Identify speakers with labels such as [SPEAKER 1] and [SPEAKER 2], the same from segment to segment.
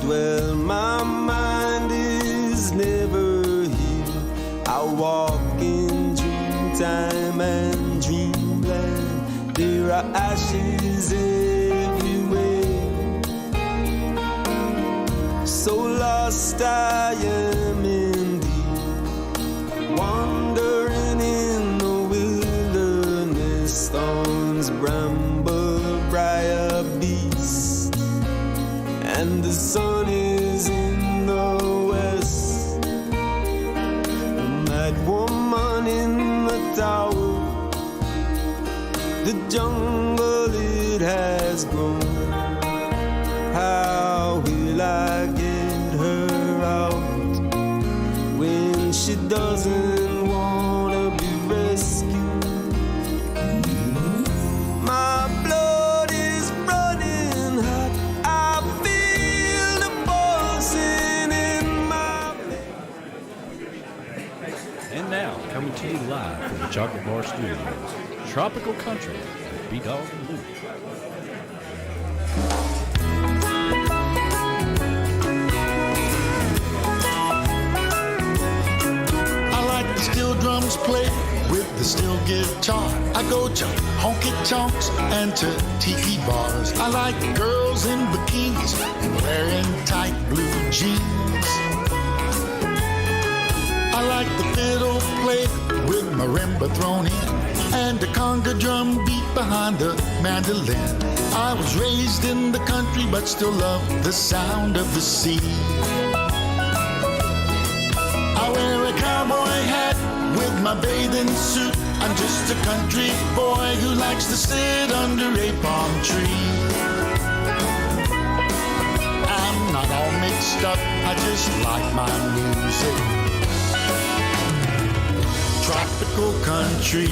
[SPEAKER 1] dwell, my mind is never here. I walk in dreamtime and dreamland. There are ashes everywhere. So lost I am indeed, wandering in the wilderness, thorns, bramble, briar, beast, and the sun is in the west. The mad woman in the tower, the jungle it has grown. How will I get her out when she doesn't want to be rescued? My blood is running hot. I feel the pulsing in my veins.
[SPEAKER 2] And now, coming to you live from the Chocolate Bar Studios, Tropical Country with B-Dawg and Lou.
[SPEAKER 3] Steel drums play with the steel guitar. I go to honky-tonks and to tiki bars. I like girls in bikinis and wearing tight blue jeans. I like the fiddle played with marimba thrown in and the conga drum beat behind the mandolin. I was raised in the country but still love the sound of the sea. I wear a cowboy hat with my bathing suit. I'm just a country boy who likes to sit under a palm tree. I'm not all mixed up, I just like my music. Tropical Country.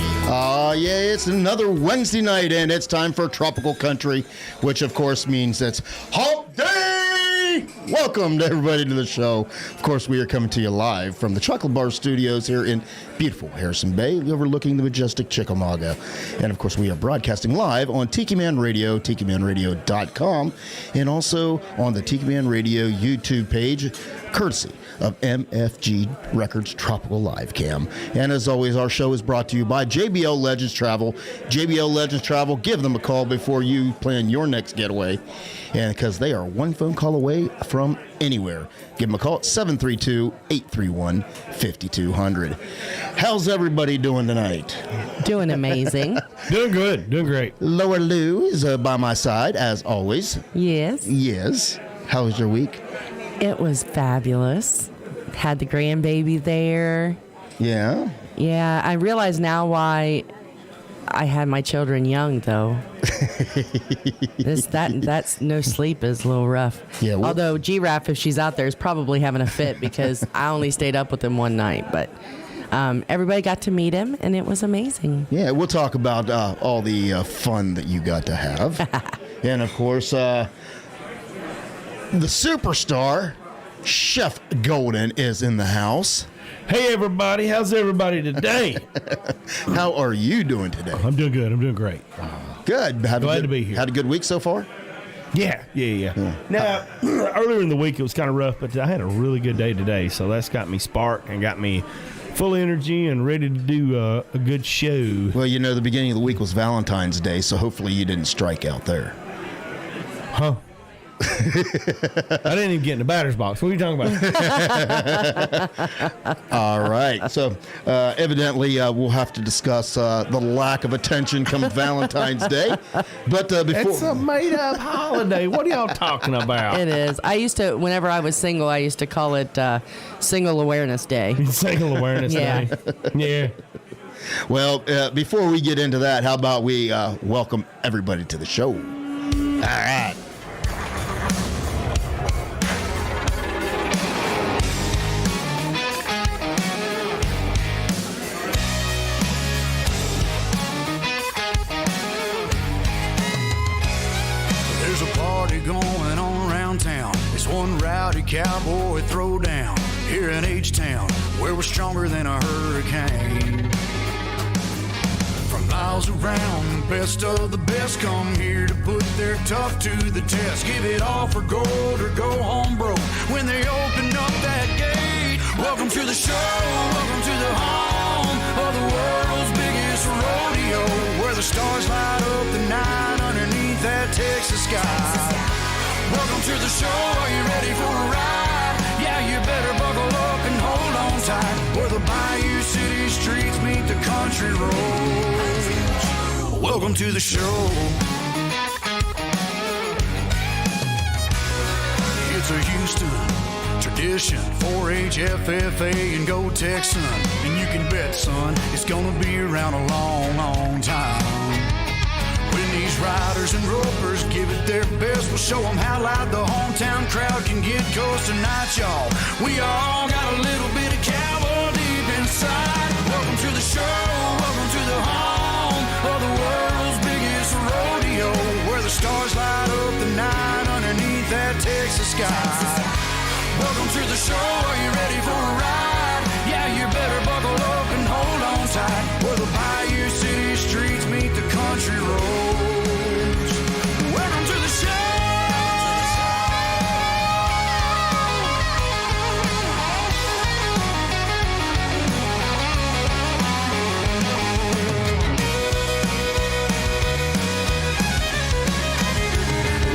[SPEAKER 4] Yeah, it's another Wednesday night, and it's time for Tropical Country, which of course means it's Hump Day! Welcome to everybody to the show. Of course, we are coming to you live from the Chocolate Bar Studios here in beautiful Harrison Bay, overlooking the majestic Chickamauga. And of course, we are broadcasting live on Tiki Man Radio, tikimanradio.com, and also on the Tiki Man Radio YouTube page, courtesy of MFG Records Tropical Live Cam. And as always, our show is brought to you by JBL Legends Travel. JBL Legends Travel, give them a call before you plan your next getaway, and because they are one phone call away from anywhere. Give them a call at 732-831-5200. How's everybody doing tonight?
[SPEAKER 5] Doing amazing.
[SPEAKER 2] Doing good. Doing great.
[SPEAKER 4] Lower Lou is by my side, as always.
[SPEAKER 5] Yes.
[SPEAKER 4] Yes. How was your week?
[SPEAKER 5] It was fabulous. Had the grandbaby there.
[SPEAKER 4] Yeah.
[SPEAKER 5] Yeah, I realize now why I had my children young, though. That's no sleep is a little rough.
[SPEAKER 4] Yeah.
[SPEAKER 5] Although Giraffe, if she's out there, is probably having a fit because I only stayed up with him one night. But everybody got to meet him, and it was amazing.
[SPEAKER 4] Yeah, we'll talk about all the fun that you got to have. And, of course, the superstar, Chef Golden, is in the house.
[SPEAKER 2] Hey, everybody. How's everybody today?
[SPEAKER 4] How are you doing today?
[SPEAKER 2] I'm doing good. I'm doing great.
[SPEAKER 4] Good.
[SPEAKER 2] Glad to be here.
[SPEAKER 4] Had a good week so far?
[SPEAKER 2] Yeah. Now, earlier in the week, it was kind of rough, but I had a really good day today, so that's got me sparked and got me full of energy and ready to do a good show.
[SPEAKER 4] Well, you know, the beginning of the week was Valentine's Day, so hopefully you didn't strike out there.
[SPEAKER 2] Huh? I didn't even get in the batter's box. What are you talking about?
[SPEAKER 4] All right. So, evidently, we'll have to discuss the lack of attention come Valentine's Day. But before...
[SPEAKER 2] It's a made-up holiday. What are y'all talking about?
[SPEAKER 5] It is. I used to, whenever I was single, I used to call it Single Awareness Day.
[SPEAKER 2] Single Awareness Day. Yeah.
[SPEAKER 4] Well, before we get into that, how about we welcome everybody to the show? All right.
[SPEAKER 3] Going on around town. It's one rowdy cowboy throwdown here in H-Town, where we're stronger than a hurricane. From miles around ground. The best of the best come here to put their tough to the test. Give it all for gold or go home broke when they open up that gate. Welcome to the show, welcome to the home of the world's biggest rodeo, where the stars light up the night underneath that Texas sky. Welcome to the show, are you ready for a ride? Yeah, you better buckle up and hold on tight, where the Bayou City streets meet the country roads. Welcome to the show. It's a Houston tradition, 4-H, FFA, and go Texan. And you can bet, son, it's gonna be around a long, long time. When these riders and ropers give it their best, we'll show them how loud the hometown crowd can get. 'Cause tonight, y'all, we all got a little bit of cowboy deep inside. Welcome to the show, welcome to the home of the world's biggest rodeo, where the stars light up the night underneath that Texas sky. Welcome to the show, are you ready for a ride? Yeah, you better buckle up and hold on tight, where the Bayou City streets meet the country roads. Welcome to the show.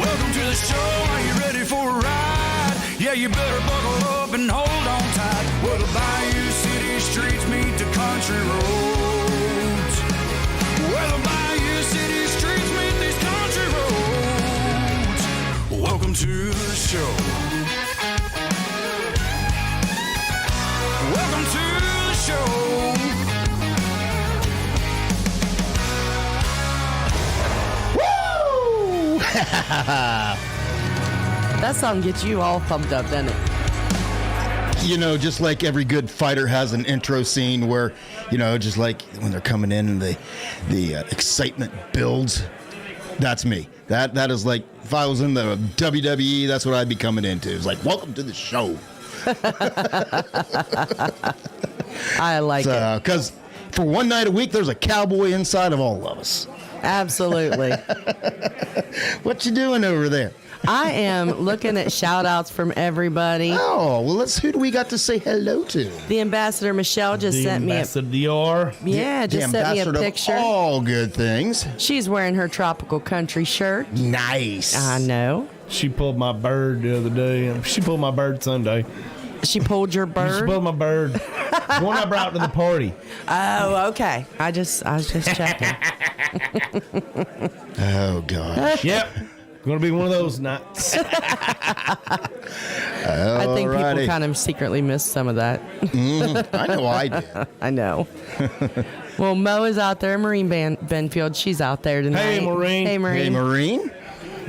[SPEAKER 3] Welcome to the show, are you ready for a ride? Yeah, you better buckle up and hold on tight, where the Bayou City streets meet the country roads. Where the Bayou City streets meet these country roads. Welcome to the show. Welcome to the show.
[SPEAKER 4] Woo!
[SPEAKER 5] That song gets you all pumped up, doesn't it?
[SPEAKER 4] You know, just like every good fighter has an intro scene where, you know, just like when they're coming in and the excitement builds. That's me. That is like, if I was in the WWE, that's what I'd be coming into. It's like, welcome to the show.
[SPEAKER 5] I like it.
[SPEAKER 4] Because for one night a week, there's a cowboy inside of all of us.
[SPEAKER 5] Absolutely.
[SPEAKER 4] What you doing over there?
[SPEAKER 5] I am looking at shout outs from everybody.
[SPEAKER 4] Oh, well, who do we got to say hello to?
[SPEAKER 5] The ambassador Michelle just sent me
[SPEAKER 2] Ambassador Dior.
[SPEAKER 5] just sent me a picture.
[SPEAKER 4] Of all good things.
[SPEAKER 5] She's wearing her tropical country shirt.
[SPEAKER 4] Nice.
[SPEAKER 5] I know.
[SPEAKER 2] She pulled my bird the other day. She pulled my bird Sunday.
[SPEAKER 5] She pulled your
[SPEAKER 2] She
[SPEAKER 5] bird.
[SPEAKER 2] pulled my bird. The one I brought to the party.
[SPEAKER 5] Oh, okay. I was just checking.
[SPEAKER 4] Oh, gosh.
[SPEAKER 2] Yep. Going to be one of those nights.
[SPEAKER 5] I think people kind of secretly miss some of that.
[SPEAKER 4] I know I did.
[SPEAKER 5] I know. Well, Mo is out there. Maureen Benfield, she's out there tonight.
[SPEAKER 2] Hey, Maureen.
[SPEAKER 5] Hey, Maureen.
[SPEAKER 4] Hey, Maureen.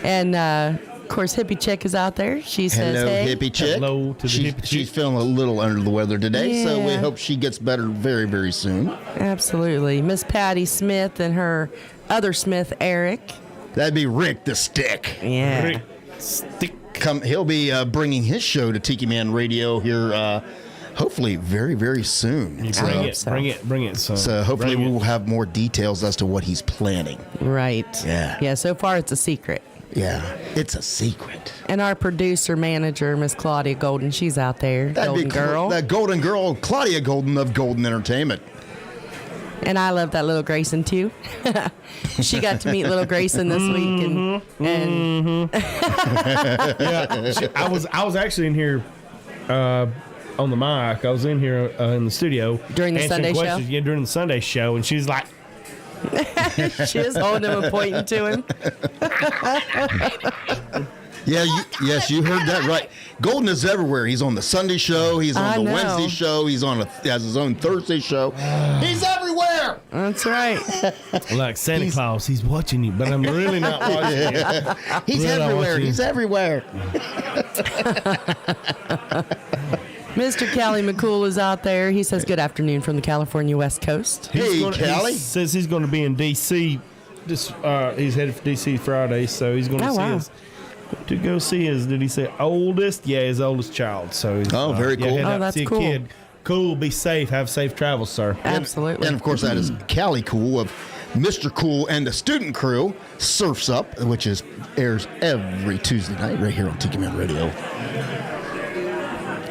[SPEAKER 5] And, of course, Hippie Chick is out there. She says,
[SPEAKER 4] Hello,
[SPEAKER 5] hey.
[SPEAKER 4] Hippie Chick.
[SPEAKER 2] Hello to the Hippie Chick.
[SPEAKER 4] She's feeling a little under the weather today, so we
[SPEAKER 5] Yeah.
[SPEAKER 4] hope she gets better very, very soon.
[SPEAKER 5] Absolutely. Miss Patty Smith and her other Smith, Eric.
[SPEAKER 4] That'd be Rick the Stick.
[SPEAKER 5] Yeah.
[SPEAKER 2] Rick Stick.
[SPEAKER 4] He'll be bringing his show to Tiki Man Radio here, hopefully very, very soon.
[SPEAKER 2] Bring it, son.
[SPEAKER 4] So hopefully
[SPEAKER 2] Bring it.
[SPEAKER 4] we'll have more details as to what he's planning.
[SPEAKER 5] Right.
[SPEAKER 4] Yeah.
[SPEAKER 5] Yeah, so far it's a secret.
[SPEAKER 4] Yeah, it's a secret.
[SPEAKER 5] And our producer manager, Miss Claudia Golden, she's out there. Golden Girl.
[SPEAKER 4] That Golden Girl, Claudia Golden of Golden Entertainment.
[SPEAKER 5] And I love that little Grayson too. She got to meet little Grayson this week, and
[SPEAKER 2] Yeah, I was actually in here on the mic. I was in here in the studio
[SPEAKER 5] During the
[SPEAKER 2] answering
[SPEAKER 5] Sunday show?
[SPEAKER 2] questions. Yeah, during the Sunday show, and she's like,
[SPEAKER 5] she was holding him and pointing to him.
[SPEAKER 4] Yeah, yes, you heard that right. Golden is everywhere. He's on the Sunday show. He's on
[SPEAKER 5] I
[SPEAKER 4] the
[SPEAKER 5] know.
[SPEAKER 4] Wednesday show. He's has his own Thursday show. He's everywhere.
[SPEAKER 5] That's right.
[SPEAKER 2] like Santa Claus, he's watching you, but I'm really not watching you.
[SPEAKER 4] He's
[SPEAKER 2] Really not
[SPEAKER 4] everywhere.
[SPEAKER 2] watching you.
[SPEAKER 4] He's everywhere.
[SPEAKER 5] Mr. Callie McCool is out there. He says good afternoon from the California West Coast.
[SPEAKER 4] Hey, Callie.
[SPEAKER 2] He says he's going to be in D.C. He's headed for D.C. Friday, so he's going to to go see his, did he say oldest? Yeah, his oldest child. So he's,
[SPEAKER 4] very cool.
[SPEAKER 2] head
[SPEAKER 5] Oh,
[SPEAKER 2] out to
[SPEAKER 5] that's
[SPEAKER 2] see a
[SPEAKER 5] cool.
[SPEAKER 2] Kid. Cool, be safe, have safe travels, sir.
[SPEAKER 5] Absolutely.
[SPEAKER 4] And of course, that is Callie Cool of Mr. Cool and the Student Crew, Surfs Up, which airs every Tuesday night right here on Tiki Man Radio.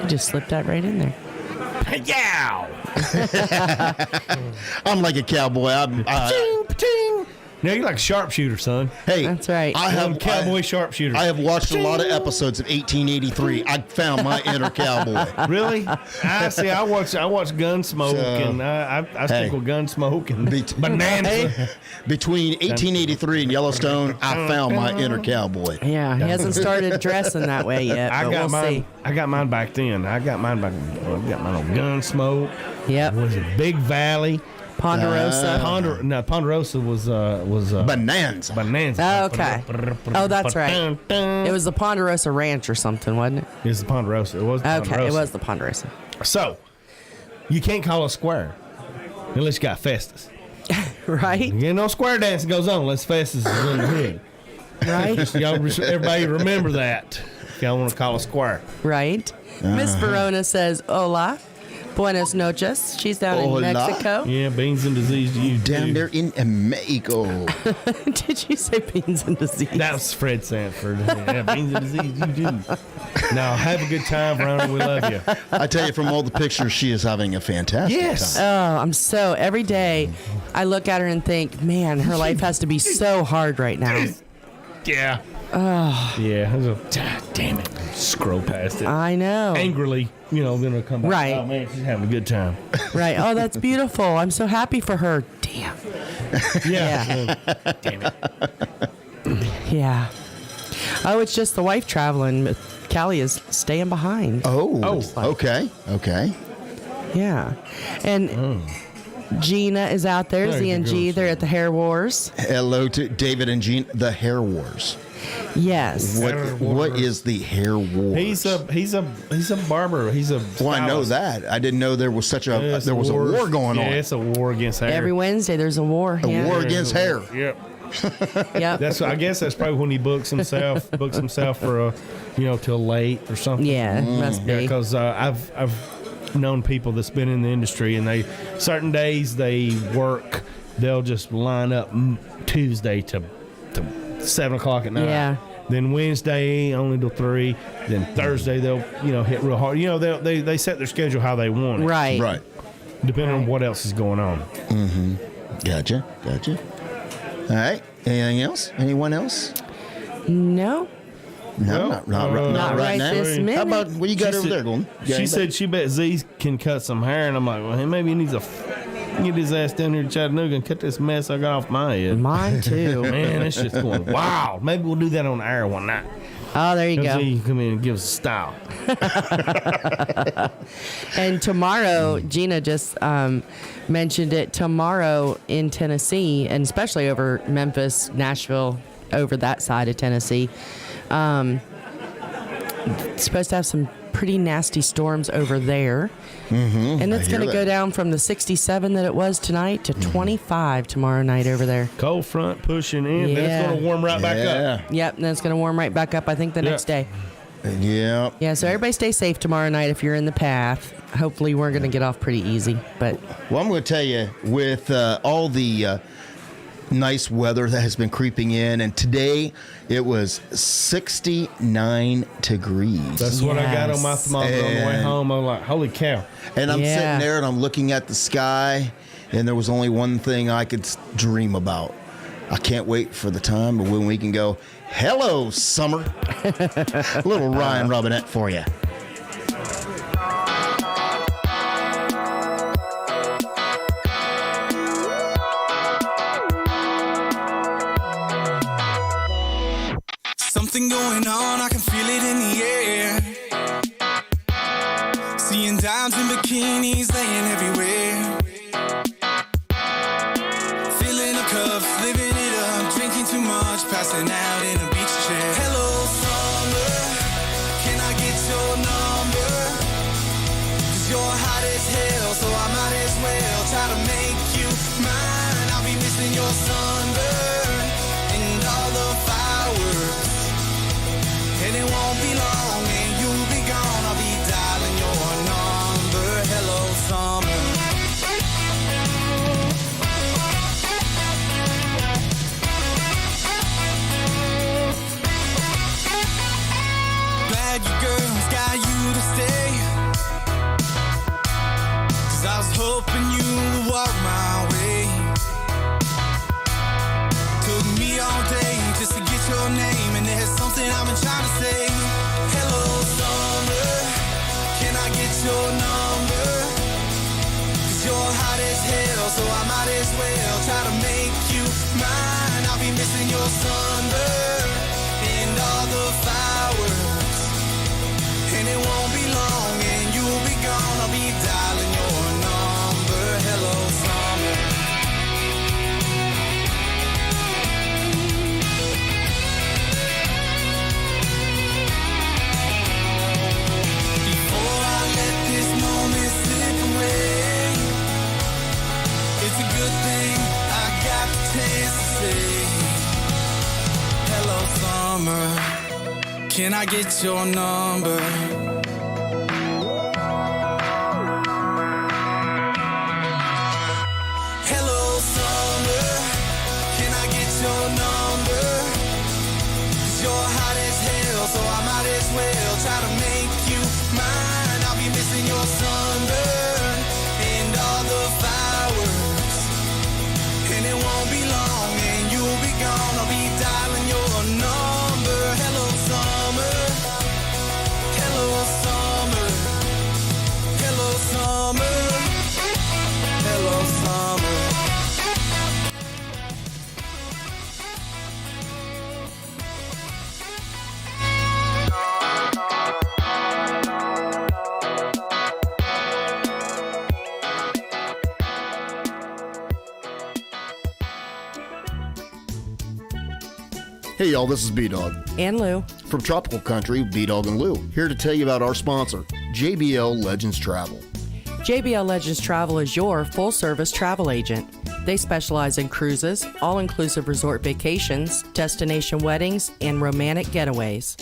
[SPEAKER 5] You just slipped that right in there.
[SPEAKER 2] Yeah.
[SPEAKER 4] I'm like a cowboy.
[SPEAKER 2] Ting. Now you're like a sharpshooter, son.
[SPEAKER 4] Hey,
[SPEAKER 5] That's right.
[SPEAKER 4] I have
[SPEAKER 2] Cowboy sharpshooter.
[SPEAKER 4] I have watched a lot of episodes of 1883. I found my inner cowboy.
[SPEAKER 2] Really? I see. I watch Gunsmoke, and I stick with Gunsmoke and Bananas.
[SPEAKER 4] Between 1883 and Yellowstone, I found my inner cowboy.
[SPEAKER 5] Yeah, he hasn't started dressing that way yet, but we'll see.
[SPEAKER 2] I got mine back then. I got mine on Gunsmoke.
[SPEAKER 5] Yep.
[SPEAKER 2] Was it Big Valley?
[SPEAKER 5] Ponderosa.
[SPEAKER 2] Ponderosa was
[SPEAKER 4] Bonanza.
[SPEAKER 5] Oh, okay. Oh, that's right. It was the Ponderosa Ranch or something, wasn't it?
[SPEAKER 2] It's the Ponderosa. It was the Ponderosa.
[SPEAKER 5] Okay, it was the Ponderosa.
[SPEAKER 2] So, you can't call a square unless you got Festus.
[SPEAKER 5] Right?
[SPEAKER 2] You no square dancing goes on unless Festus is in the hood.
[SPEAKER 5] Right?
[SPEAKER 2] Everybody remember that if y'all want to call a square.
[SPEAKER 5] Right. Miss Verona says, hola. Buenos noches. She's down in Mexico.
[SPEAKER 2] Yeah, beans and disease to you
[SPEAKER 4] Down
[SPEAKER 2] too.
[SPEAKER 4] there in Mexico.
[SPEAKER 5] Did you say beans and disease?
[SPEAKER 2] That was Fred Sanford. Yeah, beans and disease you do. Now, have a good time, Verona. We love you.
[SPEAKER 4] I tell you, from all the pictures, she is having a fantastic time.
[SPEAKER 5] Oh, every day I look at her and think, man, her life has to be so hard right now.
[SPEAKER 2] Yeah. Oh. Yeah. Damn it. Scroll past it.
[SPEAKER 5] I know.
[SPEAKER 2] Angrily, then it'll come back.
[SPEAKER 5] Right.
[SPEAKER 2] Oh, man, she's having a good time.
[SPEAKER 5] Right. Oh, that's beautiful. I'm so happy for her. Damn.
[SPEAKER 2] Yeah. Damn it.
[SPEAKER 5] Yeah. Oh, it's just the wife traveling. Callie is staying behind.
[SPEAKER 4] Oh. Okay.
[SPEAKER 5] Yeah. And Gina is out there. Z and G, they're at the Hair Wars.
[SPEAKER 4] Hello to David and Jean, the Hair Wars.
[SPEAKER 5] Yes.
[SPEAKER 4] What is the Hair Wars?
[SPEAKER 2] He's a barber. He's a
[SPEAKER 4] Well, I know that. I didn't know there was such a a war going on.
[SPEAKER 2] Yeah, it's a war against hair.
[SPEAKER 5] Every Wednesday there's a war.
[SPEAKER 4] A war against hair.
[SPEAKER 2] Yep.
[SPEAKER 5] Yep.
[SPEAKER 2] I guess that's probably when he books himself for till late or something.
[SPEAKER 5] Yeah, must be.
[SPEAKER 2] Because I've known people that's been in the industry, and certain days they work. They'll just line up Tuesday to 7 o'clock at night.
[SPEAKER 5] Yeah.
[SPEAKER 2] Then Wednesday only till 3. Then Thursday they'll hit real hard. They set their schedule how they want it.
[SPEAKER 5] Right.
[SPEAKER 2] Depending on what else is going on.
[SPEAKER 4] Mm-hmm. Gotcha. All right. Anything else? Anyone else?
[SPEAKER 5] No.
[SPEAKER 4] No, not right now.
[SPEAKER 5] this minute.
[SPEAKER 4] How about what you got over there, Golden?
[SPEAKER 2] She said she bet Z can cut some hair, and I'm like, well, maybe he needs get his ass down here to Chattanooga and cut this mess I got off my head.
[SPEAKER 5] Mine too.
[SPEAKER 2] Man, it's just going wild. Maybe we'll do that on the air one night.
[SPEAKER 5] Oh, there you go.
[SPEAKER 2] Z can come in and give us a style.
[SPEAKER 5] And tomorrow, Gina just mentioned it. Tomorrow in Tennessee, and especially over Memphis, Nashville, over that side of Tennessee, it's supposed to have some pretty nasty storms over there. Mm-hmm. And it's going to go down from the 67 that it was tonight to 25 tomorrow night over there.
[SPEAKER 2] Cold front pushing in.
[SPEAKER 5] Yeah.
[SPEAKER 2] Then it's going to warm right back up.
[SPEAKER 5] Yep, and then it's going to warm right back up, I think, the next day.
[SPEAKER 4] Yeah.
[SPEAKER 5] Yeah, so everybody stay safe tomorrow night if you're in the path. Hopefully we're going to get off pretty easy. But
[SPEAKER 4] well, I'm going to tell you, with all the nice weather that has been creeping in, and today it was 69 degrees.
[SPEAKER 2] That's what I got on my thermometer on the way home. I'm like, holy cow.
[SPEAKER 4] And I'm sitting there and I'm looking at the sky, and there was only one thing I could dream about. I can't wait for the time when we can go, hello, summer. A little Ryan Robinette for you.
[SPEAKER 1] Something going on, I can feel it in the air. Seeing dimes in bikinis laying everywhere. Filling up cups, living it up, drinking too much, passing out in a beach chair. Hello, summer, can I get your number? 'Cause you're hot as hell, so I might as well try to make you mine. I'll be missing your sunburn and all the fireworks. And it won't be long and you'll be gone. I'll be dialing your number. Hello, summer. hell, so I might as well try to make you mine. I'll be missing your sunburn and all the fireworks, and it won't be long and you'll be gone. I'll be dialing your number. Hello, summer. Before I let this moment slip away, it's a good thing I got the chance to say hello, summer. Can I get your number? Hello, summer. Can I get your number? 'Cause you're hot as hell, so I might as well try to make you mine. I'll be missing your sunburn and all the fireworks, and it won't be long and you'll be gone. I'll be dialing your number. Hello, summer. Hello, summer. Hello, summer. Hello, summer.
[SPEAKER 4] Hey y'all, this is B-Dawg
[SPEAKER 5] And Lou.
[SPEAKER 4] from Tropical Country, B-Dawg and Lou, here to tell you about our sponsor, JBL Legends Travel.
[SPEAKER 5] JBL Legends Travel is your full-service travel agent. They specialize in cruises, all-inclusive resort vacations, destination weddings, and romantic getaways.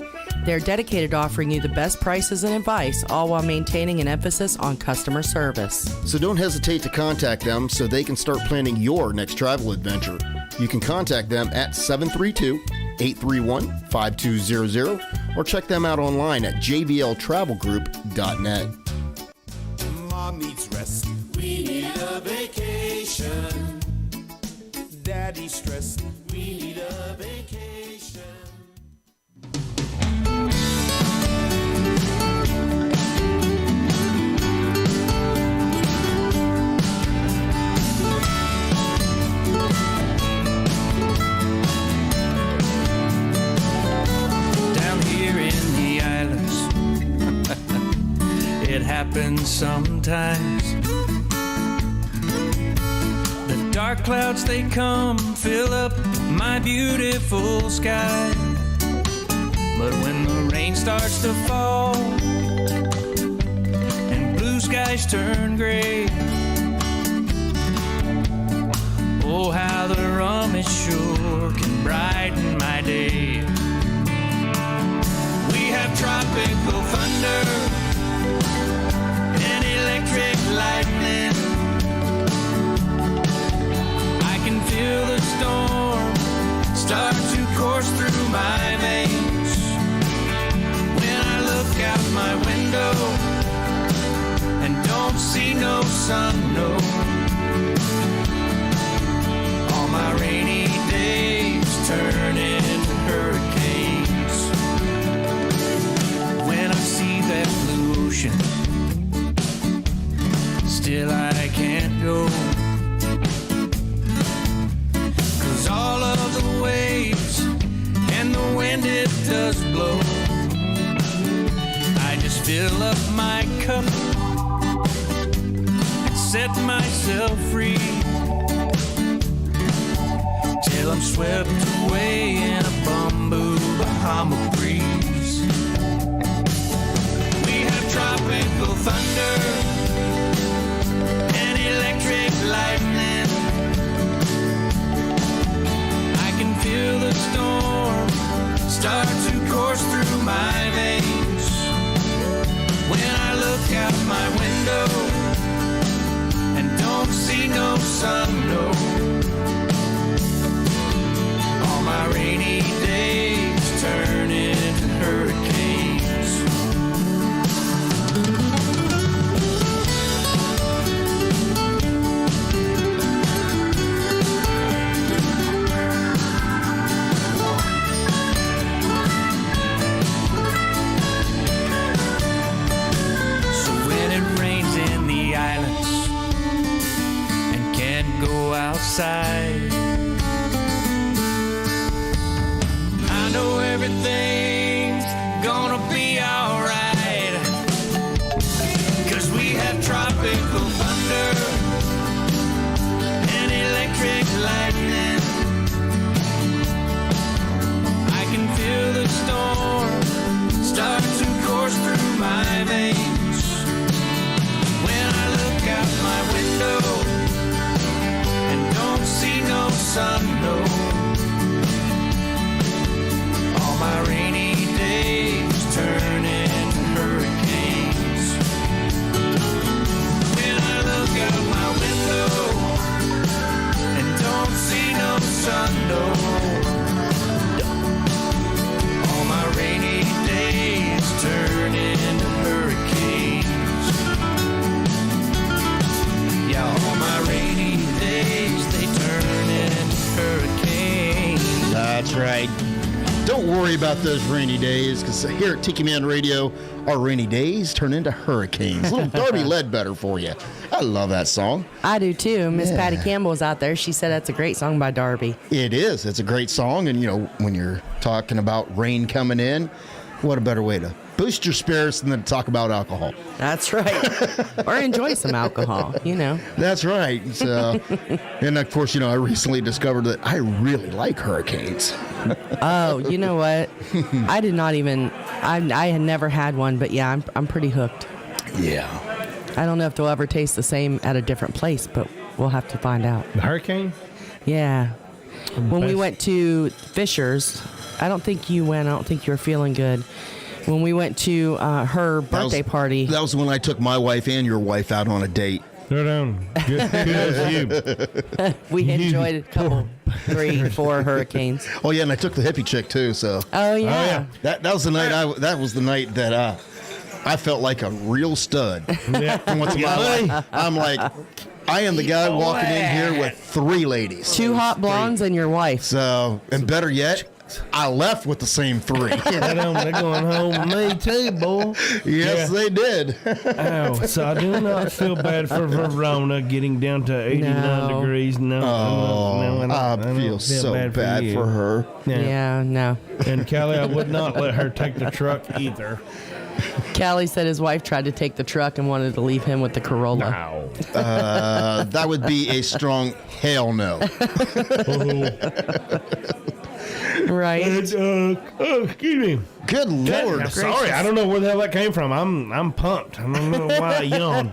[SPEAKER 5] They're dedicated to offering you the best prices and advice, all while maintaining an emphasis on customer service.
[SPEAKER 4] So don't hesitate to contact them so they can start planning your next travel adventure. You can contact them at 732-831-5200 or check them out online at jbltravelgroup.net.
[SPEAKER 1] Mom needs rest. We need a vacation. Daddy's stressed. We need a vacation. Down here in the islands, it happens sometimes. The dark clouds, they come, fill up my beautiful sky. But when the rain starts to fall and blue skies turn gray, oh, how the rum it sure can brighten my day. We have tropical thunder and electric lightning. I can feel the storm start to course through my veins. When I look out my window and don't see no sun, no. All my rainy days turn into hurricanes. When I see that blue ocean, still I can't go. 'Cause all of the waves and the wind it does blow. I just fill up my cup and set myself free till I'm swept away in a bamboo Bahama breeze. We have tropical thunder and electric lightning. I can feel the storm start to course through my veins. When I look out my window and don't see no sun, no. All my rainy days turn into hurricanes. So when it rains in the islands side. I know everything's gonna be alright, 'cause we have tropical thunder and electric lightning. I can feel the storm start to course through my veins when I look out my window and don't see no sun, no. All my rainy days turn into hurricanes when I look out my window and don't see no sun, no. All my rainy days turn into hurricanes. Yeah, all my rainy days, they turn into hurricanes.
[SPEAKER 4] That's right. Don't worry about those rainy days, because here at Tiki Man Radio, our rainy days turn into hurricanes. Little Darby Ledbetter for you. I love that song.
[SPEAKER 5] I do too. Miss Patty Campbell's out there. She said that's a great song by Darby.
[SPEAKER 4] It is. It's a great song. And, you know, when you're talking about rain coming in, what a better way to boost your spirits than to talk about alcohol.
[SPEAKER 5] That's right. Or enjoy some alcohol, you know.
[SPEAKER 4] That's right. So, and, of course, you know, I recently discovered that I really like hurricanes.
[SPEAKER 5] Oh, you know what? I did not even, I had never had one, but yeah, I'm pretty hooked.
[SPEAKER 4] Yeah.
[SPEAKER 5] I don't know if they'll ever taste the same at a different place, but we'll have to find out.
[SPEAKER 2] The hurricane?
[SPEAKER 5] Yeah. When we went to Fisher's, I don't think you went. I don't think you were feeling good. When we went to her birthday party.
[SPEAKER 4] That was when I took my wife and your wife out on a date.
[SPEAKER 2] Go down. Good as you.
[SPEAKER 5] We enjoyed a couple, 3, 4 hurricanes.
[SPEAKER 4] Oh yeah, and I took the hippie chick too. So.
[SPEAKER 5] Oh yeah.
[SPEAKER 4] That was the night. That was the night that I felt like a real stud.
[SPEAKER 2] Yeah.
[SPEAKER 4] Once in my life, I'm like, I am the guy walking in here with 3 ladies.
[SPEAKER 5] 2 hot blondes and your wife.
[SPEAKER 4] So, and better yet, I left with the same 3.
[SPEAKER 2] They're going home with me too, boy.
[SPEAKER 4] Yes, they did.
[SPEAKER 2] Oh, so I do not feel bad for Verona getting down to 89 degrees. No,
[SPEAKER 4] I feel so bad for her.
[SPEAKER 5] Yeah, no.
[SPEAKER 2] And Callie, I would not let her take the truck either.
[SPEAKER 5] Callie said his wife tried to take the truck and wanted to leave him with the Corolla.
[SPEAKER 2] Wow.
[SPEAKER 4] That would be a strong hell no.
[SPEAKER 5] Right.
[SPEAKER 2] Excuse me.
[SPEAKER 4] Good Lord.
[SPEAKER 2] I'm sorry, I don't know where the hell that came from. I'm pumped. I don't know why I yawned.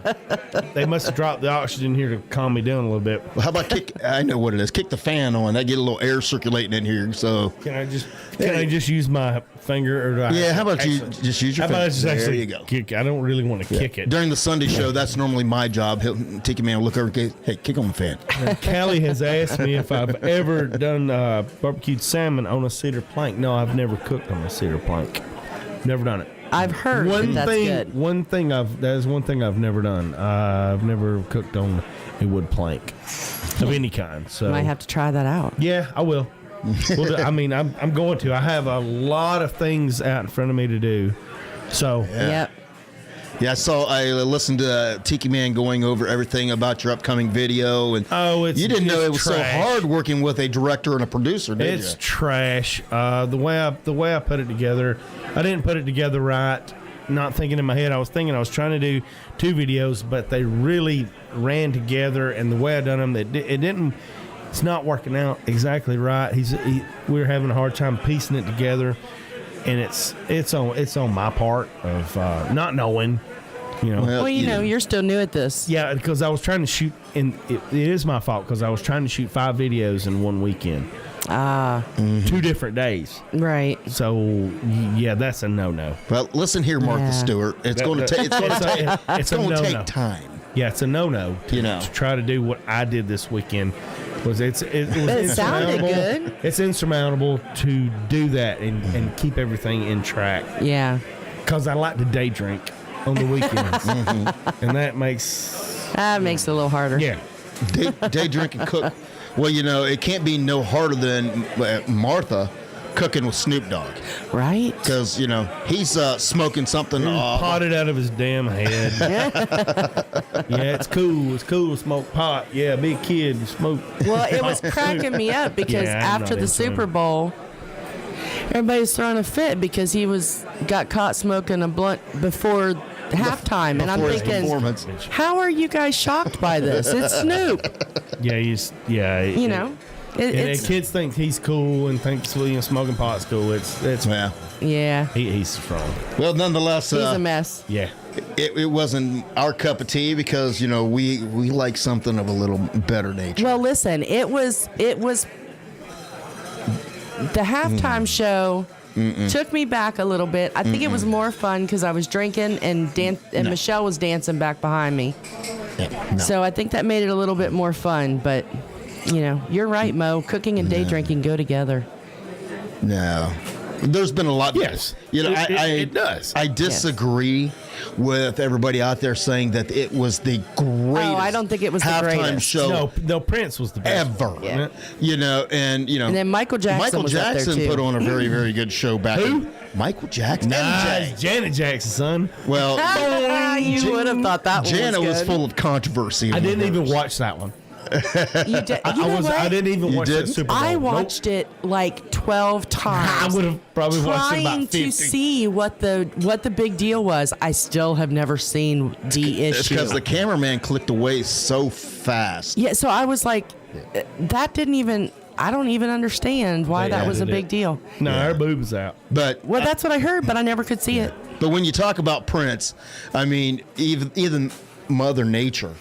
[SPEAKER 2] They must have dropped the oxygen here to calm me down a little bit.
[SPEAKER 4] How about I know what it is. Kick the fan on. That get a little air circulating in here. So
[SPEAKER 2] Can I just use my finger? Or do I
[SPEAKER 4] how about you just use your
[SPEAKER 2] How about I
[SPEAKER 4] finger?
[SPEAKER 2] just
[SPEAKER 4] There
[SPEAKER 2] actually
[SPEAKER 4] you go.
[SPEAKER 2] kick? I don't really want to kick it.
[SPEAKER 4] During the Sunday show, that's normally my job. Tiki Man will look over and go, hey, kick on the fan.
[SPEAKER 2] Callie has asked me if I've ever done barbecued salmon on a cedar plank. No, I've never cooked on a cedar plank. Never done it.
[SPEAKER 5] I've heard that's good.
[SPEAKER 2] That is one thing I've never done. I've never cooked on a wood plank of any kind. So
[SPEAKER 5] Might have to try that out.
[SPEAKER 2] yeah, I will. I'm going to. I have a lot of things out in front of me to do. So
[SPEAKER 5] Yep.
[SPEAKER 4] Yeah, I listened to Tiki Man going over everything about your upcoming video, and you didn't know it was
[SPEAKER 2] trash.
[SPEAKER 4] so hard working with a director and a producer, did
[SPEAKER 2] It's
[SPEAKER 4] you?
[SPEAKER 2] trash. The way I put it together, I didn't put it together right. Not thinking in my head. I was thinking I was trying to do 2 videos, but they really ran together. And the way I done them, it didn't. It's not working out exactly right. We're having a hard time piecing it together, and it's on my part of not knowing. You know.
[SPEAKER 5] Well, you know, you're still new at this.
[SPEAKER 2] Yeah, because I was trying to shoot, and it is my fault because I was trying to shoot 5 videos in one weekend. 2 different days.
[SPEAKER 5] Right.
[SPEAKER 2] So yeah, that's a no.
[SPEAKER 4] Well, listen here, Martha Stewart. It's going to take time.
[SPEAKER 2] Yeah, it's a no.
[SPEAKER 4] You know,
[SPEAKER 2] to try to do what I did this weekend was it was
[SPEAKER 5] it sounded good.
[SPEAKER 2] It's insurmountable to do that and keep everything in track.
[SPEAKER 5] Yeah.
[SPEAKER 2] Because I like to day drink on the weekends, and that makes
[SPEAKER 5] it a little harder.
[SPEAKER 2] Yeah.
[SPEAKER 4] Day drink and cook. Well, you know, it can't be no harder than Martha cooking with Snoop Dogg.
[SPEAKER 5] Right?
[SPEAKER 4] Because, you know, he's smoking something.
[SPEAKER 2] Potted out of his damn head. Yeah, it's cool. It's cool to smoke pot. Yeah, be a kid and smoke.
[SPEAKER 5] Well, it was cracking me up because
[SPEAKER 2] Yeah, I'm
[SPEAKER 5] after
[SPEAKER 2] not
[SPEAKER 5] the Super Bowl, everybody's throwing a fit because he got caught smoking a blunt before halftime, and I'm
[SPEAKER 4] Before his
[SPEAKER 5] thinking,
[SPEAKER 4] performance.
[SPEAKER 5] how are you guys shocked by this? It's Snoop.
[SPEAKER 2] You
[SPEAKER 5] know,
[SPEAKER 2] and kids think he's cool and thinks smoking pot's cool. It's
[SPEAKER 5] yeah.
[SPEAKER 2] he's strong.
[SPEAKER 4] Well, nonetheless,
[SPEAKER 5] He's a mess.
[SPEAKER 2] Yeah.
[SPEAKER 4] it wasn't our cup of tea because, you know, we like something of a little better nature.
[SPEAKER 5] Well, listen, it was the halftime show. Took me back a little bit. I think it was more fun because I was drinking and Michelle was dancing back behind me.
[SPEAKER 4] No.
[SPEAKER 5] So I think that made it a little bit more fun. But, you know, you're right, Mo. Cooking and day drinking go together.
[SPEAKER 4] No. There's been a lot.
[SPEAKER 2] Yes.
[SPEAKER 4] You know,
[SPEAKER 2] it does.
[SPEAKER 4] I disagree with everybody out there saying that it was the greatest.
[SPEAKER 5] Oh, I don't think it was the
[SPEAKER 4] halftime
[SPEAKER 5] greatest.
[SPEAKER 4] show
[SPEAKER 2] No, Prince was the best.
[SPEAKER 4] ever.
[SPEAKER 5] Yeah.
[SPEAKER 4] You know, and
[SPEAKER 5] then Michael Jackson was up there, too.
[SPEAKER 4] put on a very, very good show back.
[SPEAKER 2] Who?
[SPEAKER 4] Michael Jackson.
[SPEAKER 2] Nah,
[SPEAKER 4] MJ.
[SPEAKER 2] it's Janet Jackson, son.
[SPEAKER 4] Well,
[SPEAKER 5] You would have thought that
[SPEAKER 4] Janet
[SPEAKER 5] one
[SPEAKER 4] was
[SPEAKER 5] good.
[SPEAKER 4] full of controversy.
[SPEAKER 2] I didn't even watch that one.
[SPEAKER 5] You know what?
[SPEAKER 2] I didn't even
[SPEAKER 4] You
[SPEAKER 2] watch the
[SPEAKER 4] didn't?
[SPEAKER 2] Super Bowl.
[SPEAKER 5] I
[SPEAKER 2] Nope.
[SPEAKER 5] watched it like 12 times.
[SPEAKER 2] I would have probably watched it about
[SPEAKER 5] trying
[SPEAKER 2] 50.
[SPEAKER 5] to see what the big deal was. I still have never seen the
[SPEAKER 4] It's
[SPEAKER 5] issue.
[SPEAKER 4] because the cameraman clicked away so fast.
[SPEAKER 5] Yeah, so I was like, that didn't even. I don't even understand why
[SPEAKER 2] They
[SPEAKER 5] that was a
[SPEAKER 2] added
[SPEAKER 5] big
[SPEAKER 2] it.
[SPEAKER 5] deal.
[SPEAKER 2] No, her boob was out.
[SPEAKER 4] But
[SPEAKER 5] Well, that's what I heard, but I never could see it.
[SPEAKER 4] But when you talk about Prince, I mean, even Mother Nature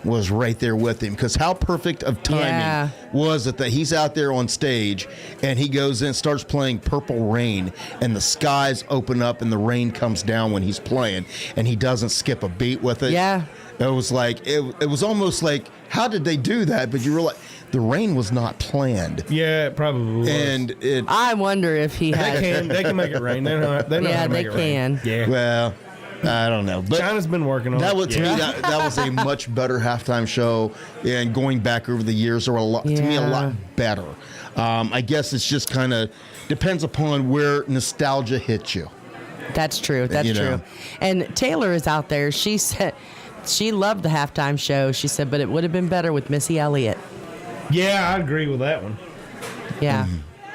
[SPEAKER 4] was right there with him, because how perfect of timing
[SPEAKER 5] Yeah.
[SPEAKER 4] was it that he's out there on stage and he goes in, starts playing Purple Rain, and the skies open up and the rain comes down when he's playing, and he doesn't skip a beat with it.
[SPEAKER 5] Yeah.
[SPEAKER 4] It was like, it was almost like, how did they do that? But you realize the rain was not planned.
[SPEAKER 2] Yeah, it probably was.
[SPEAKER 4] And it,
[SPEAKER 5] I wonder if he had.
[SPEAKER 2] they can make it rain. They know how
[SPEAKER 5] Yeah,
[SPEAKER 2] to make
[SPEAKER 5] they
[SPEAKER 2] it rain.
[SPEAKER 5] can.
[SPEAKER 2] Yeah.
[SPEAKER 4] well, I don't know. But
[SPEAKER 2] China's been working on
[SPEAKER 4] that
[SPEAKER 2] it.
[SPEAKER 4] was, to me, that was a much better halftime show. And going back over the years, there were to me, a
[SPEAKER 5] Yeah.
[SPEAKER 4] lot better. I guess it's just kind of depends upon where nostalgia hits you.
[SPEAKER 5] That's true. That's
[SPEAKER 4] You
[SPEAKER 5] true.
[SPEAKER 4] know.
[SPEAKER 5] And Taylor is out there. She said she loved the halftime show. She said, but it would have been better with Missy Elliott.
[SPEAKER 2] Yeah, I agree with that one.
[SPEAKER 5] Yeah.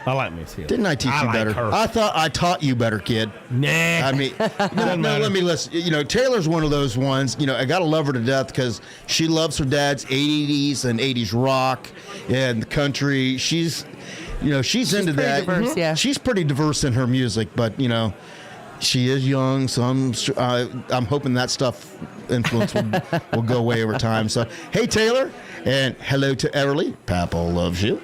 [SPEAKER 2] I like Miss Hill.
[SPEAKER 4] Didn't I teach you
[SPEAKER 2] like
[SPEAKER 4] better?
[SPEAKER 2] her.
[SPEAKER 4] I thought I taught you better, kid.
[SPEAKER 2] Nah.
[SPEAKER 4] I mean, no, let me listen. You know, Taylor's one of those ones. You know, I gotta love her to death because she loves her dad's 80s and 80s rock and country. She's into
[SPEAKER 5] pretty
[SPEAKER 4] that.
[SPEAKER 5] diverse, yeah.
[SPEAKER 4] She's pretty diverse in her music, but you know, she is young, so I'm hoping that stuff influence will go away over time. So, hey, Taylor. And hello to Everly. Papa loves you.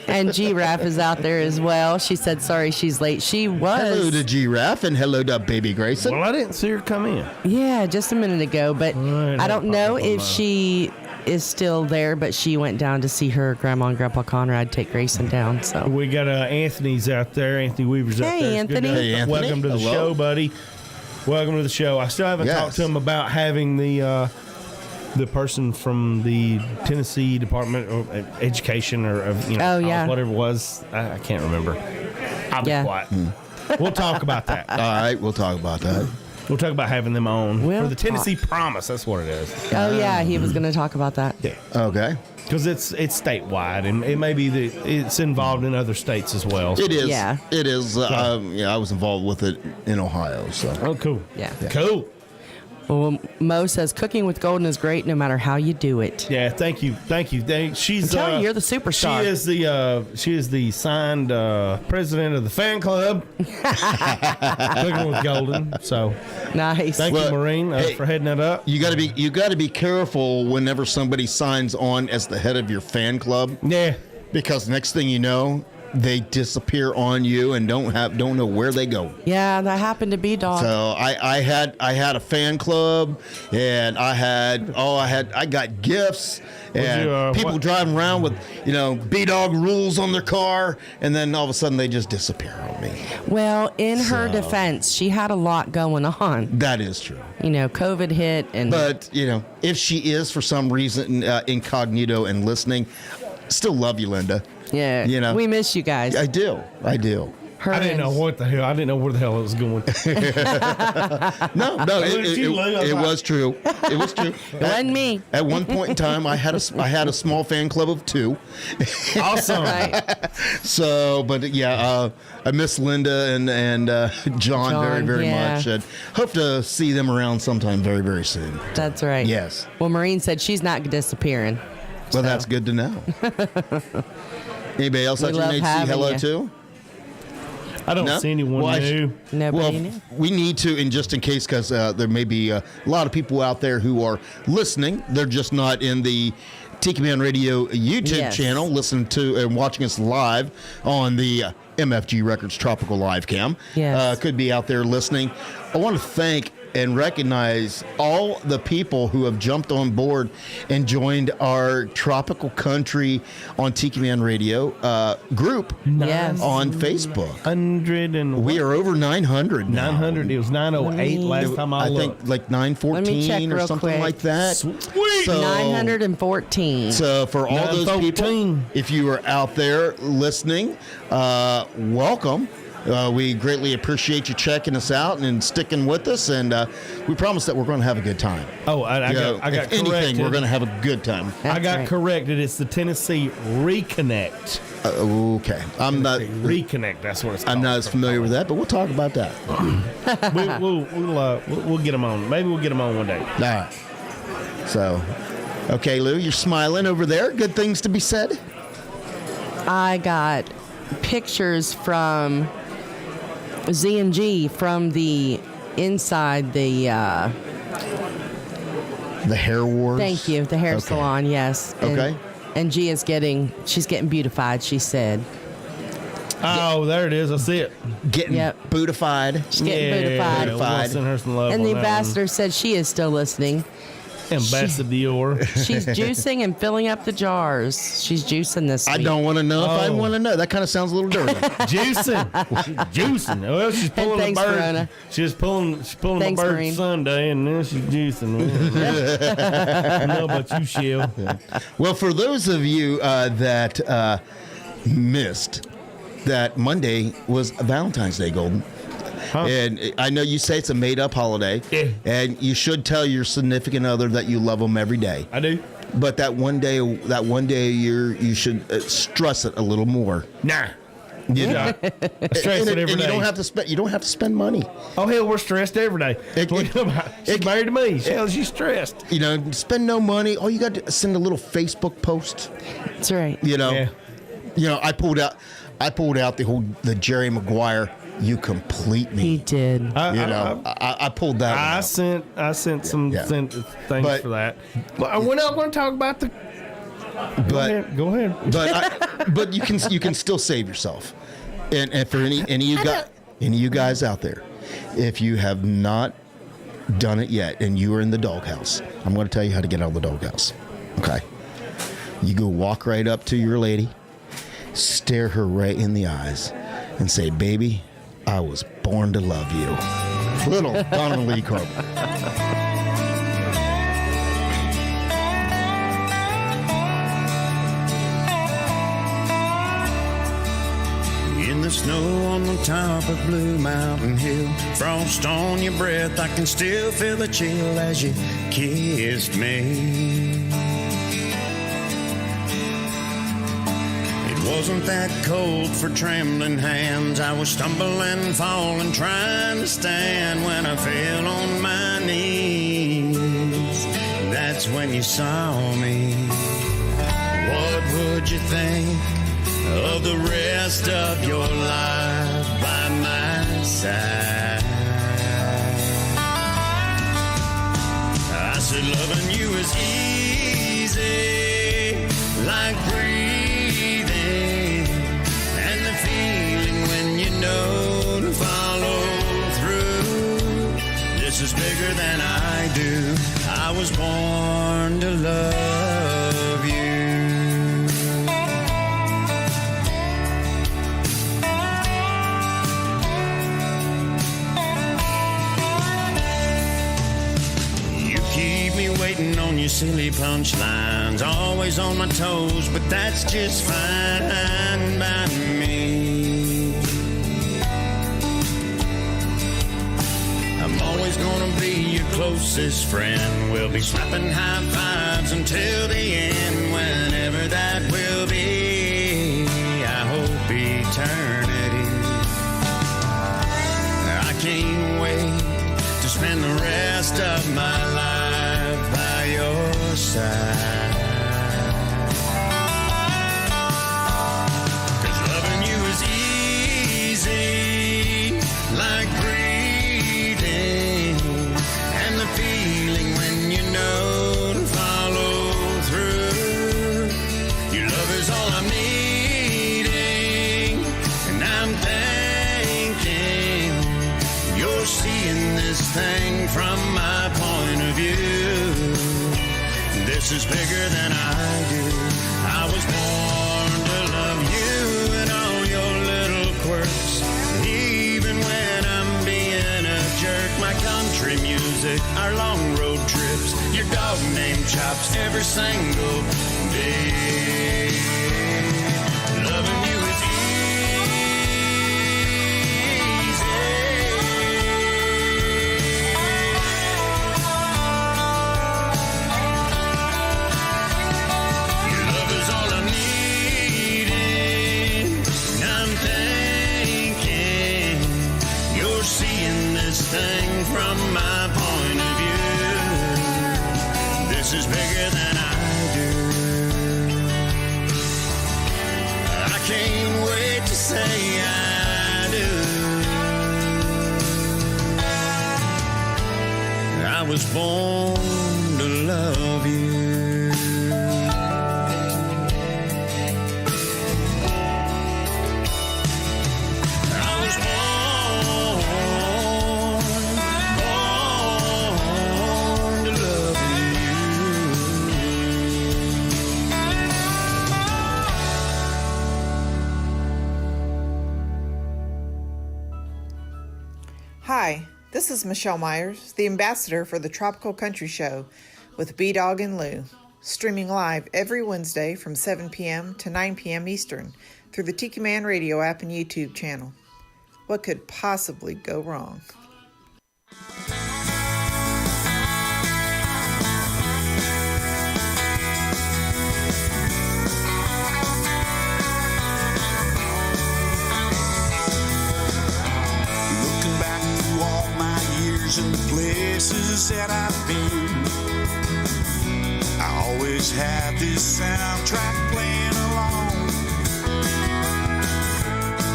[SPEAKER 5] And Giraffe is out there as well. She said, sorry she's late. She was.
[SPEAKER 4] Hello to Giraffe and hello to Baby Grayson.
[SPEAKER 2] Well, I didn't see her come in.
[SPEAKER 5] Yeah, just a minute ago. But
[SPEAKER 2] Right,
[SPEAKER 5] I don't know
[SPEAKER 2] Papa
[SPEAKER 5] if
[SPEAKER 2] Mama.
[SPEAKER 5] she is still there, but she went down to see her grandma and grandpa Conrad take Grayson down. So
[SPEAKER 2] We got Anthony's out there. Anthony Weaver's out
[SPEAKER 5] Hey,
[SPEAKER 2] there. It's good to
[SPEAKER 5] Anthony.
[SPEAKER 2] have-
[SPEAKER 4] Hey, Anthony.
[SPEAKER 2] Welcome to the
[SPEAKER 4] Hello.
[SPEAKER 2] show, buddy. Welcome to the show. I still haven't
[SPEAKER 4] Yes.
[SPEAKER 2] talked to him about having the person from the Tennessee Department of Education or
[SPEAKER 5] Oh, yeah.
[SPEAKER 2] whatever it was. I can't remember. I'll be
[SPEAKER 5] Yeah.
[SPEAKER 2] quiet. We'll talk about that.
[SPEAKER 4] All right, we'll talk about that.
[SPEAKER 2] We'll talk about having them on
[SPEAKER 5] We'll
[SPEAKER 2] for the Tennessee Promise. That's what it is.
[SPEAKER 5] oh yeah, he was going to talk about that.
[SPEAKER 2] Yeah,
[SPEAKER 4] Okay.
[SPEAKER 2] because it's statewide and it may be it's involved in other states as well.
[SPEAKER 4] It is.
[SPEAKER 5] Yeah.
[SPEAKER 4] It is. I was involved with it in Ohio. So
[SPEAKER 2] Oh, cool.
[SPEAKER 5] Yeah.
[SPEAKER 2] Cool.
[SPEAKER 5] Well, Mo says cooking with Golden is great no matter how you do it.
[SPEAKER 2] Yeah, thank you. She's
[SPEAKER 5] I'm telling you, you're the superstar.
[SPEAKER 2] She is the signed president of the fan club. Cooking with Golden. So
[SPEAKER 5] Nice.
[SPEAKER 2] thank
[SPEAKER 4] Well,
[SPEAKER 2] you, Maureen,
[SPEAKER 4] hey,
[SPEAKER 2] for heading that up.
[SPEAKER 4] you got to be careful whenever somebody signs on as the head of your fan club,
[SPEAKER 2] Yeah.
[SPEAKER 4] because next thing you know, they disappear on you and don't know where they go.
[SPEAKER 5] Yeah, that happened to B-Dawg.
[SPEAKER 4] So I had a fan club, and I got gifts and
[SPEAKER 2] you,
[SPEAKER 4] people
[SPEAKER 2] what-
[SPEAKER 4] driving around with B-Dawg rules on their car, and then all of a sudden they just disappear on me.
[SPEAKER 5] Well, in her defense, she had a lot going on.
[SPEAKER 4] That is true.
[SPEAKER 5] You know, COVID hit and
[SPEAKER 4] But if she is for some reason incognito and listening, still love you, Linda.
[SPEAKER 5] yeah,
[SPEAKER 4] you know.
[SPEAKER 5] we miss you guys.
[SPEAKER 4] I do.
[SPEAKER 2] I didn't know what the hell. I didn't know where the hell it was going.
[SPEAKER 4] No, it was true. It was true.
[SPEAKER 5] It wasn't me.
[SPEAKER 4] At one point in time, I had a small fan club of 2.
[SPEAKER 2] Awesome.
[SPEAKER 5] Right.
[SPEAKER 4] So, but yeah, I miss Linda and John very, very much. And hope to see them around sometime very, very soon.
[SPEAKER 5] That's right.
[SPEAKER 4] Yes.
[SPEAKER 5] Well, Maureen said she's not disappearing.
[SPEAKER 4] Well, that's good to know. Anybody else that you need to say hello to?
[SPEAKER 2] I don't see anyone new.
[SPEAKER 5] Nobody new.
[SPEAKER 4] We need to, and just in case, because there may be a lot of people out there who are listening. They're just not in the Tiki Man Radio YouTube channel, listening to and watching us live on the MFG Records Tropical Live Cam.
[SPEAKER 5] Yes.
[SPEAKER 4] Could be out there listening. I want to thank and recognize all the people who have jumped on board and joined our Tropical Country on Tiki Man Radio group on Facebook.
[SPEAKER 2] 100 and
[SPEAKER 4] we are over 900 now.
[SPEAKER 2] 900. It was 908 last time I looked.
[SPEAKER 4] think like 914 or something like that.
[SPEAKER 2] Sweet.
[SPEAKER 4] So,
[SPEAKER 5] 914.
[SPEAKER 4] So for all those people, if you are out there listening, welcome. We greatly appreciate you checking us out and sticking with us, and we promise that we're going to have a good time.
[SPEAKER 2] Oh, I got
[SPEAKER 4] anything,
[SPEAKER 2] corrected.
[SPEAKER 4] we're going to have a good time.
[SPEAKER 2] I got corrected. It's the Tennessee Reconnect.
[SPEAKER 4] Okay, I'm not
[SPEAKER 2] Reconnect. That's what it's called.
[SPEAKER 4] I'm not as familiar with that, but we'll talk about that.
[SPEAKER 2] We'll get them on. Maybe we'll get them on one day.
[SPEAKER 4] All right. So, okay, Lou, you're smiling over there. Good things to be said.
[SPEAKER 5] I got pictures from Z&G from the inside the
[SPEAKER 4] hair wars.
[SPEAKER 5] Thank you, the hair salon. Yes. And G is she's getting beautified. She said.
[SPEAKER 2] Oh, there it is. I see it.
[SPEAKER 4] Getting bootified.
[SPEAKER 5] She's getting bootified.
[SPEAKER 2] We'll send her some love.
[SPEAKER 5] And the ambassador said she is still listening.
[SPEAKER 2] Ambassador.
[SPEAKER 5] She's juicing and filling up the jars. She's juicing this week.
[SPEAKER 4] I don't want to know if I want to know. That kind of sounds a little dirty.
[SPEAKER 2] Juicing. Well, she's pulling the bird.
[SPEAKER 5] Verona.
[SPEAKER 2] She's pulling the bird
[SPEAKER 5] Marine.
[SPEAKER 2] Sunday, and then she's juicing. I know about you, Shell.
[SPEAKER 4] Well, for those of you that missed that Monday was Valentine's Day, Golden.
[SPEAKER 2] Huh?
[SPEAKER 4] And I know you say it's a made-up holiday, and you should tell your significant other that you love them every day.
[SPEAKER 2] I do.
[SPEAKER 4] But that one day a year, you should stress it a little more.
[SPEAKER 2] Nah.
[SPEAKER 4] You know?
[SPEAKER 2] Stress it every day.
[SPEAKER 4] You don't have to spend. You don't have to spend money.
[SPEAKER 2] Oh hell, we're stressed every day. She's married to me. She's stressed.
[SPEAKER 4] You know, spend no money. All you got to send a little Facebook post.
[SPEAKER 5] That's right.
[SPEAKER 4] You know. Yeah. I pulled out the Jerry Maguire. You complete me.
[SPEAKER 5] He did.
[SPEAKER 4] I pulled that.
[SPEAKER 2] I sent some things for that. But we're not going to talk about the. Go ahead.
[SPEAKER 4] But you can still save yourself. And for any of you guys out there, if you have not done it yet and you are in the doghouse, I'm going to tell you how to get out of the doghouse. Okay. You go walk right up to your lady, stare her right in the eyes, and say, "Baby, I was born to love you." Little Donald Lee Carver.
[SPEAKER 6] In the snow on the top of Blue Mountain Hill, frost on your breath, I can still feel the chill as you kissed me. It wasn't that cold for trembling hands. I was stumbling, falling, trying to stand when I fell on my knees. That's when you saw me. What would you think of the rest of your life by my side? I said loving you is easy, like breathing, and the feeling when you know to follow through. This is bigger than I do. I was born to love you. Waiting on your silly punchlines, always on my toes, but that's just fine by me. always gonna be your closest friend. We'll be slapping high fives until the end, whenever that will be. I hope eternity. I can't wait to spend the rest of my life by your side. 'Cause loving you is easy, like breathing, and the feeling when you know to follow through. Your love is all I'm needing, and I'm thinking you're seeing this thing from my point of view. This is bigger than I do. I was born to love you and all your little quirks, even when I'm being a jerk. My country music, our long road trips, your dog name chops every single day. Loving you is thing from my point of view. This is bigger than I do. I can't wait to say I do. I was born to love you.
[SPEAKER 7] Hi, this is Michelle Myers, the ambassador for the Tropical Country Show with B-Dawg and Lou, streaming live every Wednesday from 7 p.m. to 9 p.m. Eastern through the Tiki Man Radio app and YouTube channel. What could possibly go wrong?
[SPEAKER 3] And the places that I've been, I always have this soundtrack playing along.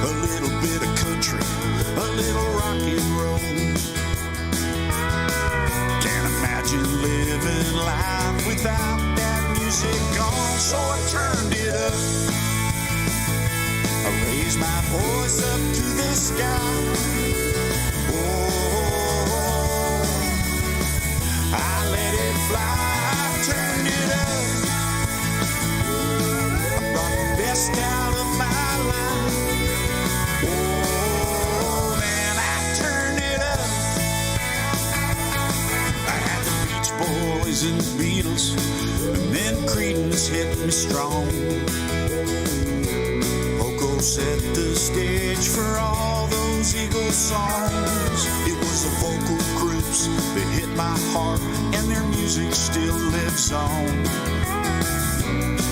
[SPEAKER 3] A little bit of country, a little rock and roll. Can't imagine living life without that music on. So I turned it up, I raised my voice up to the sky. I let it fly, I turned it up. I brought the best out of my life. Oh, man, I turned it up. I had the Beach Boys and the Beatles, and then Creedence hit me strong. Poco set the stage for all those Eagles songs. It was the vocal groups that hit my heart, and their music still lives on.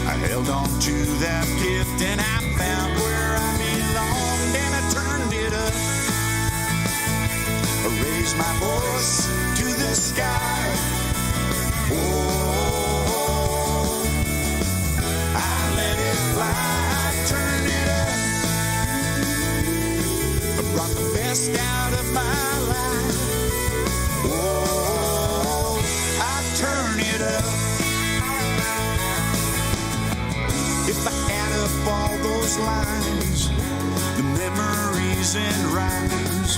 [SPEAKER 3] I held on to that gift, and I found where I belonged, and I turned it up. I raised my voice to the sky. Oh, I let it fly, I turned it up. I brought the best out of my life. Oh, I turn it up. If I add up all those lines, the memories and rhymes,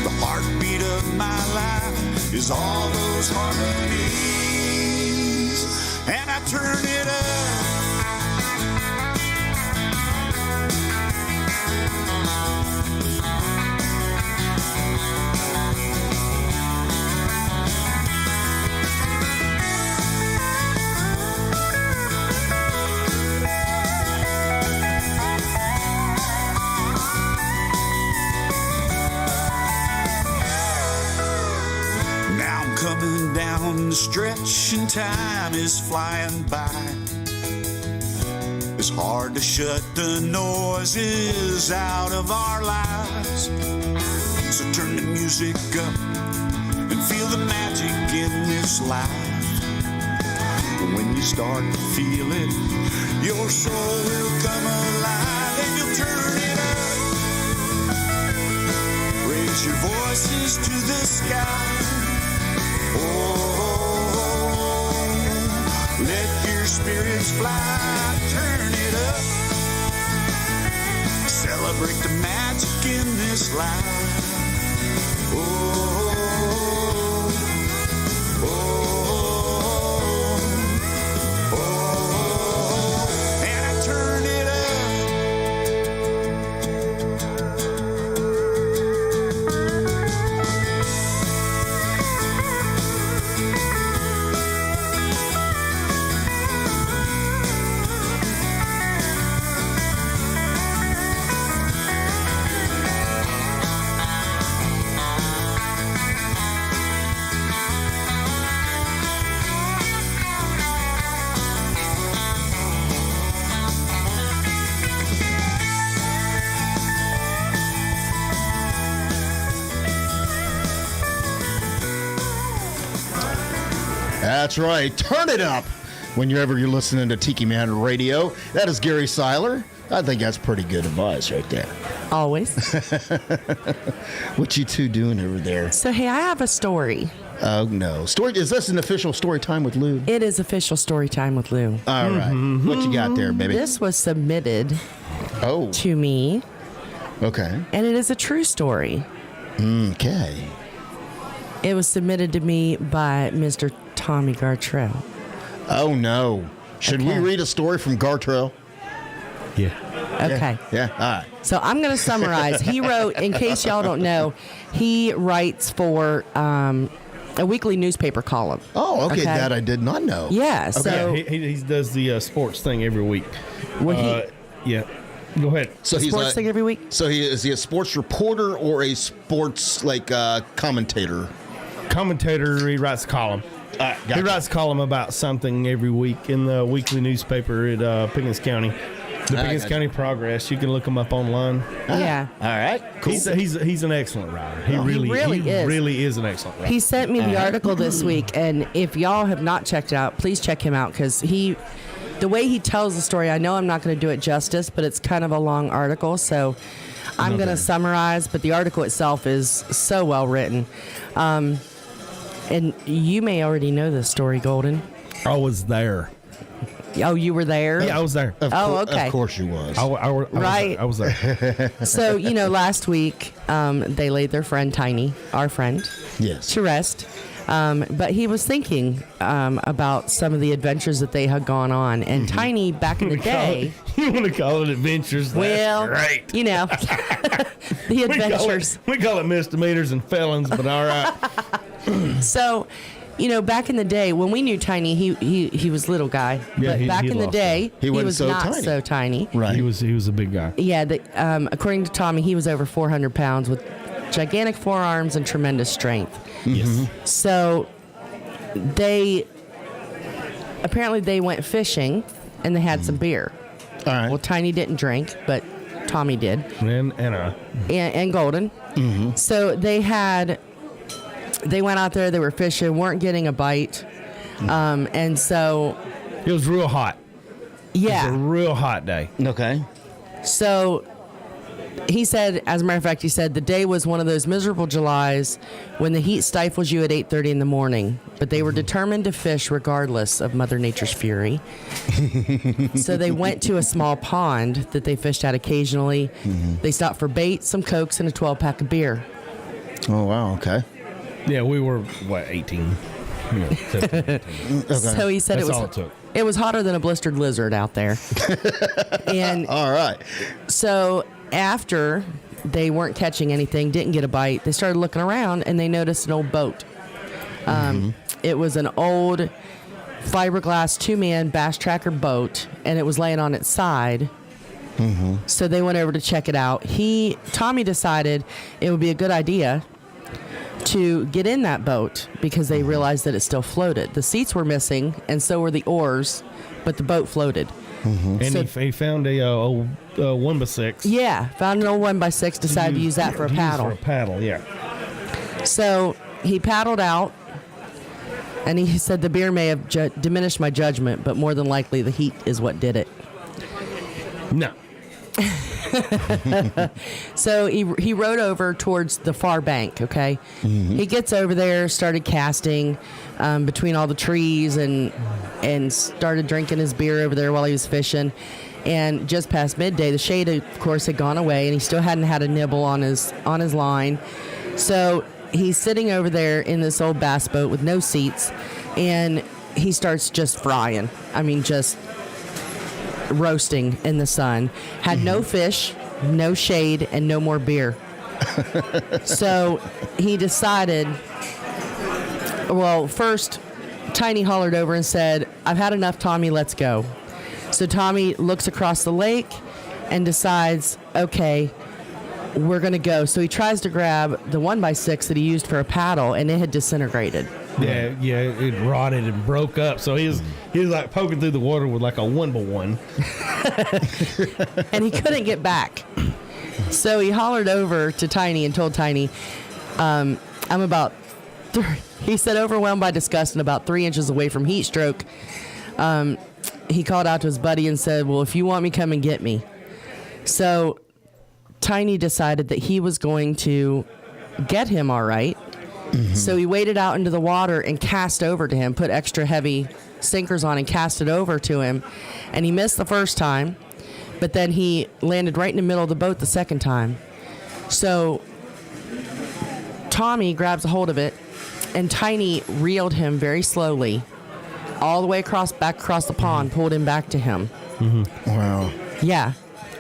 [SPEAKER 3] the heartbeat of my life is all those harmonies, and I turn it up. in the stretch and time is flying by. It's hard to shut the noises out of our lives. So turn the music up and feel the magic in this life. When you start to feel it, your soul will come alive and you'll turn it up. Raise your voices to the sky. Oh, let your spirits fly. Turn it up. Celebrate the magic in this life. Oh, oh, oh, oh, and I turn it up.
[SPEAKER 4] That's right. Turn it up whenever you're listening to Tiki Man Radio. That is Gary Seiler. I think that's pretty good advice right there.
[SPEAKER 5] Always.
[SPEAKER 4] What you two doing over there?
[SPEAKER 5] So, hey, I have a story.
[SPEAKER 4] Oh, no. Is this an official story time with Lou?
[SPEAKER 5] It is official story time with Lou.
[SPEAKER 4] All right. What you got there, baby?
[SPEAKER 5] This was submitted to me.
[SPEAKER 4] Okay.
[SPEAKER 5] And it is a true story.
[SPEAKER 4] Okay.
[SPEAKER 5] It was submitted to me by Mr. Tommy Gartrell.
[SPEAKER 4] Oh, no. Should we read a story from Gartrell?
[SPEAKER 2] Yeah.
[SPEAKER 5] Okay.
[SPEAKER 4] Yeah. All right.
[SPEAKER 5] So I'm going to summarize. He wrote, in case y'all don't know, he writes for a weekly newspaper column.
[SPEAKER 4] Oh, okay. That I did not know.
[SPEAKER 5] Yeah. So
[SPEAKER 2] he does the sports thing every week.
[SPEAKER 5] Well,
[SPEAKER 2] yeah. Go ahead.
[SPEAKER 5] So he's sports thing every week?
[SPEAKER 4] So is he a sports reporter or a sports commentator?
[SPEAKER 2] Commentator. He writes a column.
[SPEAKER 4] Gotcha.
[SPEAKER 2] He writes a column about something every week in the weekly newspaper at Pickens County. The Pickens County Progress. You can look him up online.
[SPEAKER 5] Yeah.
[SPEAKER 4] All right. Cool.
[SPEAKER 2] He's an excellent writer. He really is an excellent writer.
[SPEAKER 5] He sent me the article this week, and if y'all have not checked it out, please check him out because the way he tells the story, I know I'm not going to do it justice, but it's kind of a long article, so I'm going to summarize, but the article itself is so well written. And you may already know this story, Golden.
[SPEAKER 2] I was there.
[SPEAKER 5] Oh, you were there?
[SPEAKER 2] Yeah, I was there.
[SPEAKER 5] Okay.
[SPEAKER 4] Of course you was.
[SPEAKER 2] I was there.
[SPEAKER 5] So, last week, they laid their friend Tiny, our friend, to rest. But he was thinking about some of the adventures that they had gone on. And Tiny, back in the day...
[SPEAKER 2] You want to call it adventures?
[SPEAKER 5] Well,
[SPEAKER 2] right.
[SPEAKER 5] The adventures.
[SPEAKER 2] We call it misdemeanors and felons, but all right.
[SPEAKER 5] So, back in the day, when we knew Tiny, he was little guy.
[SPEAKER 2] Yeah,
[SPEAKER 5] but back in the day, he was not so tiny.
[SPEAKER 2] Right. He was a big guy.
[SPEAKER 5] Yeah. According to Tommy, he was over 400 pounds with gigantic forearms and tremendous strength.
[SPEAKER 2] Yes.
[SPEAKER 5] So they went fishing and they had some beer.
[SPEAKER 4] All right.
[SPEAKER 5] Well, Tiny didn't drink, but Tommy did. And Golden.
[SPEAKER 4] Mm-hmm.
[SPEAKER 5] So they went out there, they were fishing, weren't getting a bite. And so
[SPEAKER 2] it was real hot.
[SPEAKER 5] Yeah.
[SPEAKER 2] It was a real hot day.
[SPEAKER 4] Okay.
[SPEAKER 5] So he said, as a matter of fact, the day was one of those miserable Julys when the heat stifles you at 8:30 in the morning. But they were determined to fish regardless of Mother Nature's fury. So they went to a small pond that they fished at occasionally. Mm-hmm. They stopped for bait, some Cokes, and a 12-pack of beer.
[SPEAKER 4] Oh, wow. Okay.
[SPEAKER 2] Yeah, we were, 18? 17, 18.
[SPEAKER 4] Okay.
[SPEAKER 5] So he said it was hotter than a blistered lizard out there. And
[SPEAKER 4] all right.
[SPEAKER 5] So after they weren't catching anything, didn't get a bite, they started looking around and they noticed an old boat. It was an old fiberglass 2-man bass tracker boat, and it was laying on its side. Mm-hmm. So they went over to check it out. Tommy decided it would be a good idea to get in that boat because they realized that it still floated. The seats were missing, and so were the oars, but the boat floated.
[SPEAKER 2] And
[SPEAKER 5] So-
[SPEAKER 2] he found a 1x6.
[SPEAKER 5] Yeah, found an old 1x6, decided to use that for a paddle.
[SPEAKER 2] For a paddle, yeah.
[SPEAKER 5] So he paddled out, and he said the beer may have diminished my judgment, but more than likely the heat is what did it.
[SPEAKER 2] No.
[SPEAKER 5] So he rowed over towards the far bank, okay? He gets over there, started casting between all the trees and started drinking his beer over there while he was fishing. And just past midday, the shade, of course, had gone away, and he still hadn't had a nibble on his line. So he's sitting over there in this old bass boat with no seats, and he starts just frying. I mean, just roasting in the sun. Had no fish, no shade, and no more beer. So he decided, well, first, Tiny hollered over and said, "I've had enough, Tommy, let's go." So Tommy looks across the lake and decides, okay, we're going to go. So he tries to grab the 1x6 that he used for a paddle, and it had disintegrated.
[SPEAKER 2] Yeah, it rotted and broke up. So he was like poking through the water with like a 1x1.
[SPEAKER 5] And he couldn't get back. So he hollered over to Tiny and told Tiny, I'm about, he said, overwhelmed by disgust and about 3 inches away from heat stroke. He called out to his buddy and said, well, if you want me, come and get me. So Tiny decided that he was going to get him all right. So he waded out into the water and cast over to him, put extra heavy sinkers on and cast it over to him. And he missed the first time, but then he landed right in the middle of the boat the second time. So Tommy grabs a hold of it, and Tiny reeled him very slowly all the way back across the pond, pulled him back to him.
[SPEAKER 4] Wow.
[SPEAKER 5] Yeah.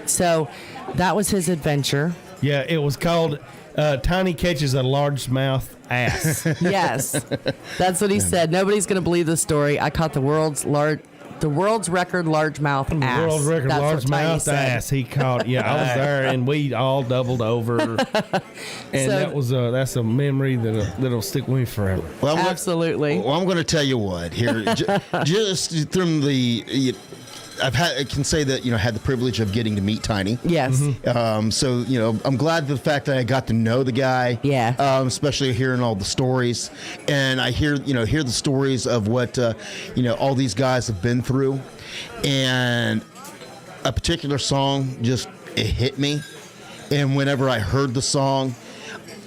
[SPEAKER 5] So that was his adventure.
[SPEAKER 2] Yeah, it was called Tiny Catches a Largemouth Ass.
[SPEAKER 5] Yes, that's what he said. Nobody's going to believe this story. I caught the world's record largemouth ass.
[SPEAKER 2] World record
[SPEAKER 5] That's what Tiny
[SPEAKER 2] largemouth
[SPEAKER 5] said.
[SPEAKER 2] ass. He caught. Yeah, I was there, and we all doubled over. And that's a memory that'll stick with me forever.
[SPEAKER 4] Well,
[SPEAKER 5] Absolutely.
[SPEAKER 4] I'm going to tell you what here. Just from the, I can say that had the privilege of getting to meet Tiny.
[SPEAKER 5] Yes.
[SPEAKER 4] So I'm glad the fact that I got to know the guy.
[SPEAKER 5] Yeah.
[SPEAKER 4] Especially hearing all the stories, and I hear the stories of what all these guys have been through, and a particular song it hit me, and whenever I heard the song,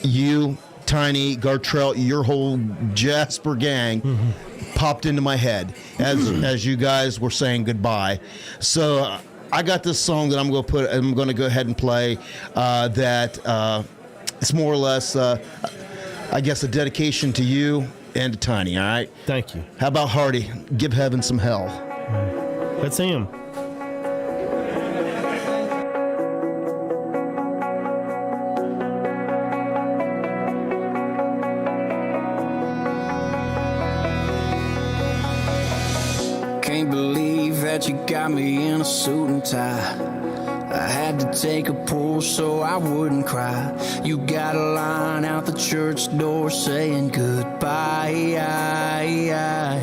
[SPEAKER 4] you, Tiny, Gartrell, your whole Jasper gang. Popped into my head as you guys were saying goodbye. So I got this song that I'm going to go ahead and play. That it's more or less, I guess, a dedication to you and to Tiny. All right.
[SPEAKER 2] Thank you.
[SPEAKER 4] How about Hardy? Give heaven some hell.
[SPEAKER 2] That's him.
[SPEAKER 1] Can't believe that you got me in a suit and tie. I had to take a pull so I wouldn't cry. You got a line out the church door saying goodbye. Yeah,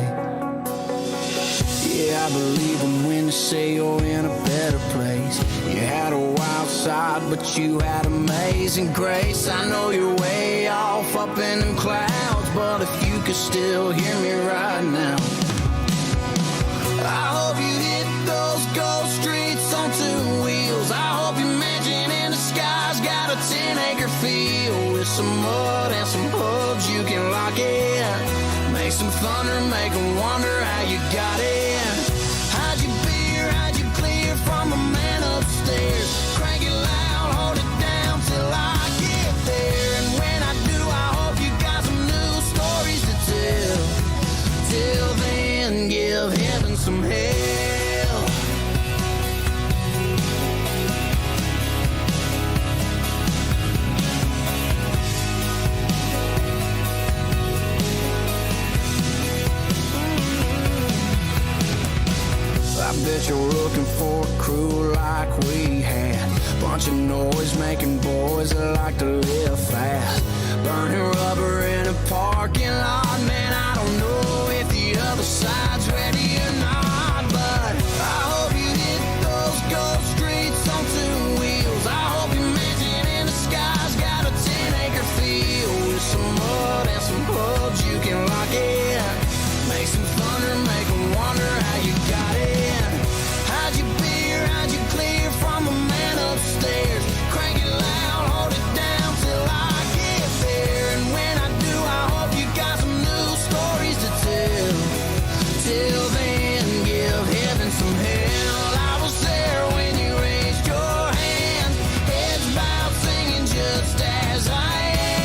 [SPEAKER 1] I believe them when they say you're in a better place. You had a wild side, but you had amazing grace. I know you're way off up in them clouds, but if you could still hear me right now, I hope you hit those ghost streets on 2 wheels. I hope your mansion in the sky's got a 10-acre field with some mud and some hubs you can lock in. Make some thunder, make them wonder how you got in. Hide your beer, hide your clear from a man upstairs. Crank it loud, hold it down till I get there. And when I do, I hope you got some new stories to tell. Till then, give heaven some hell. I bet you're looking for a crew like we had. Bunch of noise making boys that like to live fast. burning rubber in a parking lot. Man, I don't know if the other side's ready or not, but I hope you hit those ghost streets on two wheels. I hope your mansion in the sky's got a 10-acre field with some mud and some hubs you can lock in. Make some thunder, make 'em wonder how you got in. How'd you beer, how'd you clear from the man upstairs? Crank it loud, hold it down till I get there. And when I do, I hope you got some new stories to tell. Till then, give heaven some hell. I was there when you raised your hands, heads bowed, singing just as I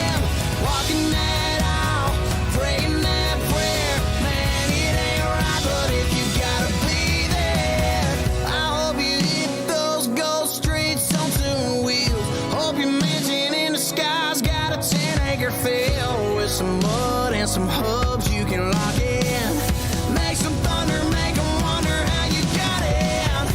[SPEAKER 1] am. Walking that aisle, praying that prayer. Man, it ain't right, but if you gotta be there, I hope you hit those ghost streets on two wheels. Hope your mansion in the sky's got a 10-acre field with some mud and some hubs you can lock in. Make some thunder, make 'em wonder how you got in.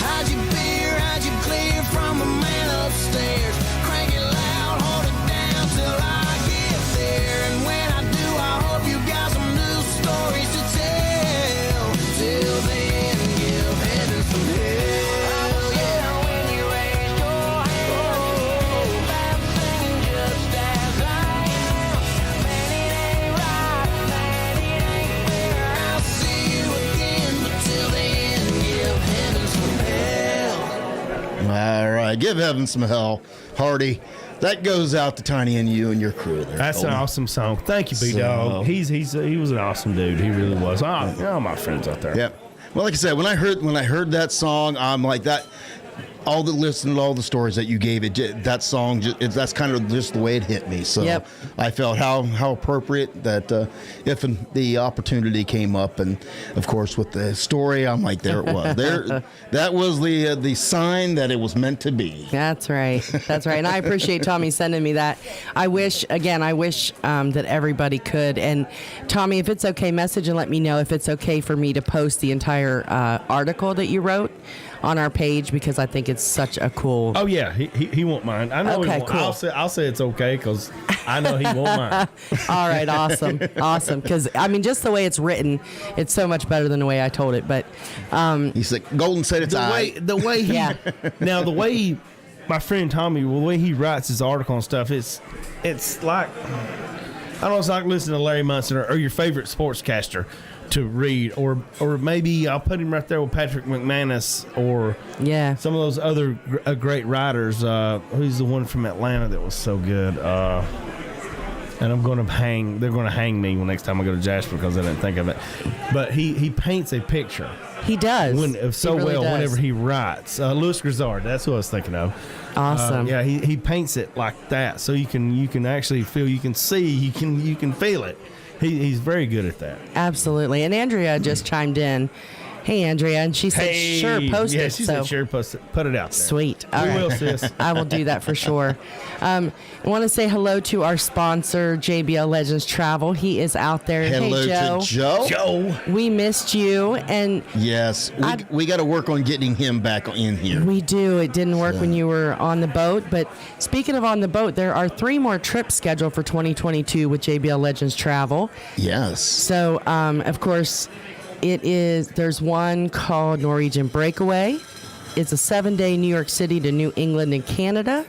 [SPEAKER 1] How'd you beer, how'd you clear from the man upstairs? Crank it loud, hold it down till I get there. And when I do, I hope you got some new stories to tell. Till then, give heaven some hell. Yeah, when you raise your hand, I'm singing just as I am. Man, it ain't right, man, it ain't fair. I'll see you again, but till then, give heaven some hell.
[SPEAKER 4] All right, give heaven some hell, Hardy. That goes out to Tiny and you and your crew there.
[SPEAKER 2] That's an
[SPEAKER 4] Colton.
[SPEAKER 2] awesome song. Thank you, B-Dawg.
[SPEAKER 4] So-
[SPEAKER 2] He was an awesome dude. He really was. All my friends out there.
[SPEAKER 4] Yep. Well, like I said, when I heard that song, I'm like that. All the listening to all the stories that you gave it, that song, that's kind of just the way it hit me. So
[SPEAKER 5] Yep.
[SPEAKER 4] I felt how appropriate that if the opportunity came up, and of course with the story, I'm like, there it was. That was the sign that it was meant to be.
[SPEAKER 5] That's right. That's right. And I appreciate Tommy sending me that. I wish that everybody could. And Tommy, if it's okay, message and let me know if it's okay for me to post the entire article that you wrote on our page, because I think it's such a cool.
[SPEAKER 2] Oh yeah, he won't mind. I know.
[SPEAKER 5] Okay,
[SPEAKER 2] he won't.
[SPEAKER 5] cool.
[SPEAKER 2] I'll say it's okay because I know he won't mind.
[SPEAKER 5] All right, awesome. Because I mean, just the way it's written, it's so much better than the way I told it. But
[SPEAKER 4] He's like, Golden said it's
[SPEAKER 2] The way he
[SPEAKER 5] Yeah.
[SPEAKER 2] now the way my friend Tommy, the way he writes his article and stuff, it's like, I don't know, it's like listening to Larry Munson or your favorite sportscaster to read, or maybe I'll put him right there with Patrick McManus or
[SPEAKER 5] yeah,
[SPEAKER 2] some of those other great writers. Who's the one from Atlanta that was so good? And they're going to hang me next time I go to Jasper because I didn't think of it. But he paints a picture.
[SPEAKER 5] he does.
[SPEAKER 2] He really
[SPEAKER 5] does.
[SPEAKER 2] whenever he writes. Louis Grizzard, that's who I was thinking of.
[SPEAKER 5] Awesome.
[SPEAKER 2] Yeah, he paints it like that, so you can actually feel, you can see, you can feel it. He's very good at that.
[SPEAKER 5] Absolutely. And Andrea just chimed in. Hey, Andrea, and she said, "Sure, post it."
[SPEAKER 2] Yeah, she said, "Sure, post it. Put it out there."
[SPEAKER 5] Sweet.
[SPEAKER 2] We will, sis.
[SPEAKER 5] I will do that for sure. I want to say hello to our sponsor, JBL Legends Travel. He is out there.
[SPEAKER 4] Hello
[SPEAKER 5] hey, Joe.
[SPEAKER 4] to Joe.
[SPEAKER 2] Joe.
[SPEAKER 5] We missed you, and
[SPEAKER 4] Yes, we got to work on getting him back in here.
[SPEAKER 5] we do. It didn't work when you were on the boat. But speaking of on the boat, there are 3 more trips scheduled for 2022 with JBL Legends Travel.
[SPEAKER 4] Yes.
[SPEAKER 5] So, of course, there's one called Norwegian Breakaway. It's a 7-day New York City to New England and Canada.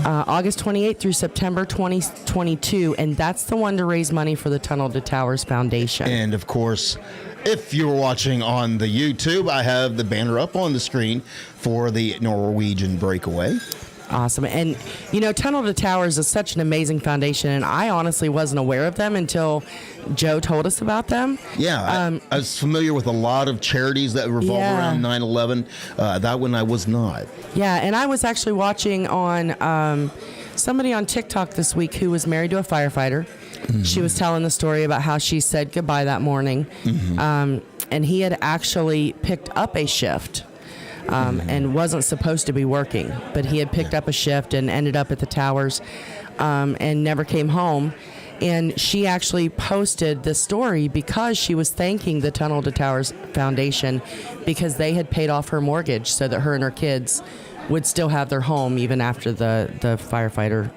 [SPEAKER 5] August 28th through September 2022, and that's the one to raise money for the Tunnel to Towers Foundation.
[SPEAKER 4] And of course, if you're watching on the YouTube, I have the banner up on the screen for the Norwegian Breakaway.
[SPEAKER 5] Awesome. And, Tunnel to Towers is such an amazing foundation, and I honestly wasn't aware of them until Joe told us about them.
[SPEAKER 4] Yeah, I was familiar with a lot of charities that revolve around 9/11. That one I was not.
[SPEAKER 5] Yeah, and I was actually watching on somebody on TikTok this week who was married to a firefighter. Mm-hmm. She was telling the story about how she said goodbye that morning, and he had actually picked up a shift. And wasn't supposed to be working, but he had picked up a shift and ended up at the towers and never came home. And she actually posted this story because she was thanking the Tunnel to Towers Foundation because they had paid off her mortgage so that her and her kids would still have their home even after the firefighter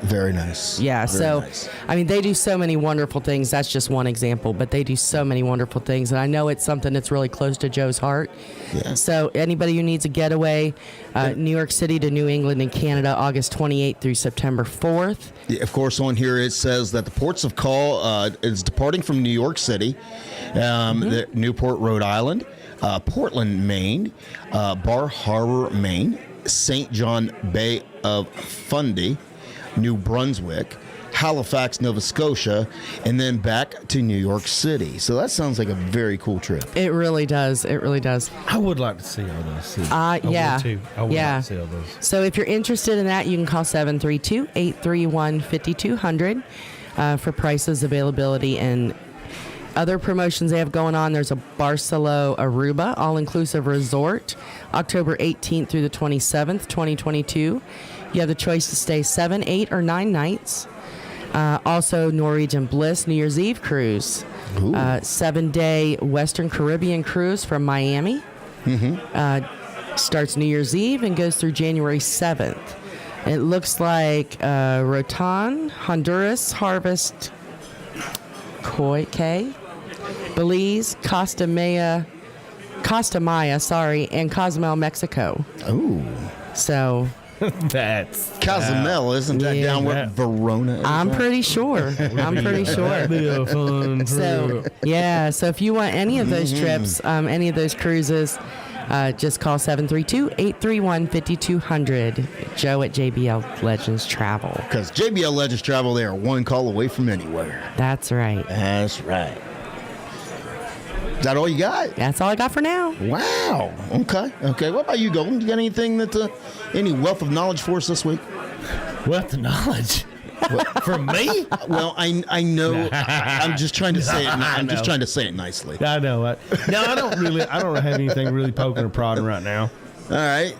[SPEAKER 4] Very nice.
[SPEAKER 5] Yeah,
[SPEAKER 4] Very
[SPEAKER 5] so,
[SPEAKER 4] nice.
[SPEAKER 5] I mean, they do so many wonderful things. That's just one example, but they do so many wonderful things. And I know it's something that's really close to Joe's heart.
[SPEAKER 4] Yeah.
[SPEAKER 5] So anybody who needs a getaway, New York City to New England and Canada, August 28th through September 4th.
[SPEAKER 4] Yeah, of course, on here it says that the ports of call is departing from New York City, the Newport, Rhode Island, Portland, Maine, Bar Harbor, Maine, St. John Bay of Fundy, New Brunswick, Halifax, Nova Scotia, and then back to New York City. So that sounds like a very cool trip.
[SPEAKER 5] It really does. It really does.
[SPEAKER 2] I would like to see all those.
[SPEAKER 5] Yeah.
[SPEAKER 2] Would too. I would like to see all those.
[SPEAKER 5] So if you're interested in that, you can call 732-831-5200 for prices, availability, and other promotions they have going on. There's a Barcelo Aruba all-inclusive resort, October 18th through the 27th, 2022. You have the choice to stay 7, 8, or 9 nights. Also, Norwegian Bliss New Year's Eve cruise, 7-day Western Caribbean cruise from Miami. Starts New Year's Eve and goes through January 7th. It looks like Rotan, Honduras, Harvest, Cay, Belize, Costa Maya, and Cozumel, Mexico.
[SPEAKER 4] Ooh.
[SPEAKER 5] So
[SPEAKER 2] That's
[SPEAKER 4] Cozumel, isn't that
[SPEAKER 5] Yeah.
[SPEAKER 4] down where Verona is?
[SPEAKER 5] I'm
[SPEAKER 4] at?
[SPEAKER 5] pretty sure.
[SPEAKER 2] that'd be a fun
[SPEAKER 5] So
[SPEAKER 2] trip.
[SPEAKER 5] yeah, so if you want any of those trips, any of those cruises, just call 732-831-5200. Joe at JBL Legends Travel.
[SPEAKER 4] Because JBL Legends Travel, they are one call away from anywhere.
[SPEAKER 5] That's right.
[SPEAKER 4] That's right. Is that all you got?
[SPEAKER 5] That's all I got for now.
[SPEAKER 4] Wow. Okay. What about you, Golden? You got anything any wealth of knowledge for us this week?
[SPEAKER 2] What the knowledge? From me?
[SPEAKER 4] Well, I know. I'm just trying to say it. I'm just trying to say it nicely.
[SPEAKER 2] I know. I don't have anything really poking or prodding right now.
[SPEAKER 4] All right.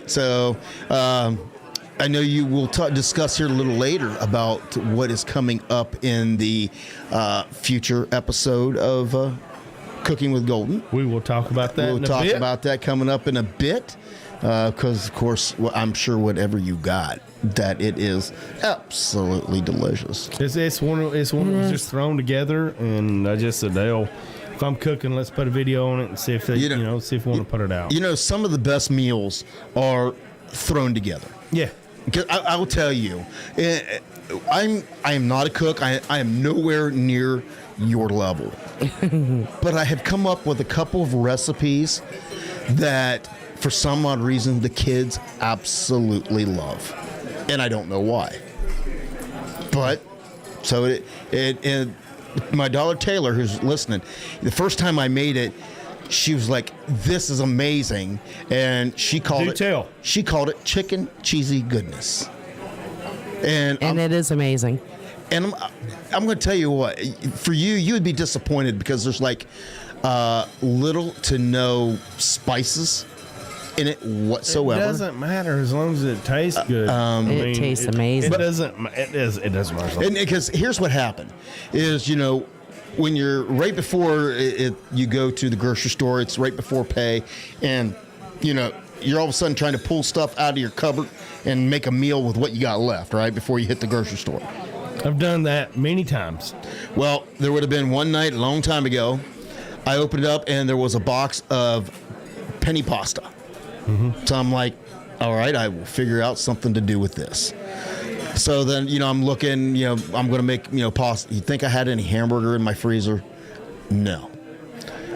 [SPEAKER 4] So, I know you will discuss here a little later about what is coming up in the future episode of Cooking with Golden.
[SPEAKER 2] We will talk about that.
[SPEAKER 4] We'll
[SPEAKER 2] in a
[SPEAKER 4] talk
[SPEAKER 2] bit.
[SPEAKER 4] about that coming up in a bit. Because, of course, I'm sure whatever you got, that it is absolutely delicious.
[SPEAKER 2] It's one of those just thrown together, and I just said, "Dale, if I'm cooking, let's put a video on it and see if they, see if we want to put it out."
[SPEAKER 4] You know, some of the best meals are thrown together.
[SPEAKER 2] Yeah.
[SPEAKER 4] Because I will tell you, I am not a cook. I am nowhere near your level, but I have come up with a couple of recipes that, for some odd reason, the kids absolutely love, and I don't know why. But so it my daughter Taylor, who's listening, the first time I made it, she was like, "This is amazing," and she called it chicken cheesy goodness. And
[SPEAKER 5] it is amazing.
[SPEAKER 4] And I'm going to tell you what, for you would be disappointed because there's like little to no spices in it whatsoever.
[SPEAKER 2] It doesn't matter as long as it tastes good.
[SPEAKER 5] It tastes amazing.
[SPEAKER 2] It doesn't matter.
[SPEAKER 4] And because here's what happened is, when you're right before you go to the grocery store, it's right before pay, and you're all of a sudden trying to pull stuff out of your cupboard and make a meal with what you got left, right before you hit the grocery store.
[SPEAKER 2] I've done that many times.
[SPEAKER 4] Well, there would have been one night a long time ago, I opened it up and there was a box of penny pasta. Mm-hmm. So I'm like, all right, I will figure out something to do with this. So then, I'm looking, I'm going to make, pasta. You think I had any hamburger in my freezer? No.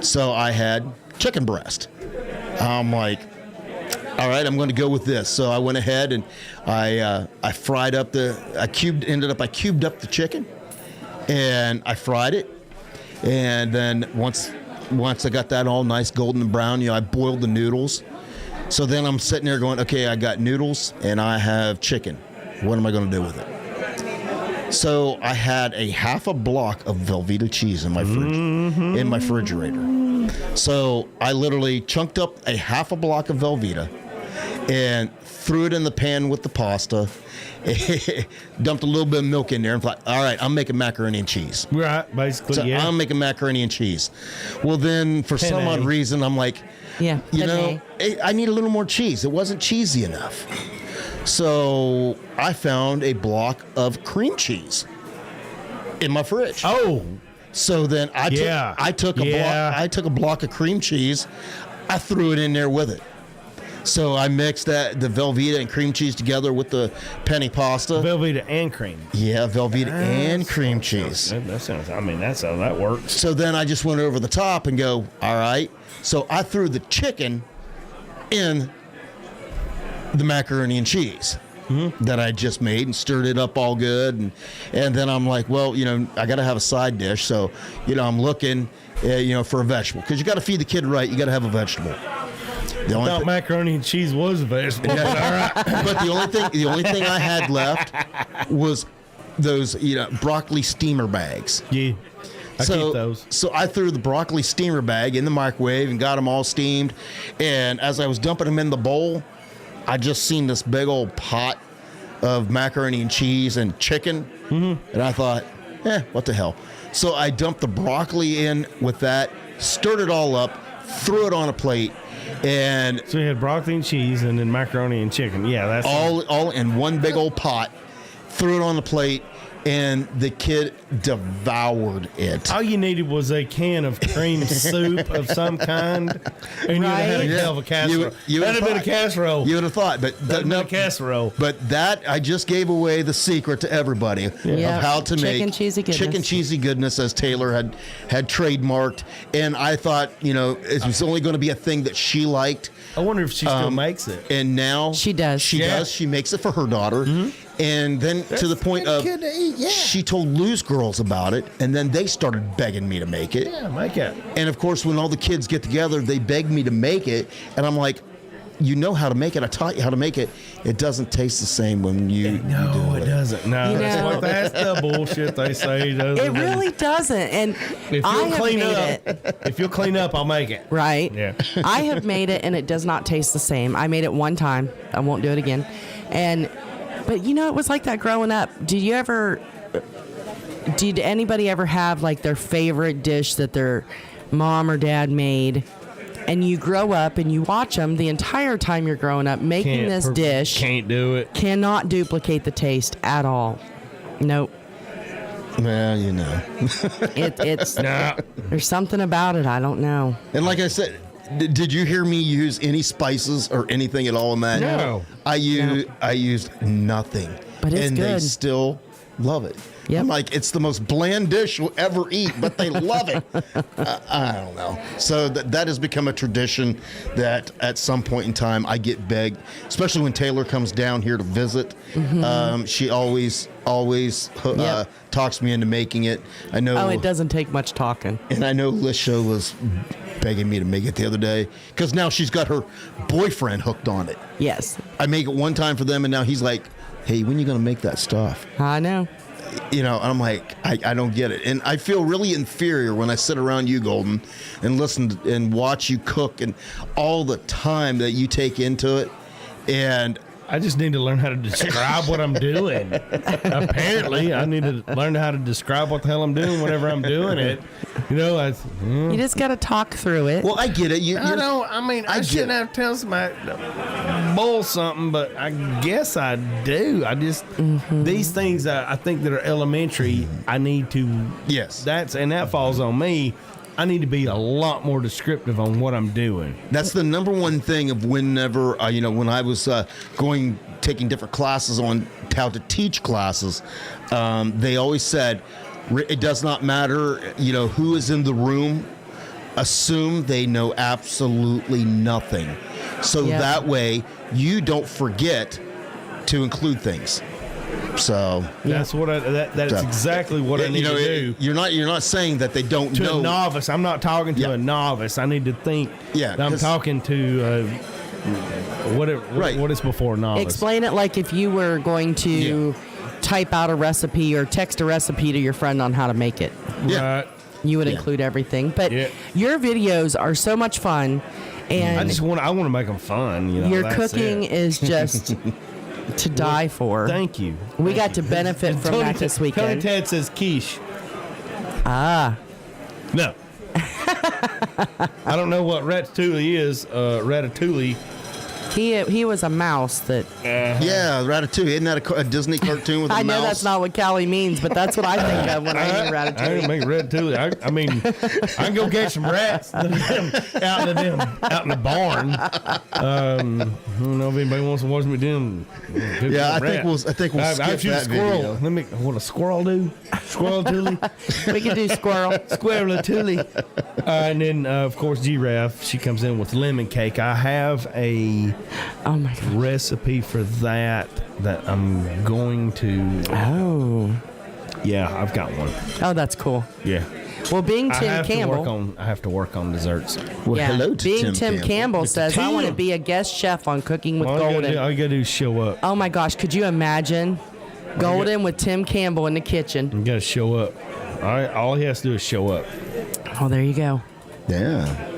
[SPEAKER 4] So I had chicken breast. I'm like, all right, I'm going to go with this. So I went ahead and I fried up I cubed up the chicken and I fried it. And then once I got that all nice golden brown, I boiled the noodles. So then I'm sitting there going, okay, I got noodles and I have chicken. What am I going to do with it? So I had a half a block of Velveeta cheese in my refrigerator. So I literally chunked up a half a block of Velveeta and threw it in the pan with the pasta, dumped a little bit of milk in there, and thought, all right, I'm making macaroni and cheese.
[SPEAKER 2] Right, basically,
[SPEAKER 4] so
[SPEAKER 2] yeah.
[SPEAKER 4] I'm making macaroni and cheese. Well, then, for some odd reason, I'm like,
[SPEAKER 5] yeah,
[SPEAKER 4] I need a little more cheese. It wasn't cheesy enough. So I found a block of cream cheese in my fridge.
[SPEAKER 2] Oh,
[SPEAKER 4] So then I took a block of cream cheese. I threw it in there with it. So I mixed the Velveeta and cream cheese together with the penny pasta.
[SPEAKER 2] Velveeta and cream.
[SPEAKER 4] Yeah, Velveeta and cream cheese.
[SPEAKER 2] That sounds. I mean, that's how that works.
[SPEAKER 4] So then I just went over the top and go, all right. So I threw the chicken in the macaroni and cheese that I just made and stirred it up all good. And then I'm like, well, I got to have a side dish. So, I'm looking, for a vegetable. Because you got to feed the kid right. You got to have a vegetable.
[SPEAKER 2] I thought macaroni and cheese was a vegetable.
[SPEAKER 4] Yeah. All right. But the only thing I had left was those, broccoli steamer bags.
[SPEAKER 2] Yeah. I keep those.
[SPEAKER 4] So I threw the broccoli steamer bag in the microwave and got them all steamed. And as I was dumping them in the bowl, I just seen this big old pot of macaroni and cheese and chicken. And I thought, what the hell? So I dumped the broccoli in with that, stirred it all up, threw it on a plate. And
[SPEAKER 2] so you had broccoli and cheese and then macaroni and chicken. Yeah, that's
[SPEAKER 4] all in one big old pot. Threw it on the plate, and the kid devoured it.
[SPEAKER 2] All you needed was a can of cream soup of some kind, and you'd have had a hell of a casserole. That'd have been a casserole.
[SPEAKER 4] You would have thought, but
[SPEAKER 2] a casserole.
[SPEAKER 4] But that I just gave away the secret to everybody of how to make chicken cheesy goodness, as Taylor had trademarked. And I thought, it was only going to be a thing that she liked.
[SPEAKER 2] I wonder if she still makes it.
[SPEAKER 4] And now
[SPEAKER 5] she does.
[SPEAKER 4] She does. She makes it for her daughter. And then to the point of she told Lou's girls about it, and then they started begging me to make it.
[SPEAKER 2] Yeah, make it.
[SPEAKER 4] And of course, when all the kids get together, they beg me to make it, and I'm like, you know how to make it. I taught you how to make it. It doesn't taste the same when you do it.
[SPEAKER 2] No, it doesn't. No, that's the bullshit they say.
[SPEAKER 5] It really doesn't. And
[SPEAKER 2] if you'll clean up, I'll make it.
[SPEAKER 5] Right.
[SPEAKER 2] Yeah.
[SPEAKER 5] I have made it, and it does not taste the same. I made it one time. I won't do it again. But it was like that growing up. Did anybody ever have like their favorite dish that their mom or dad made? And you grow up and you watch them the entire time you're growing up making this dish.
[SPEAKER 2] Can't do it.
[SPEAKER 5] Cannot duplicate the taste at all. Nope.
[SPEAKER 4] Well,
[SPEAKER 5] it's there's something about it. I don't know.
[SPEAKER 4] And like I said, did you hear me use any spices or anything at all in that?
[SPEAKER 2] No.
[SPEAKER 4] I used nothing.
[SPEAKER 5] But it's
[SPEAKER 4] and
[SPEAKER 5] good.
[SPEAKER 4] They still love it.
[SPEAKER 5] Yep.
[SPEAKER 4] I'm like, it's the most bland dish you'll ever eat, but they love it. I don't know. So that has become a tradition that at some point in time I get begged, especially when Taylor comes down here to visit. She always talks me into making it. I know.
[SPEAKER 5] Oh, it doesn't take much talking.
[SPEAKER 4] And I know Lisha was begging me to make it the other day because now she's got her boyfriend hooked on it.
[SPEAKER 5] Yes.
[SPEAKER 4] I make it one time for them, and now he's like, hey, when are you going to make that stuff?
[SPEAKER 5] I know.
[SPEAKER 4] And I'm like, I don't get it. And I feel really inferior when I sit around you, Golden, and listen and watch you cook and all the time that you take into it. And
[SPEAKER 2] I just need to learn how to describe what I'm doing. Apparently, I need to learn how to describe what the hell I'm doing whenever I'm doing it.
[SPEAKER 5] You just got to talk through it.
[SPEAKER 4] Well, I get it.
[SPEAKER 2] I shouldn't have to tell somebody to boil something, but I guess I do. I just, these things I think that are elementary, I need to.
[SPEAKER 4] Yes.
[SPEAKER 2] That falls on me. I need to be a lot more descriptive on what I'm doing.
[SPEAKER 4] That's the number one thing of whenever, when I was taking different classes on how to teach classes, they always said, it does not matter, who is in the room, assume they know absolutely nothing. So that way you don't forget to include things. So
[SPEAKER 2] that's what that's exactly what I need to do.
[SPEAKER 4] You're not saying that they don't know.
[SPEAKER 2] To a novice, I'm not talking to a novice. I need to think that I'm talking to what is before a novice.
[SPEAKER 5] Explain it like if you were going to type out a recipe or text a recipe to your friend on how to make it.
[SPEAKER 2] Yeah. Right.
[SPEAKER 5] You would include everything, but your videos are so much fun, and
[SPEAKER 2] I want to make them fun.
[SPEAKER 5] Your cooking is just. To die for.
[SPEAKER 2] Thank you.
[SPEAKER 5] We got to benefit from that this weekend.
[SPEAKER 2] Tony Ted says quiche. No. I don't know what ratatouille is. Ratatouille.
[SPEAKER 5] He was a mouse that.
[SPEAKER 4] Yeah, Ratatouille. Isn't that a Disney cartoon with a mouse?
[SPEAKER 5] I know that's not what Callie means, but that's what I think of when I hear
[SPEAKER 2] I
[SPEAKER 5] Ratatouille.
[SPEAKER 2] can make Ratatouille. I mean, I can go catch some rats out in the barn. I don't know if anybody wants to watch me doing.
[SPEAKER 4] Yeah, I think we'll skip that
[SPEAKER 2] squirrel.
[SPEAKER 4] video.
[SPEAKER 2] What a squirrel do? Squirrel Tully.
[SPEAKER 5] We can do squirrel.
[SPEAKER 2] Squirrel Tully. And then of course Giraffe. She comes in with lemon cake. I have a recipe for that I'm going to.
[SPEAKER 5] Oh.
[SPEAKER 2] Yeah, I've got one.
[SPEAKER 5] Oh, that's cool.
[SPEAKER 2] Yeah.
[SPEAKER 5] Well, being Tim Campbell.
[SPEAKER 2] I have to work on desserts.
[SPEAKER 4] Well, hello to
[SPEAKER 5] being Tim Campbell says, I want to be a guest chef on Cooking with Golden.
[SPEAKER 2] All you gotta do is show up.
[SPEAKER 5] Oh my gosh, could you imagine Golden with Tim Campbell in the kitchen?
[SPEAKER 2] You gotta show up. All he has to do is show up.
[SPEAKER 5] Oh, there you go.
[SPEAKER 4] Yeah.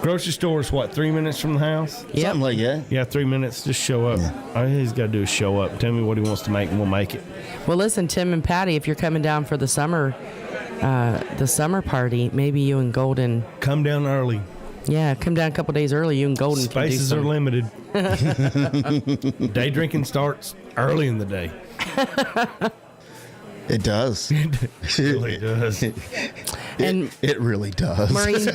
[SPEAKER 2] Grocery store is what, 3 minutes from the house?
[SPEAKER 5] Yep.
[SPEAKER 4] Something like that.
[SPEAKER 2] Yeah, 3 minutes. Just show up. All he's got to do is show up. Tell me what he wants to make, and we'll make it.
[SPEAKER 5] Well, listen, Tim and Patty, if you're coming down for the summer party, maybe you and Golden
[SPEAKER 2] come down early.
[SPEAKER 5] Yeah, come down a couple days early. You and Golden
[SPEAKER 2] Spaces
[SPEAKER 5] can do
[SPEAKER 2] are limited. Day drinking starts early in the day.
[SPEAKER 4] It does.
[SPEAKER 2] It really does.
[SPEAKER 5] And
[SPEAKER 4] it really does.
[SPEAKER 5] Maureen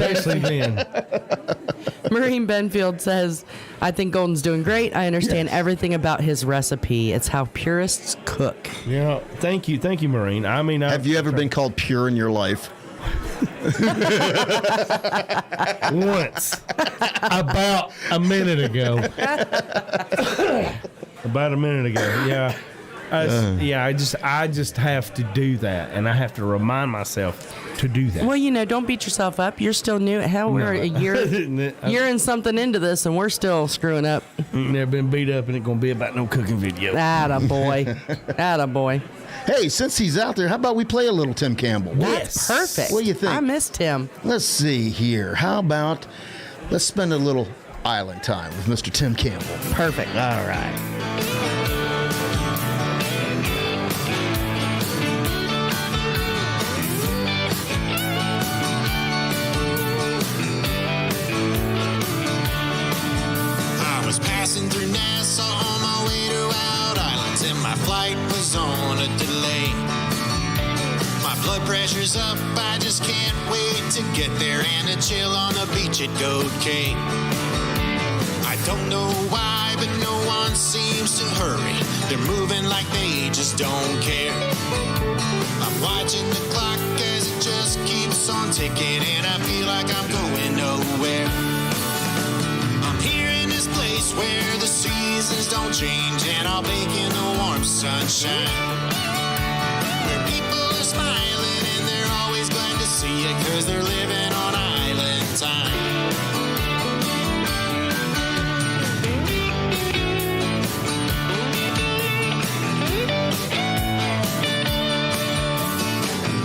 [SPEAKER 5] Benfield says, I think Golden's doing great. I understand everything about his recipe. It's how purists cook.
[SPEAKER 2] Yeah, thank you, Maureen. I mean,
[SPEAKER 4] have you ever been called pure in your life?
[SPEAKER 2] Once. About a minute ago. Yeah. I just have to do that, and I have to remind myself to do that.
[SPEAKER 5] Well, don't beat yourself up. You're still new. Hell, we're a year in something into this, and we're still screwing up.
[SPEAKER 2] Never been beat up, and it's gonna be about no cooking video.
[SPEAKER 5] Attaboy.
[SPEAKER 4] Hey, since he's out there, how about we play a little Tim Campbell?
[SPEAKER 5] That's perfect.
[SPEAKER 4] What do you think?
[SPEAKER 5] I missed him.
[SPEAKER 4] Let's see here. How about let's spend a little island time with Mr. Tim Campbell.
[SPEAKER 5] Perfect.
[SPEAKER 4] All right.
[SPEAKER 6] Passing through Nassau on my way to Out Islands, and my flight was on a delay. My blood pressure's up, I just can't wait to get there and to chill on the beach at Goat Cay. I don't know why, but no one seems to hurry. They're moving like they just don't care. I'm watching the clock as it just keeps on ticking, and I feel like I'm going nowhere. Place where the seasons don't change, and I'll bake in the warm sunshine, where people are smiling and they're always glad to see you, 'cause they're living on island time.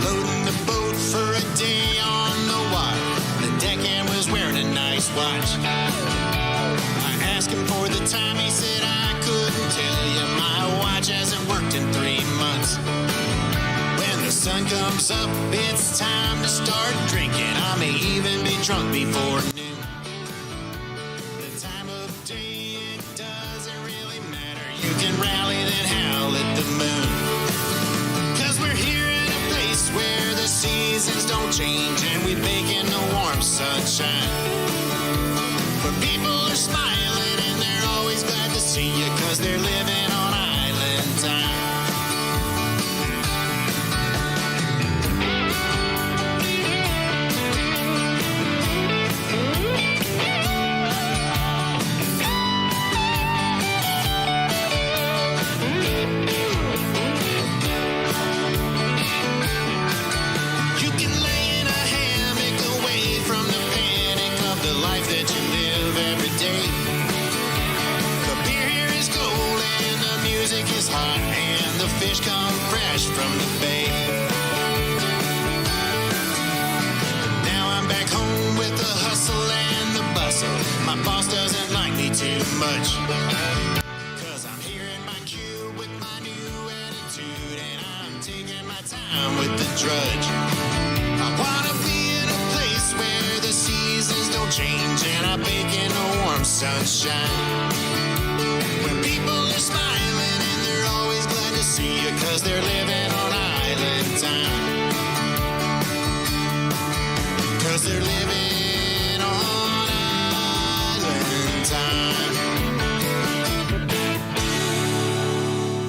[SPEAKER 6] Loading the boat for a day on the water, the deckhand was wearing a nice watch. Asking for the time, he said I couldn't tell you. My watch hasn't worked in 3 months. When the sun comes up, it's time to start drinking. I may even be drunk before noon. The time of day, it doesn't really matter. You can rally, then howl at the moon. 'Cause we're here in a place where the seasons don't change, and we bake in the warm sunshine, where people are smiling and they're always glad to see you, 'cause they're living on island time. You can lay in a hammock away from the panic of the life that you live every day. The beer here is cold and the music is hot, and the fish come fresh from the bay. Now I'm back home with the hustle and the bustle. My boss doesn't like me too much, 'cause I'm here in my cube with my new attitude, and I'm taking my time with the drudge. I wanna be in a place where the seasons don't change, and I bake in a warm sunshine. When people are smiling and they're always glad to see you, 'cause they're living on island time. 'Cause they're living on island time.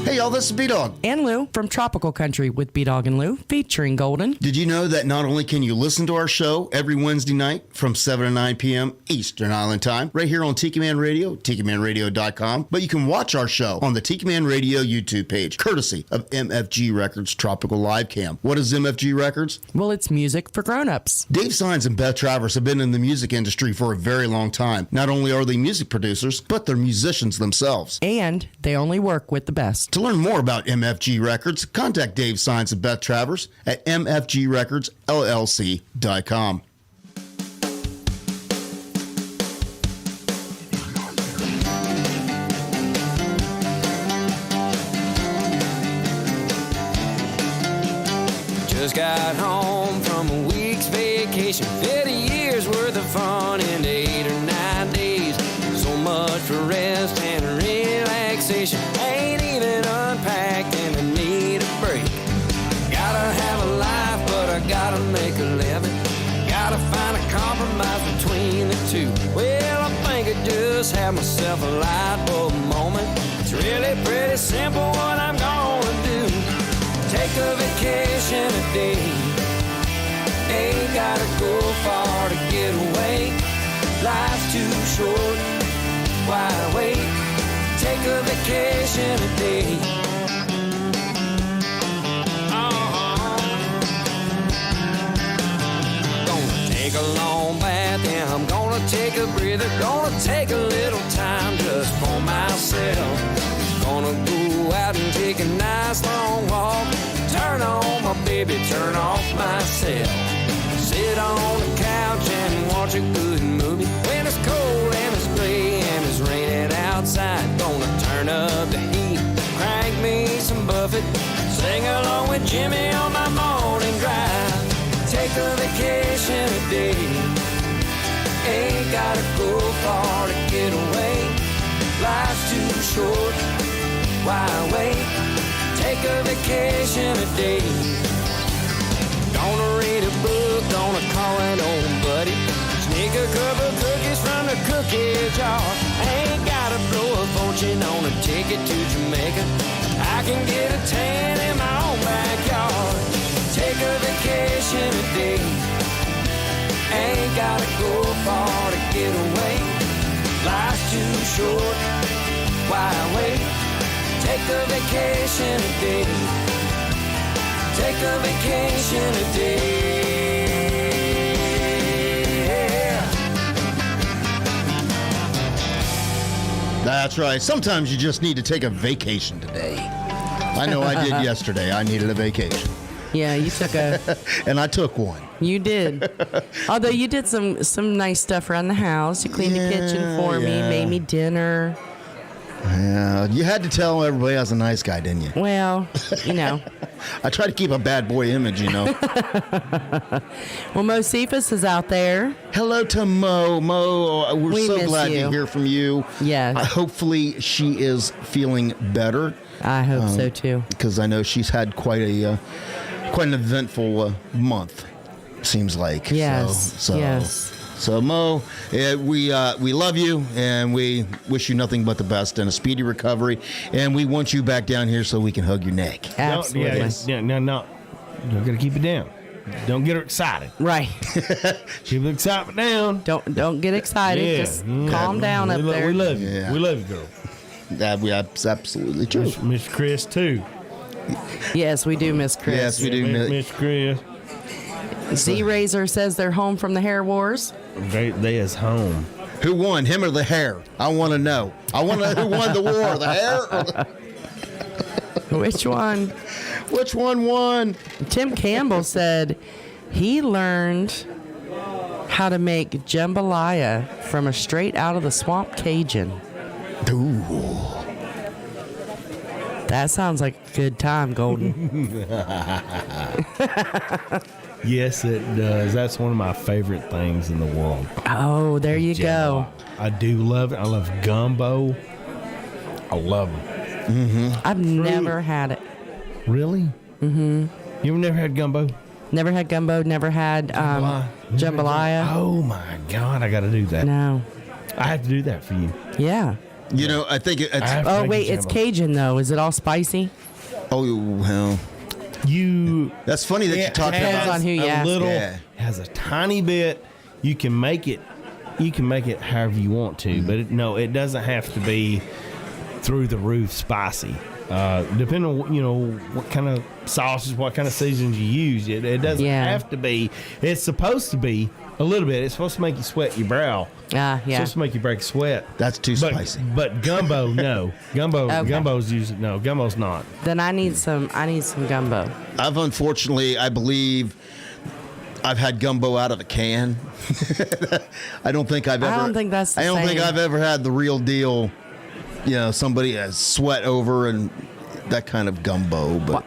[SPEAKER 4] Hey, y'all, this is B-Dawg.
[SPEAKER 5] And Lou from Tropical Country with B-Dawg and Lou, featuring Golden.
[SPEAKER 4] Did you know that not only can you listen to our show every Wednesday night from 7 to 9 p.m. Eastern Island Time, right here on Tiki Man Radio, tikimanradio.com, but you can watch our show on the Tiki Man Radio YouTube page, courtesy of MFG Records Tropical Live Cam. What is MFG Records?
[SPEAKER 5] Well, it's music for grown-ups.
[SPEAKER 4] Dave Sines and Beth Travers have been in the music industry for a very long time. Not only are they music producers, but they're musicians themselves.
[SPEAKER 5] And they only work with the best.
[SPEAKER 4] To learn more about MFG Records, contact Dave Sines and Beth Travers at mfgrecordsllc.com.
[SPEAKER 8] Just got home from a week's vacation. 50 years worth of fun in 8 or 9 days. So much for rest and relaxation. Ain't even unpacked and I need a break. Gotta have a life, but I gotta make a living. Gotta find a compromise between the two. Well, I think I just had myself a light bulb moment. It's really pretty simple what I'm gonna do. Take a vacation a day. Ain't gotta go far to get away. Life's too short, why wait? Take a vacation a day. Gonna take a long bath, yeah, I'm gonna take a breather. Gonna take a little time just for myself. Gonna go out and take a nice long walk. Turn on my baby, turn off myself. Sit on the couch and watch a good movie. When it's cold and it's gray and it's raining outside, gonna turn up the heat, crank me some Buffett, sing along with Jimmy on my morning drive. Take a vacation a day. Ain't gotta go far to get away. Life's too short, why wait? Take a vacation a day. Gonna read a book, gonna call an old buddy. Sneak a couple cookies from the cookie jar. Ain't gotta blow a fortune on a ticket to Jamaica. I can get a tan in my own backyard. Take a vacation a day. Ain't gotta go far to get away. Life's too short, why wait? Take a vacation a day. Take a vacation a day.
[SPEAKER 4] That's right. Sometimes you just need to take a vacation today. I know I did yesterday. I needed a vacation.
[SPEAKER 5] Yeah, you took a...
[SPEAKER 4] And I took one.
[SPEAKER 5] You did. Although you did some nice stuff around the house. You cleaned the kitchen for me, made me dinner.
[SPEAKER 4] Yeah, you had to tell everybody I was a nice guy, didn't you?
[SPEAKER 5] Well, you know.
[SPEAKER 4] I try to keep a bad boy image, you know.
[SPEAKER 5] Well, Mo Cephas is out there.
[SPEAKER 4] Hello to Mo. Mo, we're so glad to hear from you.
[SPEAKER 5] Yeah.
[SPEAKER 4] Hopefully she is feeling better.
[SPEAKER 5] I hope so, too.
[SPEAKER 4] Because I know she's had quite an eventful month, seems like.
[SPEAKER 5] Yes, yes.
[SPEAKER 4] So, Mo, we love you, and we wish you nothing but the best and a speedy recovery. And we want you back down here so we can hug your neck.
[SPEAKER 5] Absolutely.
[SPEAKER 2] No. You got to keep it down. Don't get her excited.
[SPEAKER 5] Right.
[SPEAKER 2] Keep the excitement down.
[SPEAKER 5] Don't get excited.
[SPEAKER 2] Yeah.
[SPEAKER 5] Just calm down up there.
[SPEAKER 2] We love you.
[SPEAKER 4] Yeah.
[SPEAKER 2] We love you, girl.
[SPEAKER 4] That's absolutely true.
[SPEAKER 2] Miss Chris, too.
[SPEAKER 5] Yes, we do miss Chris.
[SPEAKER 4] Yes, we do.
[SPEAKER 2] Miss Chris.
[SPEAKER 5] Z-Razor says they're home from the Hair Wars.
[SPEAKER 2] They is home.
[SPEAKER 4] Who won, him or the hair? I want to know. I want to know who won the war, the hair or the...
[SPEAKER 5] Which one?
[SPEAKER 4] Which one won?
[SPEAKER 5] Tim Campbell said he learned how to make jambalaya from a straight out of the swamp Cajun.
[SPEAKER 4] Ooh.
[SPEAKER 5] That sounds like a good time, Golden.
[SPEAKER 2] Yes, it does. That's one of my favorite things in the world.
[SPEAKER 5] Oh, there you go.
[SPEAKER 2] I do love it. I love gumbo. I love them.
[SPEAKER 5] I've never had it.
[SPEAKER 2] Really? Mm-hmm. You've never had gumbo?
[SPEAKER 5] Never had gumbo. Never had jambalaya.
[SPEAKER 2] Oh my God! I got to do that.
[SPEAKER 5] No.
[SPEAKER 2] I have to do that for you.
[SPEAKER 5] Yeah.
[SPEAKER 4] You know, I think it's.
[SPEAKER 5] Oh wait, it's Cajun though. Is it all spicy?
[SPEAKER 4] Oh well.
[SPEAKER 2] That's
[SPEAKER 4] funny that you talked about.
[SPEAKER 5] Depends on who you ask.
[SPEAKER 2] Has a tiny bit. You can make it however you want to, but it doesn't have to be through the roof spicy. Depending on what kind of sauces, what kind of seasons you use, it doesn't have to be. It's supposed to be a little bit. It's supposed to make you sweat your brow.
[SPEAKER 5] Yeah.
[SPEAKER 2] It's supposed to make you break sweat.
[SPEAKER 4] That's too spicy.
[SPEAKER 2] But gumbo, no. Gumbo's usually no. Gumbo's not.
[SPEAKER 5] Then I need some gumbo.
[SPEAKER 4] I believe I've had gumbo out of a can. I don't think I've ever.
[SPEAKER 5] I don't think that's the
[SPEAKER 4] I don't
[SPEAKER 5] same.
[SPEAKER 4] think I've ever had the real deal. Somebody has sweat over and that kind of gumbo. But
[SPEAKER 5] Well,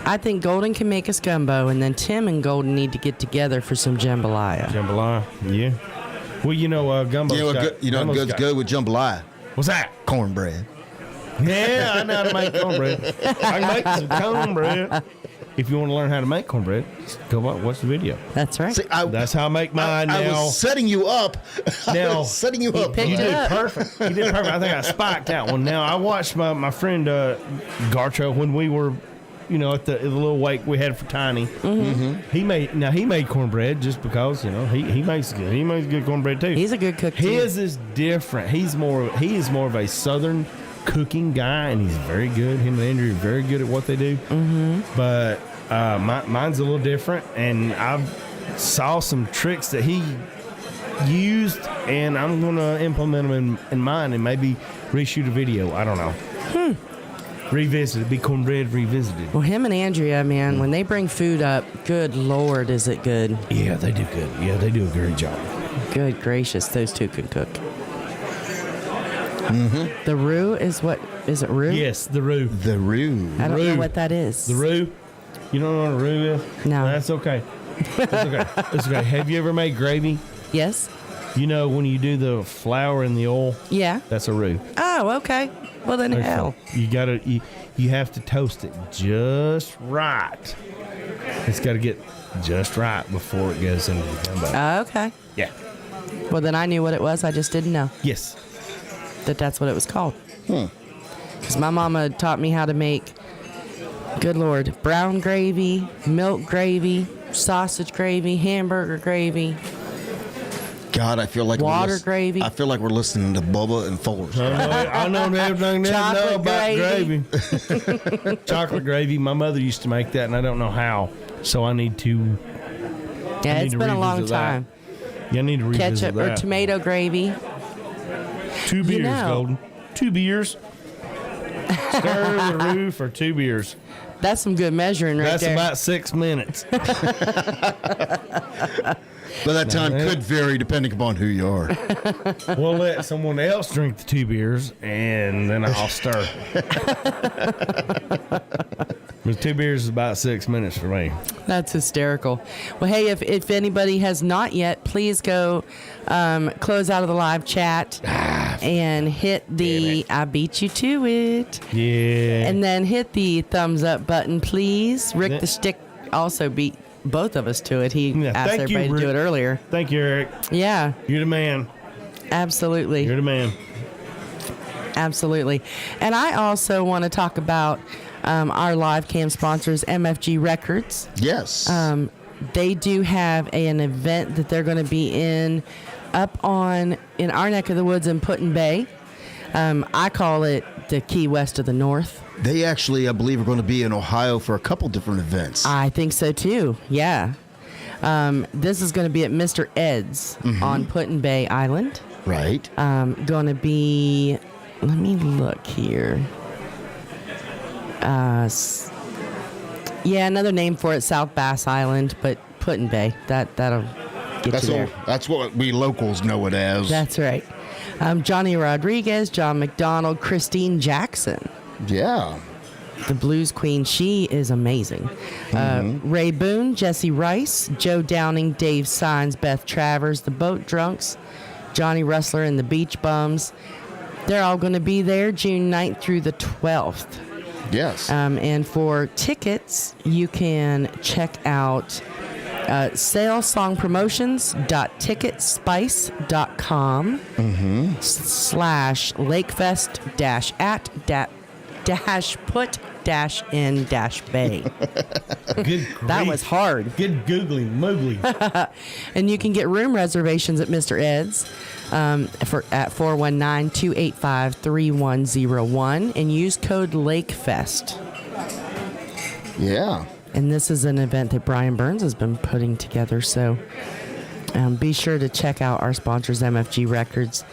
[SPEAKER 5] I think Golden can make us gumbo, and then Tim and Golden need to get together for some jambalaya.
[SPEAKER 2] Jambalaya, yeah. Well, gumbo.
[SPEAKER 4] What's good with jambalaya?
[SPEAKER 2] What's that?
[SPEAKER 4] Cornbread.
[SPEAKER 2] Yeah, I know how to make cornbread. I can make some cornbread. If you want to learn how to make cornbread, just go watch the video.
[SPEAKER 5] That's right.
[SPEAKER 4] See,
[SPEAKER 2] That's how I make mine now.
[SPEAKER 4] I was setting you up. You
[SPEAKER 2] did perfect. You did perfect. I think I spiked that one. Now, I watched my friend Garcho when we were, at the little wake we had for Tiny.
[SPEAKER 5] Mm-hmm.
[SPEAKER 2] He made cornbread just because, he makes good. He makes good cornbread too.
[SPEAKER 5] He's a good cook too.
[SPEAKER 2] His is different. He is more of a southern cooking guy, and he's very good. Him and Andrew are very good at what they do. Mm-hmm. But mine's a little different, and I've saw some tricks that he used, and I'm going to implement them in mine and maybe reshoot a video. I don't know. Revisited. Be cornbread revisited.
[SPEAKER 5] Well, him and Andrea, man, when they bring food up, good Lord, is it good?
[SPEAKER 2] Yeah, they do good. Yeah, they do a great job.
[SPEAKER 5] Good gracious, those two can cook.
[SPEAKER 4] Mm-hmm.
[SPEAKER 5] The roux is what? Is it roux?
[SPEAKER 2] Yes, the roux.
[SPEAKER 4] The roux.
[SPEAKER 5] I don't know what that is.
[SPEAKER 2] The roux? You don't know what a roux is?
[SPEAKER 5] No.
[SPEAKER 2] That's okay. That's okay. That's okay. Have you ever made gravy?
[SPEAKER 5] Yes.
[SPEAKER 2] When you do the flour and the oil?
[SPEAKER 5] Yeah.
[SPEAKER 2] That's a roux.
[SPEAKER 5] Oh, okay. Well, then hell.
[SPEAKER 2] You have to toast it just right. It's got to get just right before it goes into the gumbo.
[SPEAKER 5] Okay.
[SPEAKER 2] Yeah.
[SPEAKER 5] Well, then I knew what it was. I just didn't know
[SPEAKER 2] Yes.
[SPEAKER 5] that's what it was called. Because my mama taught me how to make, good Lord, brown gravy, milk gravy, sausage gravy, hamburger gravy.
[SPEAKER 4] God, I feel like
[SPEAKER 5] water gravy.
[SPEAKER 4] I feel like we're listening to Bubba and Forrest.
[SPEAKER 2] I know everything there know about gravy. Chocolate gravy. My mother used to make that, and I don't know how. So I need to.
[SPEAKER 5] Yeah, it's been a long time.
[SPEAKER 2] Yeah, I need to revisit
[SPEAKER 5] Ketchup or tomato gravy.
[SPEAKER 2] 2 beers, Golden. 2 beers. Stir the roux for 2 beers.
[SPEAKER 5] That's some good measuring right there.
[SPEAKER 2] That's about 6 minutes.
[SPEAKER 4] But that time could vary depending upon who you are.
[SPEAKER 2] We'll let someone else drink the 2 beers, and then I'll stir. But 2 beers is about 6 minutes for me.
[SPEAKER 5] That's hysterical. Well, hey, if anybody has not yet, please go close out of the live chat and hit the I beat you to it.
[SPEAKER 2] Yeah.
[SPEAKER 5] And then hit the thumbs up button, please. Rick the Stick also beat both of us to it. He asked everybody to do it earlier.
[SPEAKER 2] Thank you, Eric.
[SPEAKER 5] Yeah.
[SPEAKER 2] You're the man.
[SPEAKER 5] Absolutely.
[SPEAKER 2] You're the man.
[SPEAKER 5] Absolutely. And I also want to talk about our live cam sponsors, MFGRECORD.
[SPEAKER 4] Yes.
[SPEAKER 5] They do have an event that they're going to be in our neck of the woods in Put-in-Bay. I call it the Key West of the North.
[SPEAKER 4] They actually, I believe, are going to be in Ohio for a couple different events.
[SPEAKER 5] I think so too. Yeah. This is going to be at Mr. Ed's on Put-in-Bay Island.
[SPEAKER 4] Right.
[SPEAKER 5] Going to be, let me look here. Another name for it, South Bass Island, but Put-in-Bay. That'll get you there.
[SPEAKER 4] That's what we locals know it as.
[SPEAKER 5] That's right. Johnny Rodriguez, John McDonald, Christine Jackson.
[SPEAKER 4] Yeah.
[SPEAKER 5] The Blues Queen, she is amazing. Ray Boone, Jesse Rice, Joe Downing, Dave Sines, Beth Travers, the Boat Drunks, Johnny Rustler and the Beach Bums. They're all going to be there June 9th through the 12th.
[SPEAKER 4] Yes.
[SPEAKER 5] And for tickets, you can check out salesongpromotions.ticketspice.com /lakefest-at-put-in-bay.
[SPEAKER 2] Good
[SPEAKER 5] That was hard.
[SPEAKER 2] Good googly moogly.
[SPEAKER 5] And you can get room reservations at Mr. Ed's at 419-285-3101 and use code LAKEFEST.
[SPEAKER 4] Yeah.
[SPEAKER 5] And this is an event that Brian Burns has been putting together, so be sure to check out our sponsors, MFG Records.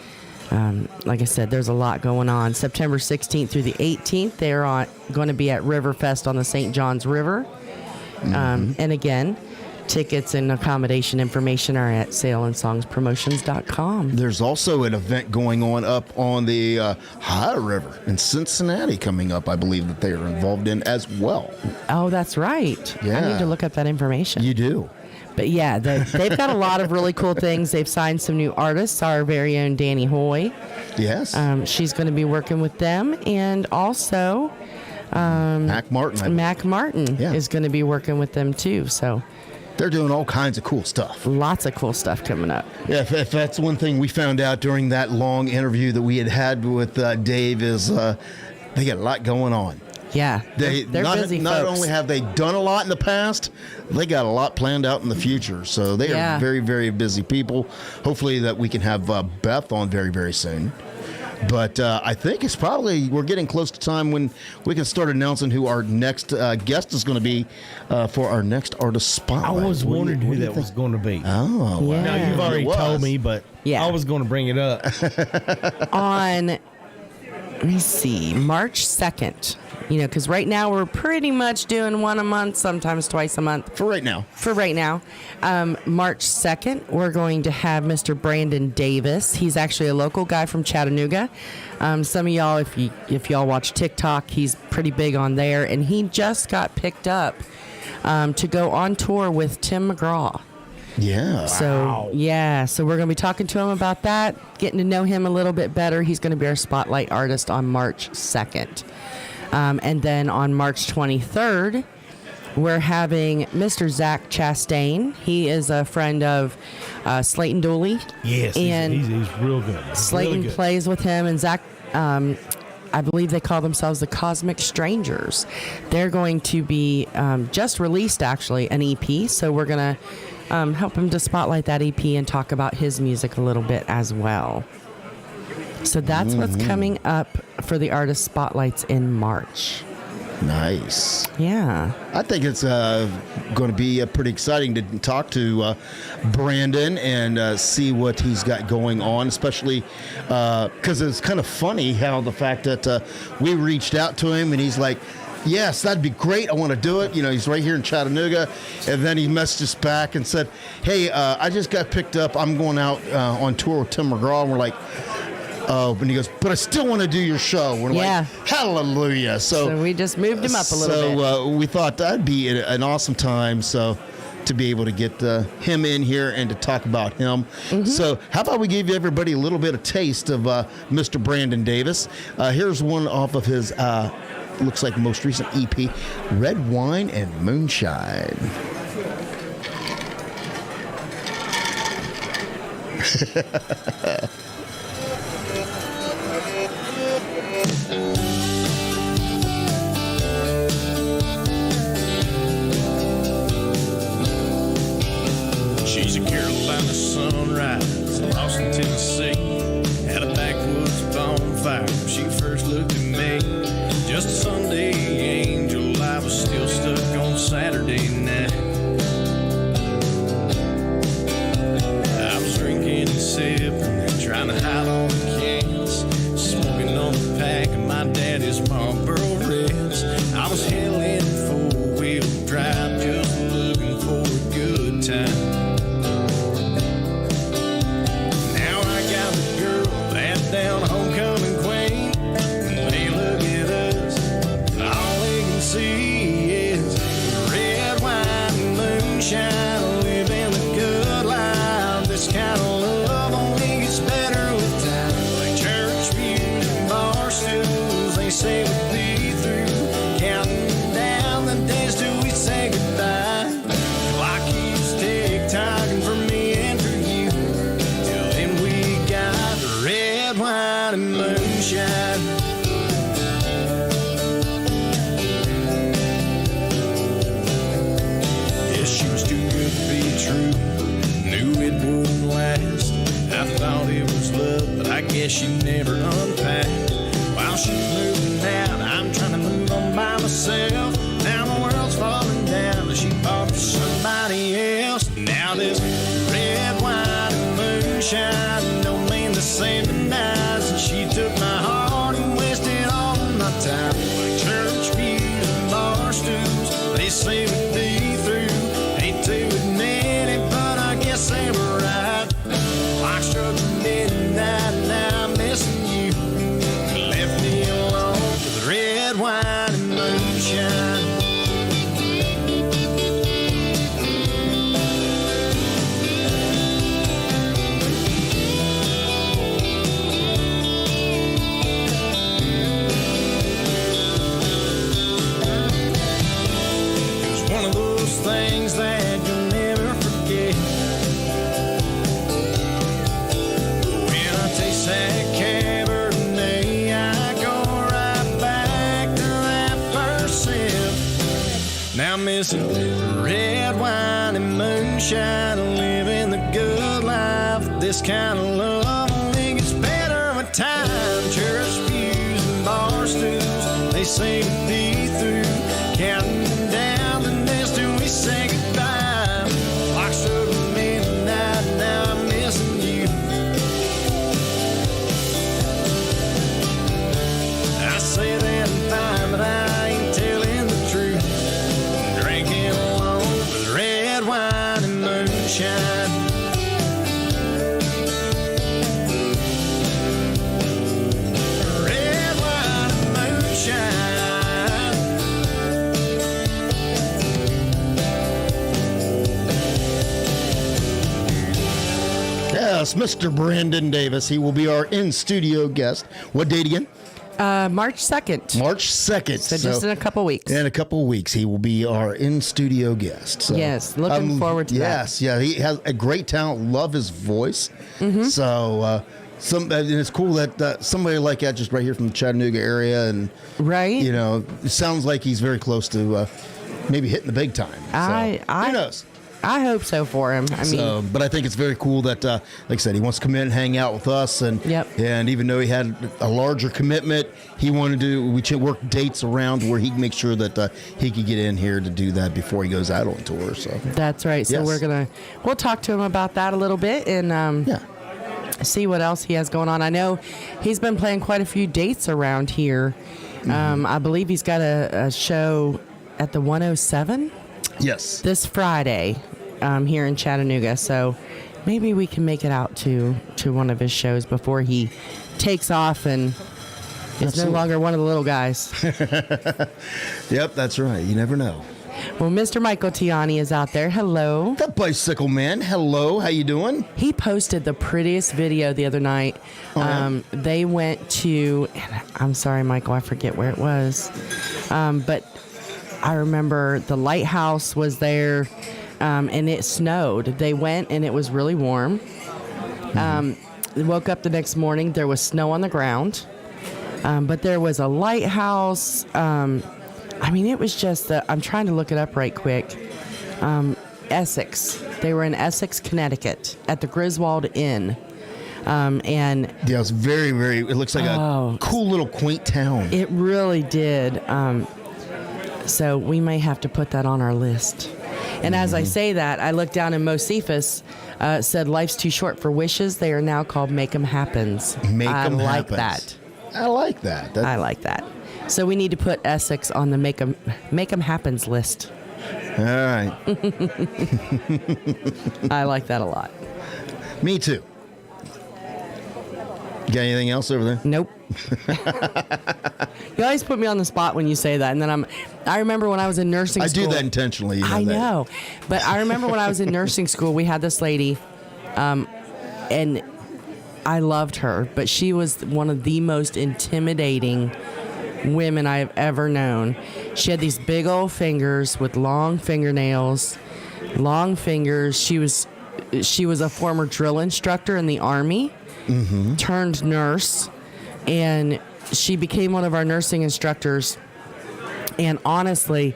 [SPEAKER 5] Like I said, there's a lot going on. September 16th through the 18th, they're going to be at Riverfest on the St. Johns River. And again, tickets and accommodation information are at saleandsongspromotions.com.
[SPEAKER 4] There's also an event going on up on the Ohio River in Cincinnati coming up, I believe, that they are involved in as well.
[SPEAKER 5] Oh, that's right.
[SPEAKER 4] Yeah.
[SPEAKER 5] I need to look up that information.
[SPEAKER 4] You do.
[SPEAKER 5] But yeah, they've got a lot of really cool things. They've signed some new artists. Our very own Danny Hoy.
[SPEAKER 4] Yes.
[SPEAKER 5] She's going to be working with them. And also
[SPEAKER 4] Mac Martin.
[SPEAKER 5] Mac Martin is going to be working with them too. So
[SPEAKER 4] they're doing all kinds of cool stuff.
[SPEAKER 5] Lots of cool stuff coming up.
[SPEAKER 4] Yeah, if that's one thing we found out during that long interview that we had with Dave is they got a lot going on.
[SPEAKER 5] Yeah, they're busy
[SPEAKER 4] Not
[SPEAKER 5] folks.
[SPEAKER 4] only have they done a lot in the past, they got a lot planned out in the future. So they are very, very busy people. Hopefully that we can have Beth on very, very soon. But I think we're getting close to time when we can start announcing who our next guest is going to be for our next artist spotlight.
[SPEAKER 2] I was wondering who that was going to be.
[SPEAKER 4] Oh, wow.
[SPEAKER 5] Yeah.
[SPEAKER 2] Now, you've already told me, but I was going to bring it up.
[SPEAKER 5] On, let me see, March 2nd. Because right now we're pretty much doing one a month, sometimes twice a month.
[SPEAKER 4] For right now.
[SPEAKER 5] March 2nd, we're going to have Mr. Brandon Davis. He's actually a local guy from Chattanooga. Some of y'all, if y'all watch TikTok, he's pretty big on there. And he just got picked up to go on tour with Tim McGraw.
[SPEAKER 4] Yeah.
[SPEAKER 5] So, so we're going to be talking to him about that, getting to know him a little bit better. He's going to be our spotlight artist on March 2nd. And then on March 23rd, we're having Mr. Zach Chastain. He is a friend of Slayton Dooley.
[SPEAKER 2] Yes,
[SPEAKER 5] and
[SPEAKER 2] he's real good.
[SPEAKER 5] Slayton
[SPEAKER 2] really good.
[SPEAKER 5] plays with him, and Zach, I believe they call themselves the Cosmic Strangers. They're going to be just released, actually, an EP. So we're going to help him to spotlight that EP and talk about his music a little bit as well. So that's what's coming up for the artist spotlights in March.
[SPEAKER 4] Nice.
[SPEAKER 5] Yeah.
[SPEAKER 4] I think it's going to be pretty exciting to talk to Brandon and see what he's got going on, especially because it's kind of funny how the fact that we reached out to him and he's like, yes, that'd be great. I want to do it. He's right here in Chattanooga. And then he messaged us back and said, hey, I just got picked up. I'm going out on tour with Tim McGraw. And we're like, oh, and he goes, but I still want to do your show. We're like, hallelujah. So
[SPEAKER 5] we just moved him up a little bit.
[SPEAKER 4] So we thought that'd be an awesome time. So to be able to get him in here and to talk about him. So how about we give everybody a little bit of taste of Mr. Brandon Davis. Here's one off of his, looks like most recent EP, Red Wine and Moonshine.
[SPEAKER 6] She's a Carolina sunrise, lost in Tennessee. Had a backwoods bonfire when she first looked at me. Just a Sunday angel, I was still stuck on Saturday night. I was drinking and sipping, trying wine and moonshine. Yes, she was too good to be true. Knew it wouldn't last. I thought it was love, but I guess she never unpacked. While she's moving out, I'm trying to move on by myself. Now the world's falling down, and she bought for somebody else. Now this red wine and moonshine don't mean the same to night. And she took my heart and wasted all my time. Like church pews and bar stools, they say we'd be through. Hate to admit it, but I guess they were right. Clock struck midnight, now I'm missing you. Left me alone with red wine and moonshine. It was one of those things that you'll never forget. When I taste that Cabernet, I go right back to that first sip. Now I'm missing red wine and moonshine, living the good life. This kind of love only gets better with time. Church pews and bar stools, they say we'd be through. Counting down the days till we say goodbye. Clock struck midnight, now I'm missing you. I say that I'm fine, but I ain't telling the truth. Drinking alone with red wine and moonshine. Red wine and moonshine.
[SPEAKER 4] Yes, Mr. Brandon Davis. He will be our in-studio guest. What date again?
[SPEAKER 5] March 2nd.
[SPEAKER 4] March 2nd.
[SPEAKER 5] So just in a couple weeks.
[SPEAKER 4] In a couple of weeks, he will be our in-studio guest. So,
[SPEAKER 5] Yes, looking forward to that.
[SPEAKER 4] Yes, yeah, he has a great talent. Love his voice.
[SPEAKER 5] Mm-hmm.
[SPEAKER 4] So, and it's cool that somebody like that just right here from the Chattanooga area, and
[SPEAKER 5] Right?
[SPEAKER 4] you know, it sounds like he's very close to maybe hitting the big time. So, who knows?
[SPEAKER 5] I hope so for him. I mean,
[SPEAKER 4] But I think it's very cool that, like I said, he wants to come in and hang out with us. And and even though he had a larger commitment, he wanted to work dates around where he can make sure that he could get in here to do that before he goes out on tour. So
[SPEAKER 5] that's right. So
[SPEAKER 4] Yes.
[SPEAKER 5] we'll talk to him about that a little bit and see what else he has going on. I know he's been playing quite a few dates around here. I believe he's got a show at the 107.
[SPEAKER 4] Yes.
[SPEAKER 5] This Friday here in Chattanooga. So maybe we can make it out to one of his shows before he takes off and is no longer one of the little guys.
[SPEAKER 4] Yep, that's right. You never know.
[SPEAKER 5] Well, Mr. Michael Tiani is out there. Hello.
[SPEAKER 4] The Bicycle Man. Hello. How you doing?
[SPEAKER 5] He posted the prettiest video the other night. They went to, I'm sorry, Michael, I forget where it was. But I remember the lighthouse was there, and it snowed. They went, and it was really warm. They woke up the next morning. There was snow on the ground, but there was a lighthouse. I mean, it was just I'm trying to look it up right quick. Essex. They were in Essex, Connecticut, at the Griswold Inn. And
[SPEAKER 4] yeah, it's very, very. It looks like a cool little quaint town.
[SPEAKER 5] It really did. So we may have to put that on our list. And as I say that, I look down and Mosefus said, "Life's too short for wishes. They are now called Make 'em Happens." I like that.
[SPEAKER 4] I like that.
[SPEAKER 5] I like that. So we need to put Essex on the Make 'em Happens list.
[SPEAKER 4] All right.
[SPEAKER 5] I like that a lot.
[SPEAKER 4] Me too. You got anything else over there?
[SPEAKER 5] Nope. You always put me on the spot when you say that, and then I remember when I was in nursing school.
[SPEAKER 4] I do that intentionally. You know
[SPEAKER 5] I
[SPEAKER 4] that.
[SPEAKER 5] know, but I remember when I was in nursing school, we had this lady, and I loved her, but she was one of the most intimidating women I have ever known. She had these big old fingers with long fingernails, long fingers. She was a former drill instructor in the Army, turned nurse. and she became one of our nursing instructors. And honestly,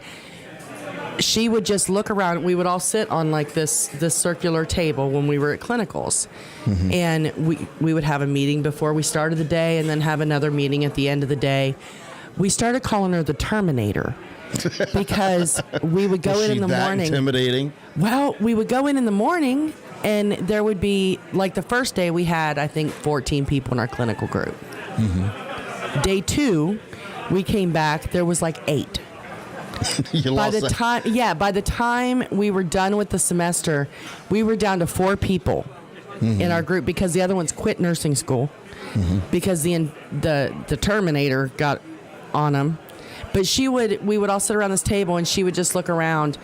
[SPEAKER 5] she would just look around. We would all sit on like this circular table when we were at clinicals. And we would have a meeting before we started the day and then have another meeting at the end of the day. We started calling her the Terminator because we would go in the morning.
[SPEAKER 4] Intimidating?
[SPEAKER 5] Well, we would go in the morning and there would be, like the first day we had, I think, 14 people in our clinical group. Day 2, we came back, there was like 8. By the time we were done with the semester, we were down to 4 people in our group because the other ones quit nursing school because the Terminator got on them. But we would all sit around this table and she would just look around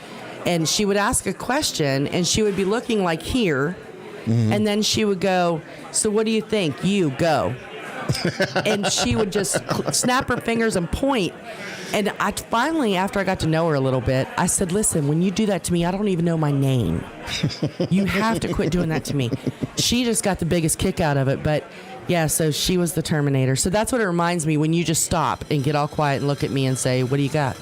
[SPEAKER 5] and she would ask a question and she would be looking like here and then she would go, "So what do you think? You go." And she would just snap her fingers and point. And I finally, after I got to know her a little bit, I said, "Listen, when you do that to me, I don't even know my name. You have to quit doing that to me." She just got the biggest kick out of it. But yeah, so she was the Terminator. So that's what it reminds me when you just stop and get all quiet and look at me and say, "What do you got?"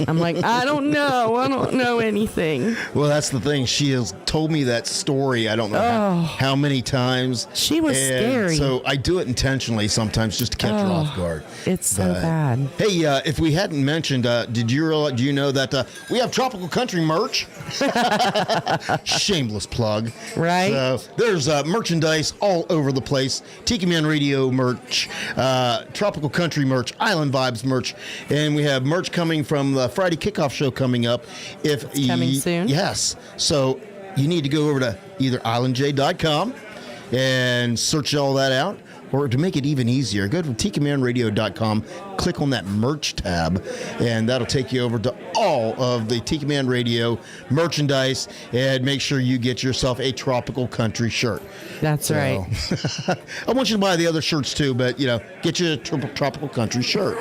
[SPEAKER 5] I'm like, I don't know anything.
[SPEAKER 4] Well, that's the thing. She has told me that story. I don't know how many times.
[SPEAKER 5] She was scary.
[SPEAKER 4] So I do it intentionally sometimes just to catch her off guard.
[SPEAKER 5] It's so bad.
[SPEAKER 4] Hey, if we hadn't mentioned, do you know that we have Tropical Country merch? Shameless plug.
[SPEAKER 5] Right.
[SPEAKER 4] So there's merchandise all over the place. Tiki Man Radio merch, Tropical Country merch, Island Vibes merch, and we have merch coming from the Friday Kickoff show coming up.
[SPEAKER 5] Coming soon?
[SPEAKER 4] Yes. So you need to go over to either islandj.com and search all that out, or to make it even easier, go to tikimanradio.com, click on that merch tab, and that'll take you over to all of the Tiki Man Radio merchandise, and make sure you get yourself a Tropical Country shirt.
[SPEAKER 5] That's right.
[SPEAKER 4] I want you to buy the other shirts too, but get you a Tropical Country shirt.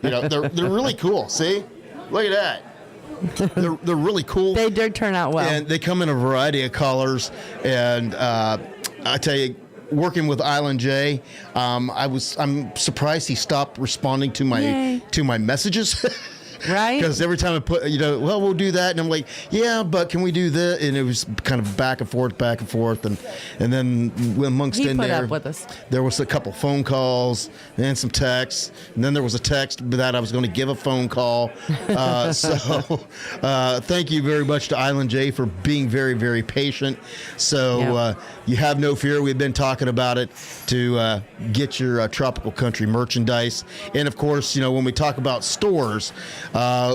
[SPEAKER 4] They're really cool. See, look at that. They're really cool.
[SPEAKER 5] They did turn out well,
[SPEAKER 4] and they come in a variety of colors. And I tell you, working with Island J, I'm surprised he stopped responding to my messages.
[SPEAKER 5] Right?
[SPEAKER 4] Because every time I put, well, we'll do that, and I'm like, yeah, but can we do this? And it was kind of back and forth, and then amongst
[SPEAKER 5] he
[SPEAKER 4] in
[SPEAKER 5] put
[SPEAKER 4] there,
[SPEAKER 5] up with us.
[SPEAKER 4] There was a couple phone calls and some texts, and then there was a text that I was going to give a phone call. So thank you very much to Island J for being very, very patient. So you have no fear. We've been talking about it to get your Tropical Country merchandise, and of course, when we talk about stores.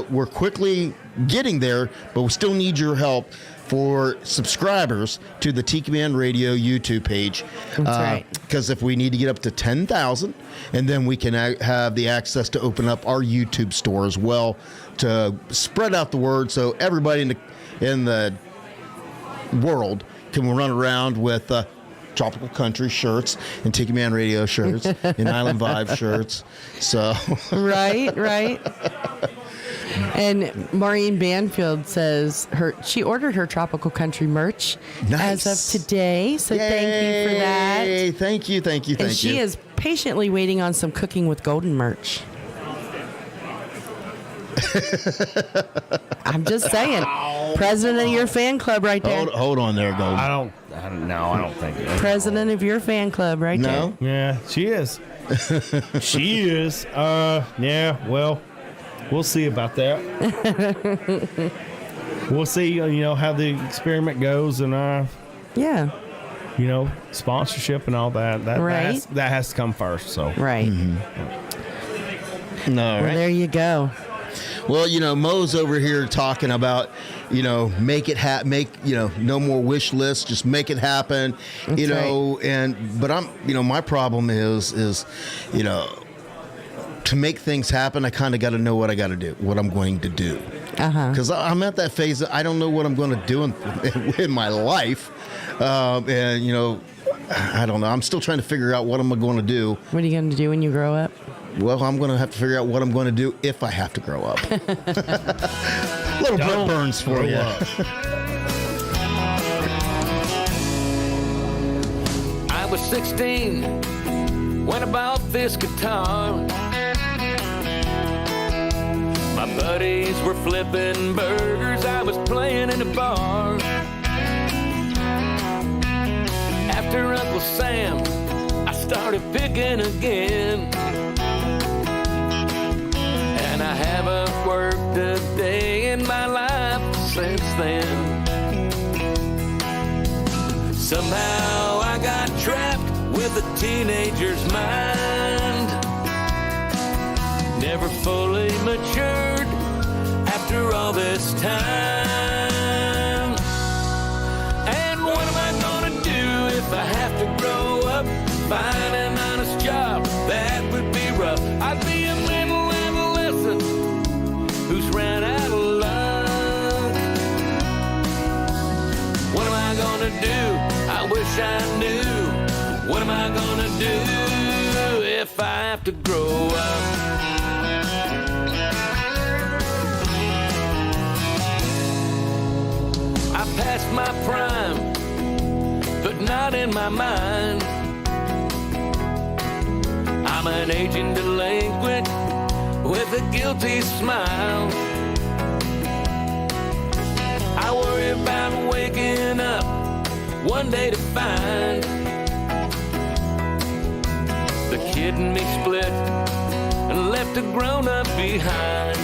[SPEAKER 4] We're quickly getting there, but we still need your help for subscribers to the Tiki Man Radio YouTube page.
[SPEAKER 5] That's right.
[SPEAKER 4] Because if we need to get up to 10,000, and then we can have the access to open up our YouTube store as well to spread out the word, so everybody in the world can run around with Tropical Country shirts and Tiki Man Radio shirts and Island Vibe shirts. So
[SPEAKER 5] right. And Maureen Banfield says she ordered her Tropical Country merch as of today. So thank you for that.
[SPEAKER 4] Thank you.
[SPEAKER 5] And she is patiently waiting on some Cooking with Golden merch. I'm just saying, president of your fan club right there.
[SPEAKER 4] Hold on there, Golden.
[SPEAKER 2] I don't think it.
[SPEAKER 5] President of your fan club right there.
[SPEAKER 2] Yeah, she is. She is. Yeah, well, we'll see about that. We'll see, how the experiment goes, and sponsorship and all that. That has to come first. So
[SPEAKER 5] right.
[SPEAKER 4] Mm-hmm. No,
[SPEAKER 5] well, there you go.
[SPEAKER 4] Well, Mo's over here talking about, make it happen, no more wish lists, just make it happen,
[SPEAKER 5] That's right.
[SPEAKER 4] But I'm, my problem is, to make things happen, I kind of got to know what I'm going to do. Because I'm at that phase that I don't know what I'm going to do in my life. I don't know. I'm still trying to figure out what I'm going to do.
[SPEAKER 5] What are you going to do when you grow up?
[SPEAKER 4] Well, I'm going to have to figure out what I'm going to do if I have to grow up. Little Brett Burns for you.
[SPEAKER 8] I was 16 when I bought this guitar. My buddies were flipping burgers, I was playing in a bar. After Uncle Sam, I started picking again. And I haven't worked a day in my life since then. Somehow I got trapped with a teenager's mind, never fully matured after all this time. And what am I gonna do if I have to grow up, find an honest job? That would be rough. I'd be a middle adolescent who's ran out of luck. What am I gonna do? I wish I knew. What am I gonna do if I have to grow up? I passed my prime, but not in my mind. I'm an aging delinquent with a guilty smile. I worry about waking up one day to find the kid in me split and left a grown-up behind.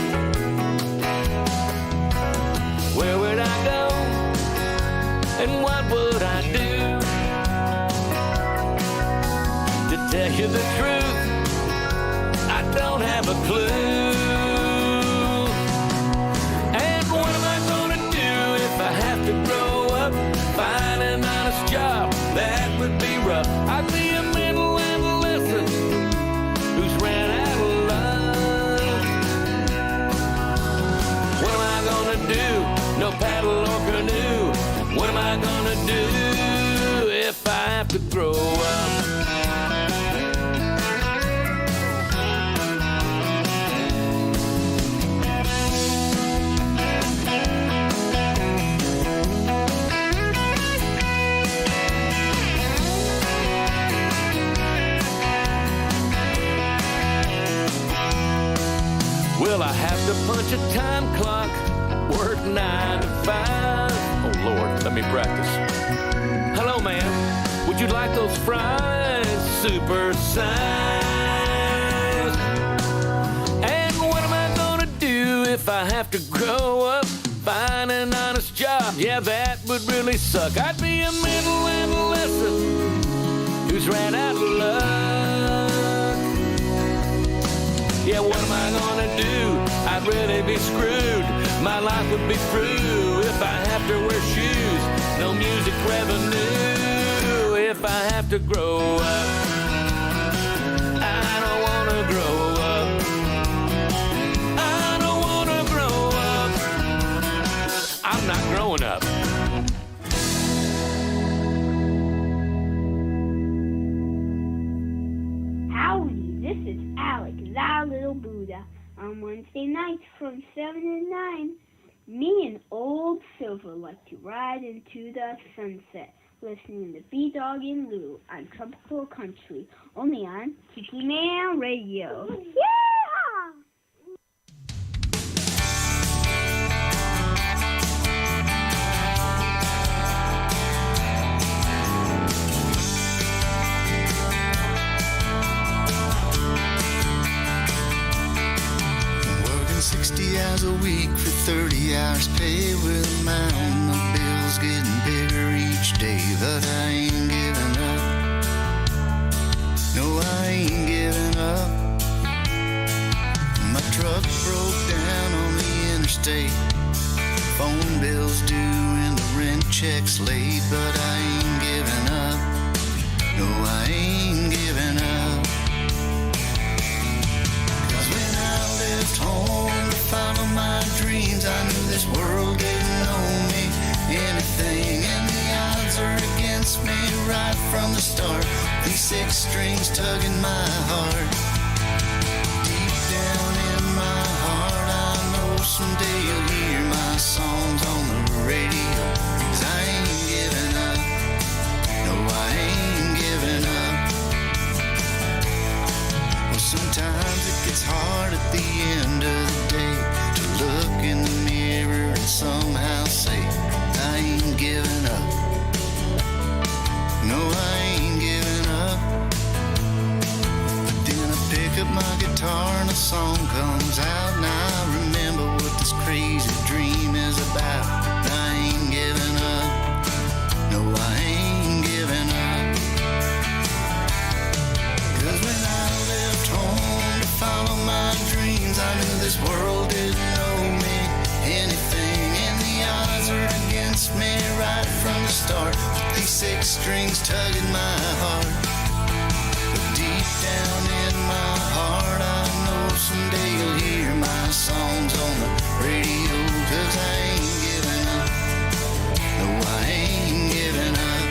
[SPEAKER 8] Where would I go and what would I do? To tell you the truth, I don't have a clue. And what am I gonna do if I have to grow up, find an honest job? That would be rough. I'd be a middle adolescent who's ran out of love. What am I gonna do? No paddle or canoe. What am I gonna do if I have to grow up? Will I have to punch a time clock, work 9 to 5? Oh Lord, let me practice. Hello ma'am, would you like those fries super size? And what am I gonna do if I have to grow up, find an honest job? Yeah, that would really suck. I'd be a middle adolescent who's ran out of luck. Yeah, what am I gonna do? I'd really be screwed. My life would be through if I have to wear shoes. No music revenue if I have to grow up. I don't wanna grow up. I don't wanna grow up. I'm not growing up.
[SPEAKER 9] Howdy, this is Alex, thou little Buddha. On Wednesday nights from 7 to 9, me and old Silver like to ride into the sunset, listening to B-Dawg and Lou on Tropical Country, only on Tikimanradio. Yeah!
[SPEAKER 3] Working 60 hours a week for 30 hours pay with a mountain of bills getting bigger each day, but I ain't giving up. No, I ain't giving up. My truck broke down on the interstate, phone bills due and the rent checks late, but I ain't giving up. No, I ain't giving up. 'Cause when I left home to follow my dreams, I knew this world didn't owe me anything, and the odds are against me right from the start. These 6 strings tugging my heart. Deep down in my heart, I know someday you'll hear my songs on the radio. 'Cause I ain't giving up. No, I ain't giving up. Sometimes it gets hard at the end of the day to look in the mirror and somehow say, I ain't giving up. No, I ain't giving up. But then I pick up my guitar and a song comes out. Now I remember what this crazy dream is about. I ain't giving up. No, I ain't giving up. 'Cause when I left home to follow my dreams, I knew this world didn't owe me anything, and the odds are against me right from the start. With these 6 strings tugging my heart, but deep down in my heart, I know someday you'll hear my songs on the radio. 'Cause I ain't giving up. No, I ain't giving up.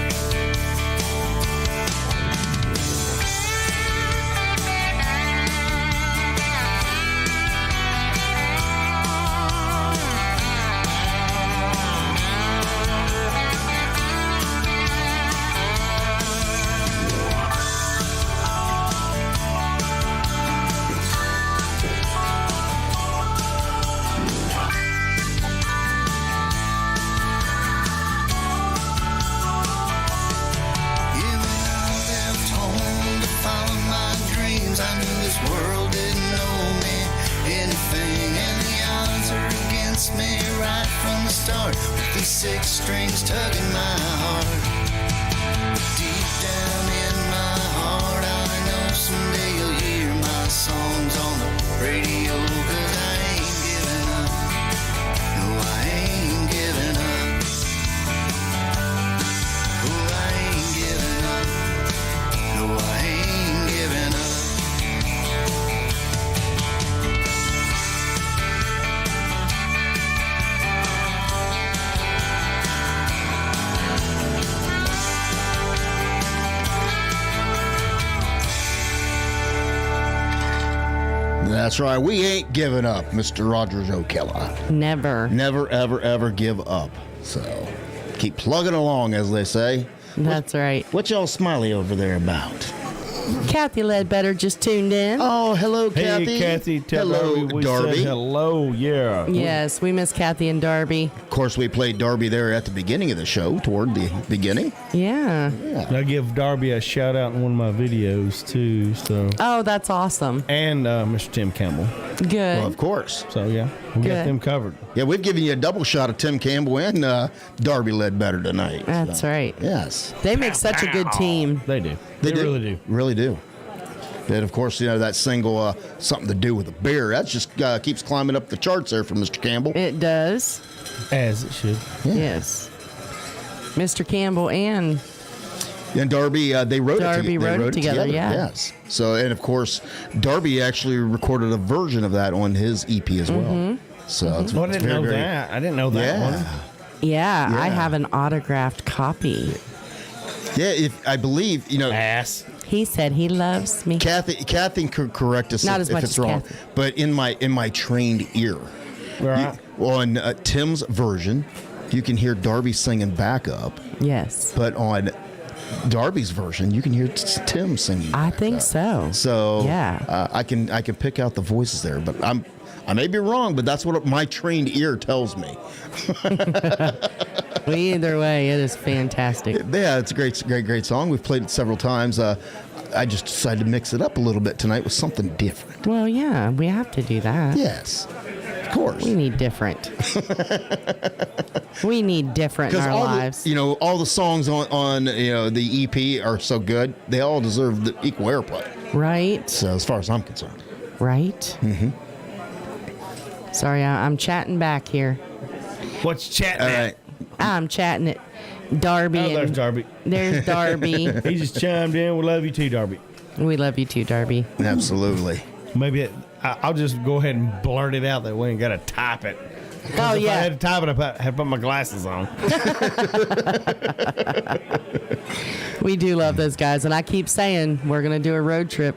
[SPEAKER 3] World didn't owe me anything, and the odds are against me right from the start. With these 6 strings tugging my heart, but deep down in my heart, I know someday you'll hear my songs on the radio. 'Cause I ain't giving up. No, I ain't giving up. Oh, I ain't giving up. No, I ain't giving up.
[SPEAKER 4] That's right. We ain't giving up, Mr. Rogers O'Kella.
[SPEAKER 5] Never.
[SPEAKER 4] Never, ever, ever give up. So keep plugging along, as they say.
[SPEAKER 5] That's right.
[SPEAKER 4] What y'all smiley over there about?
[SPEAKER 5] Kathy Ledbetter just tuned in.
[SPEAKER 4] Oh, hello, Kathy.
[SPEAKER 2] Hey, Kathy. Tell
[SPEAKER 4] Hello,
[SPEAKER 2] Darby we
[SPEAKER 4] Darby.
[SPEAKER 2] said hello, yeah.
[SPEAKER 5] Yes, we miss Kathy and Darby.
[SPEAKER 4] Of course, we played Darby there at the beginning of the show, toward the beginning.
[SPEAKER 5] Yeah.
[SPEAKER 2] I give Darby a shout out in one of my videos too. So
[SPEAKER 5] Oh, that's awesome.
[SPEAKER 2] and Mr. Tim Campbell.
[SPEAKER 5] Good.
[SPEAKER 4] Well, of course.
[SPEAKER 2] So yeah, we
[SPEAKER 5] Good.
[SPEAKER 2] got them covered.
[SPEAKER 4] Yeah, we've given you a double shot of Tim Campbell and Darby Ledbetter tonight.
[SPEAKER 5] That's right.
[SPEAKER 4] Yes.
[SPEAKER 5] They make such a good team.
[SPEAKER 2] They do. They really do.
[SPEAKER 4] Really do. And of course, you know, that single, Something to Do with a Beer, that just keeps climbing up the charts there from Mr. Campbell.
[SPEAKER 5] It does.
[SPEAKER 2] As it should.
[SPEAKER 5] Yes. Mr. Campbell and
[SPEAKER 4] Darby, they wrote
[SPEAKER 5] Darby
[SPEAKER 4] it together.
[SPEAKER 5] wrote it together, yeah.
[SPEAKER 4] Yes. So, and of course, Darby actually recorded a version of that on his EP as well. So it's,
[SPEAKER 2] Well, I
[SPEAKER 4] it's
[SPEAKER 2] didn't
[SPEAKER 4] very,
[SPEAKER 2] know
[SPEAKER 4] very,
[SPEAKER 2] that. I didn't know that
[SPEAKER 4] Yeah.
[SPEAKER 2] one.
[SPEAKER 5] yeah, I
[SPEAKER 4] Yeah.
[SPEAKER 5] have an autographed copy.
[SPEAKER 4] Yeah, I believe, you know,
[SPEAKER 2] Ass.
[SPEAKER 5] He said he loves me.
[SPEAKER 4] Kathy could correct us
[SPEAKER 5] Not
[SPEAKER 4] if
[SPEAKER 5] as much
[SPEAKER 4] it's
[SPEAKER 5] as
[SPEAKER 4] wrong.
[SPEAKER 5] Kathy.
[SPEAKER 4] But in my trained ear,
[SPEAKER 2] Right.
[SPEAKER 4] on Tim's version, you can hear Darby singing backup.
[SPEAKER 5] Yes.
[SPEAKER 4] But on Darby's version, you can hear Tim singing.
[SPEAKER 5] I
[SPEAKER 4] backup.
[SPEAKER 5] think so.
[SPEAKER 4] So
[SPEAKER 5] Yeah.
[SPEAKER 4] I can pick out the voices there, but I may be wrong, but that's what my trained ear tells me.
[SPEAKER 5] Well, either way, it is fantastic.
[SPEAKER 4] Yeah, it's a great song. We've played it several times. I just decided to mix it up a little bit tonight with something different.
[SPEAKER 5] Well, yeah, we have to do that.
[SPEAKER 4] Yes, of course.
[SPEAKER 5] We need different. We need different in our lives.
[SPEAKER 4] All the songs on the EP are so good. They all deserve the equal airplay.
[SPEAKER 5] Right?
[SPEAKER 4] So as far as I'm concerned.
[SPEAKER 5] Right? Mm-hmm. Sorry, I'm chatting back here.
[SPEAKER 2] What's chatting?
[SPEAKER 4] All right.
[SPEAKER 5] I'm chatting it. Darby.
[SPEAKER 2] Oh, there's
[SPEAKER 5] and
[SPEAKER 2] Darby.
[SPEAKER 5] There's Darby.
[SPEAKER 2] He just chimed in. We love you too, Darby.
[SPEAKER 5] We love you too, Darby.
[SPEAKER 4] Absolutely.
[SPEAKER 2] Maybe I'll just go ahead and blurt it out that way and got to type it.
[SPEAKER 5] Oh,
[SPEAKER 2] If
[SPEAKER 5] yeah.
[SPEAKER 2] I had to type it, I had to put my glasses on.
[SPEAKER 5] We do love those guys, and I keep saying we're going to do a road trip.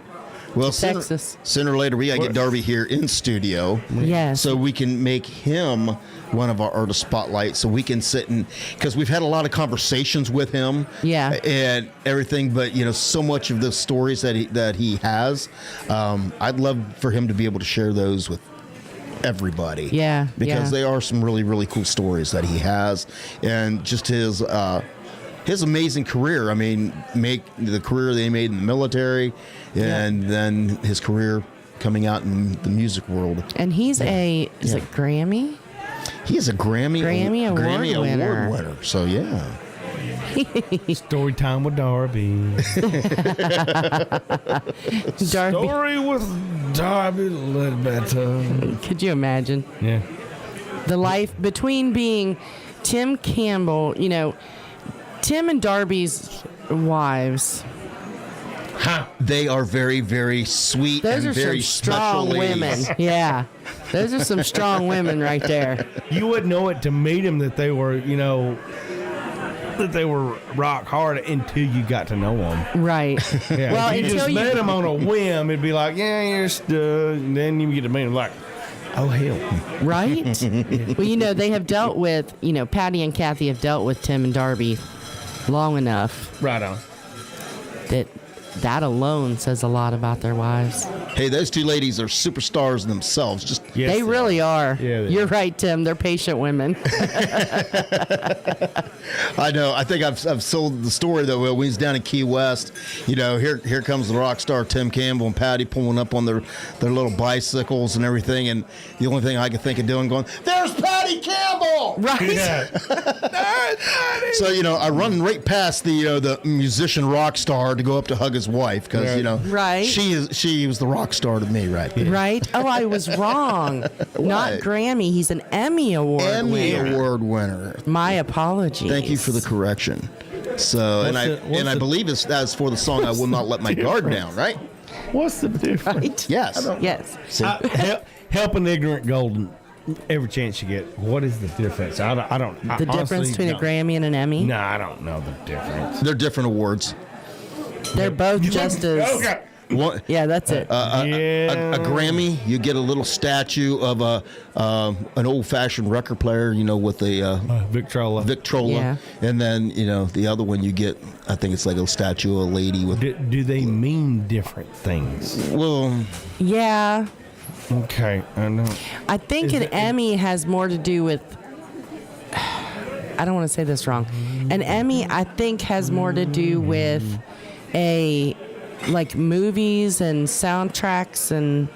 [SPEAKER 4] Well,
[SPEAKER 5] Texas.
[SPEAKER 4] Sooner or later, we got to get Darby here in studio.
[SPEAKER 5] Yes.
[SPEAKER 4] So we can make him one of our artist spotlights, so we can sit and, because we've had a lot of conversations with him.
[SPEAKER 5] Yeah.
[SPEAKER 4] And everything, but, so much of the stories that he has, I'd love for him to be able to share those with everybody.
[SPEAKER 5] Yeah.
[SPEAKER 4] Because they are some really, really cool stories that he has, and just his amazing career. I mean, make the career they made in the military, and then his career coming out in the music world.
[SPEAKER 5] And he's is it Grammy?
[SPEAKER 4] He is a Grammy
[SPEAKER 5] Award winner.
[SPEAKER 4] So yeah.
[SPEAKER 2] Story time with Darby. Story with Darby Ledbetter.
[SPEAKER 5] Could you imagine?
[SPEAKER 2] Yeah.
[SPEAKER 5] The life between being Tim Campbell, Tim and Darby's wives.
[SPEAKER 4] They are very, very sweet
[SPEAKER 5] Those
[SPEAKER 4] and
[SPEAKER 5] are
[SPEAKER 4] very
[SPEAKER 5] some strong
[SPEAKER 4] special
[SPEAKER 5] women.
[SPEAKER 4] ladies.
[SPEAKER 5] Yeah. Those are some strong women right there.
[SPEAKER 2] You wouldn't know it to meet them that they were, that they were rock hard until you got to know them.
[SPEAKER 5] Right.
[SPEAKER 2] Yeah.
[SPEAKER 5] Well,
[SPEAKER 2] if you
[SPEAKER 5] until
[SPEAKER 2] just
[SPEAKER 5] you
[SPEAKER 2] met them on a whim, it'd be like, yeah, you're stud. And then you get to meet them like, oh, hell.
[SPEAKER 5] Right? Well, they have dealt with, Patty and Kathy have dealt with Tim and Darby long enough.
[SPEAKER 2] Right on.
[SPEAKER 5] That alone says a lot about their wives.
[SPEAKER 4] Hey, those two ladies are superstars themselves.
[SPEAKER 2] Yes,
[SPEAKER 5] they really are.
[SPEAKER 2] Yeah,
[SPEAKER 5] You're right, Tim. They're patient women.
[SPEAKER 4] I know. I think I've sold the story though. When he's down in Key West, here comes the rock star Tim Campbell and Patty pulling up on their little bicycles and everything, and the only thing I could think of doing, going, "There's Patty Campbell!"
[SPEAKER 5] Right.
[SPEAKER 2] Yeah.
[SPEAKER 4] So I run right past the musician rock star to go up to hug his wife, because
[SPEAKER 5] Right.
[SPEAKER 4] she was the rock star to me, right?
[SPEAKER 5] Right. Oh, I was wrong. Not Grammy. He's an Emmy Award winner.
[SPEAKER 4] Award winner.
[SPEAKER 5] My apologies.
[SPEAKER 4] Thank you for the correction. So, I believe that's for the song "I Will Not Let My Guard Down," right?
[SPEAKER 2] What's the difference?
[SPEAKER 5] Right?
[SPEAKER 4] Yes.
[SPEAKER 5] Yes.
[SPEAKER 4] See?
[SPEAKER 2] Help an ignorant golden every chance you get. What is the difference? I don't.
[SPEAKER 5] The difference between a Grammy and an Emmy?
[SPEAKER 2] No, I don't know the difference.
[SPEAKER 4] They're different awards.
[SPEAKER 5] They're both just as...
[SPEAKER 2] Okay.
[SPEAKER 4] One,
[SPEAKER 5] Yeah, that's it.
[SPEAKER 4] a Grammy, you get a little statue of an old-fashioned record player, with the
[SPEAKER 2] Victrola.
[SPEAKER 5] Yeah.
[SPEAKER 4] And then the other one you get, I think it's like a statue of a lady with.
[SPEAKER 2] Do they mean different things?
[SPEAKER 4] Well,
[SPEAKER 5] Yeah.
[SPEAKER 2] Okay, I know.
[SPEAKER 5] I think an Emmy has more to do with... I don't want to say this wrong. An Emmy, I think, has more to do with like movies and soundtracks, and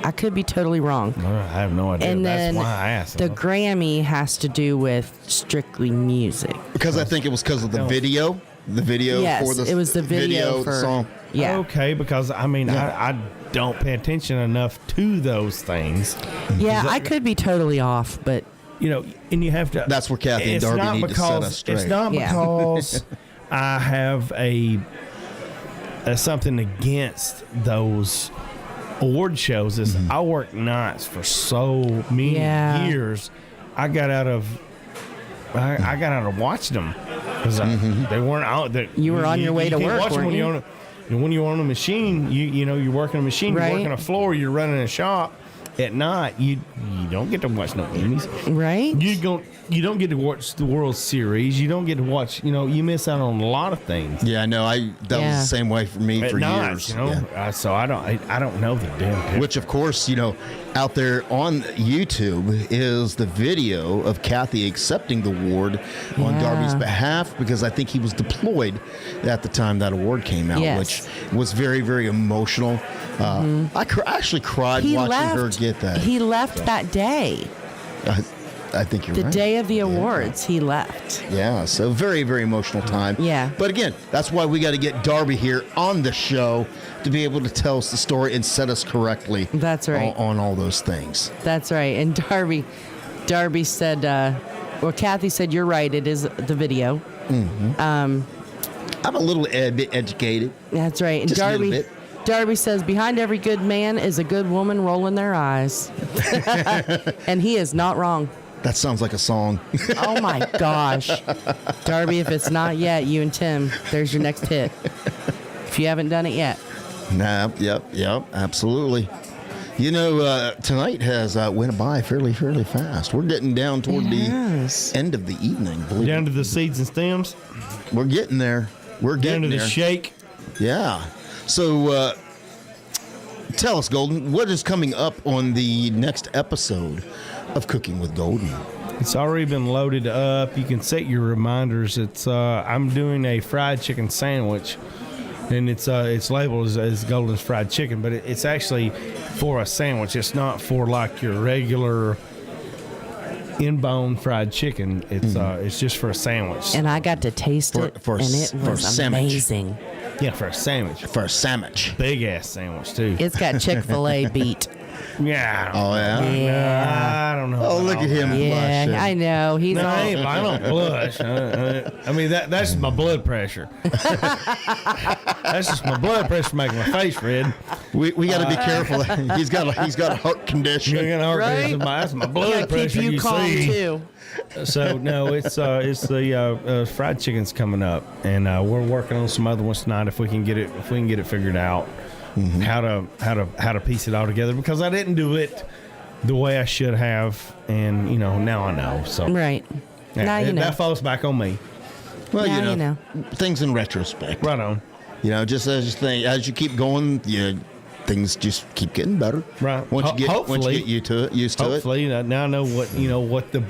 [SPEAKER 5] I could be totally wrong.
[SPEAKER 2] I have no idea.
[SPEAKER 5] And
[SPEAKER 2] That's
[SPEAKER 5] then
[SPEAKER 2] why I asked.
[SPEAKER 5] the Grammy has to do with strictly music.
[SPEAKER 4] because I think it was because of the video. The video
[SPEAKER 5] Yes,
[SPEAKER 4] for the
[SPEAKER 5] it was the video for
[SPEAKER 4] the song.
[SPEAKER 5] Yeah.
[SPEAKER 2] Okay, because I don't pay attention enough to those things.
[SPEAKER 5] Yeah, I could be totally off, but
[SPEAKER 2] And you have to.
[SPEAKER 4] That's where Kathy and
[SPEAKER 2] it's
[SPEAKER 4] Darby
[SPEAKER 2] not
[SPEAKER 4] need to set
[SPEAKER 2] because-
[SPEAKER 4] us straight.
[SPEAKER 2] It's not
[SPEAKER 5] Yeah.
[SPEAKER 2] because I have a something against those award shows. Is I worked nights for so many years. I got out of watching them because they weren't out.
[SPEAKER 5] You were on your way to
[SPEAKER 2] can't
[SPEAKER 5] work,
[SPEAKER 2] watch them
[SPEAKER 5] weren't you?
[SPEAKER 2] when you're on a machine, you're working a machine,
[SPEAKER 5] Right.
[SPEAKER 2] you're working a floor, you're running a shop. At night, you don't get to watch no Emmys.
[SPEAKER 5] right?
[SPEAKER 2] You don't get to watch the World Series. You don't get to watch. You miss out on a lot of things.
[SPEAKER 4] Yeah, I know. That was the same way for me
[SPEAKER 2] At
[SPEAKER 4] for
[SPEAKER 2] night,
[SPEAKER 4] years.
[SPEAKER 2] So I don't know the damn difference.
[SPEAKER 4] Which, of course, out there on YouTube is the video of Kathy accepting the award on
[SPEAKER 5] Yeah.
[SPEAKER 4] Darby's behalf, because I think he was deployed at the time that award came out,
[SPEAKER 5] Yes.
[SPEAKER 4] which was very, very emotional. I actually cried watching her get that.
[SPEAKER 5] He left that day.
[SPEAKER 4] I think you're
[SPEAKER 5] The
[SPEAKER 4] right.
[SPEAKER 5] day of the awards, he left.
[SPEAKER 4] Yeah, so very, very emotional time.
[SPEAKER 5] Yeah.
[SPEAKER 4] But again, that's why we got to get Darby here on the show to be able to tell us the story and set us correctly.
[SPEAKER 5] That's right.
[SPEAKER 4] On all those things.
[SPEAKER 5] That's right. And Darby said, Kathy said, you're right. It is the video.
[SPEAKER 4] I'm a little bit educated.
[SPEAKER 5] That's right. And
[SPEAKER 4] Just a little bit.
[SPEAKER 5] Darby says, behind every good man is a good woman rolling their eyes. And he is not wrong.
[SPEAKER 4] That sounds like a song.
[SPEAKER 5] Oh, my gosh. Darby, if it's not yet, you and Tim, there's your next hit. If you haven't done it yet.
[SPEAKER 4] Nah, yep, absolutely. You know, tonight has went by fairly fast. We're getting down toward the end of the evening.
[SPEAKER 2] Down to the seeds and stems.
[SPEAKER 4] We're getting there. We're getting
[SPEAKER 2] down to
[SPEAKER 4] there.
[SPEAKER 2] the shake.
[SPEAKER 4] Yeah. So, tell us, Golden, what is coming up on the next episode of Cooking with Golden?
[SPEAKER 2] It's already been loaded up. You can set your reminders. It's I'm doing a fried chicken sandwich, and it's labeled as Golden's fried chicken, but it's actually for a sandwich. It's not for like your regular in-bone fried chicken. It's just for a sandwich.
[SPEAKER 5] And I got to taste it, and it was amazing.
[SPEAKER 2] Yeah, for a sandwich.
[SPEAKER 4] For a sandwich.
[SPEAKER 2] Big ass sandwich too.
[SPEAKER 5] It's got Chick-fil-A beat.
[SPEAKER 2] Yeah.
[SPEAKER 4] Oh yeah.
[SPEAKER 5] Yeah.
[SPEAKER 2] I don't know.
[SPEAKER 4] Oh, look at him.
[SPEAKER 5] Yeah,
[SPEAKER 4] blushing.
[SPEAKER 5] I know. He's
[SPEAKER 2] No,
[SPEAKER 5] all,
[SPEAKER 2] I don't blush. I mean, that's my blood pressure. That's just my blood pressure making my face red.
[SPEAKER 4] We got to be careful. He's got a heart condition.
[SPEAKER 2] That's my blood
[SPEAKER 5] gotta
[SPEAKER 2] pressure.
[SPEAKER 5] keep you calm
[SPEAKER 2] see.
[SPEAKER 5] too.
[SPEAKER 2] So no, it's the fried chicken's coming up, and we're working on some other ones tonight if we can get it figured out. Mm-hmm. How to piece it all together, because I didn't do it the way I should have, and now I know. So
[SPEAKER 5] Right. Now you know.
[SPEAKER 2] That falls back on me.
[SPEAKER 4] Well,
[SPEAKER 5] Now you know.
[SPEAKER 4] things in retrospect.
[SPEAKER 2] Right on.
[SPEAKER 4] Just as you keep going, things just keep getting better.
[SPEAKER 2] Right.
[SPEAKER 4] Once you get used to it.
[SPEAKER 2] Hopefully, now I know what the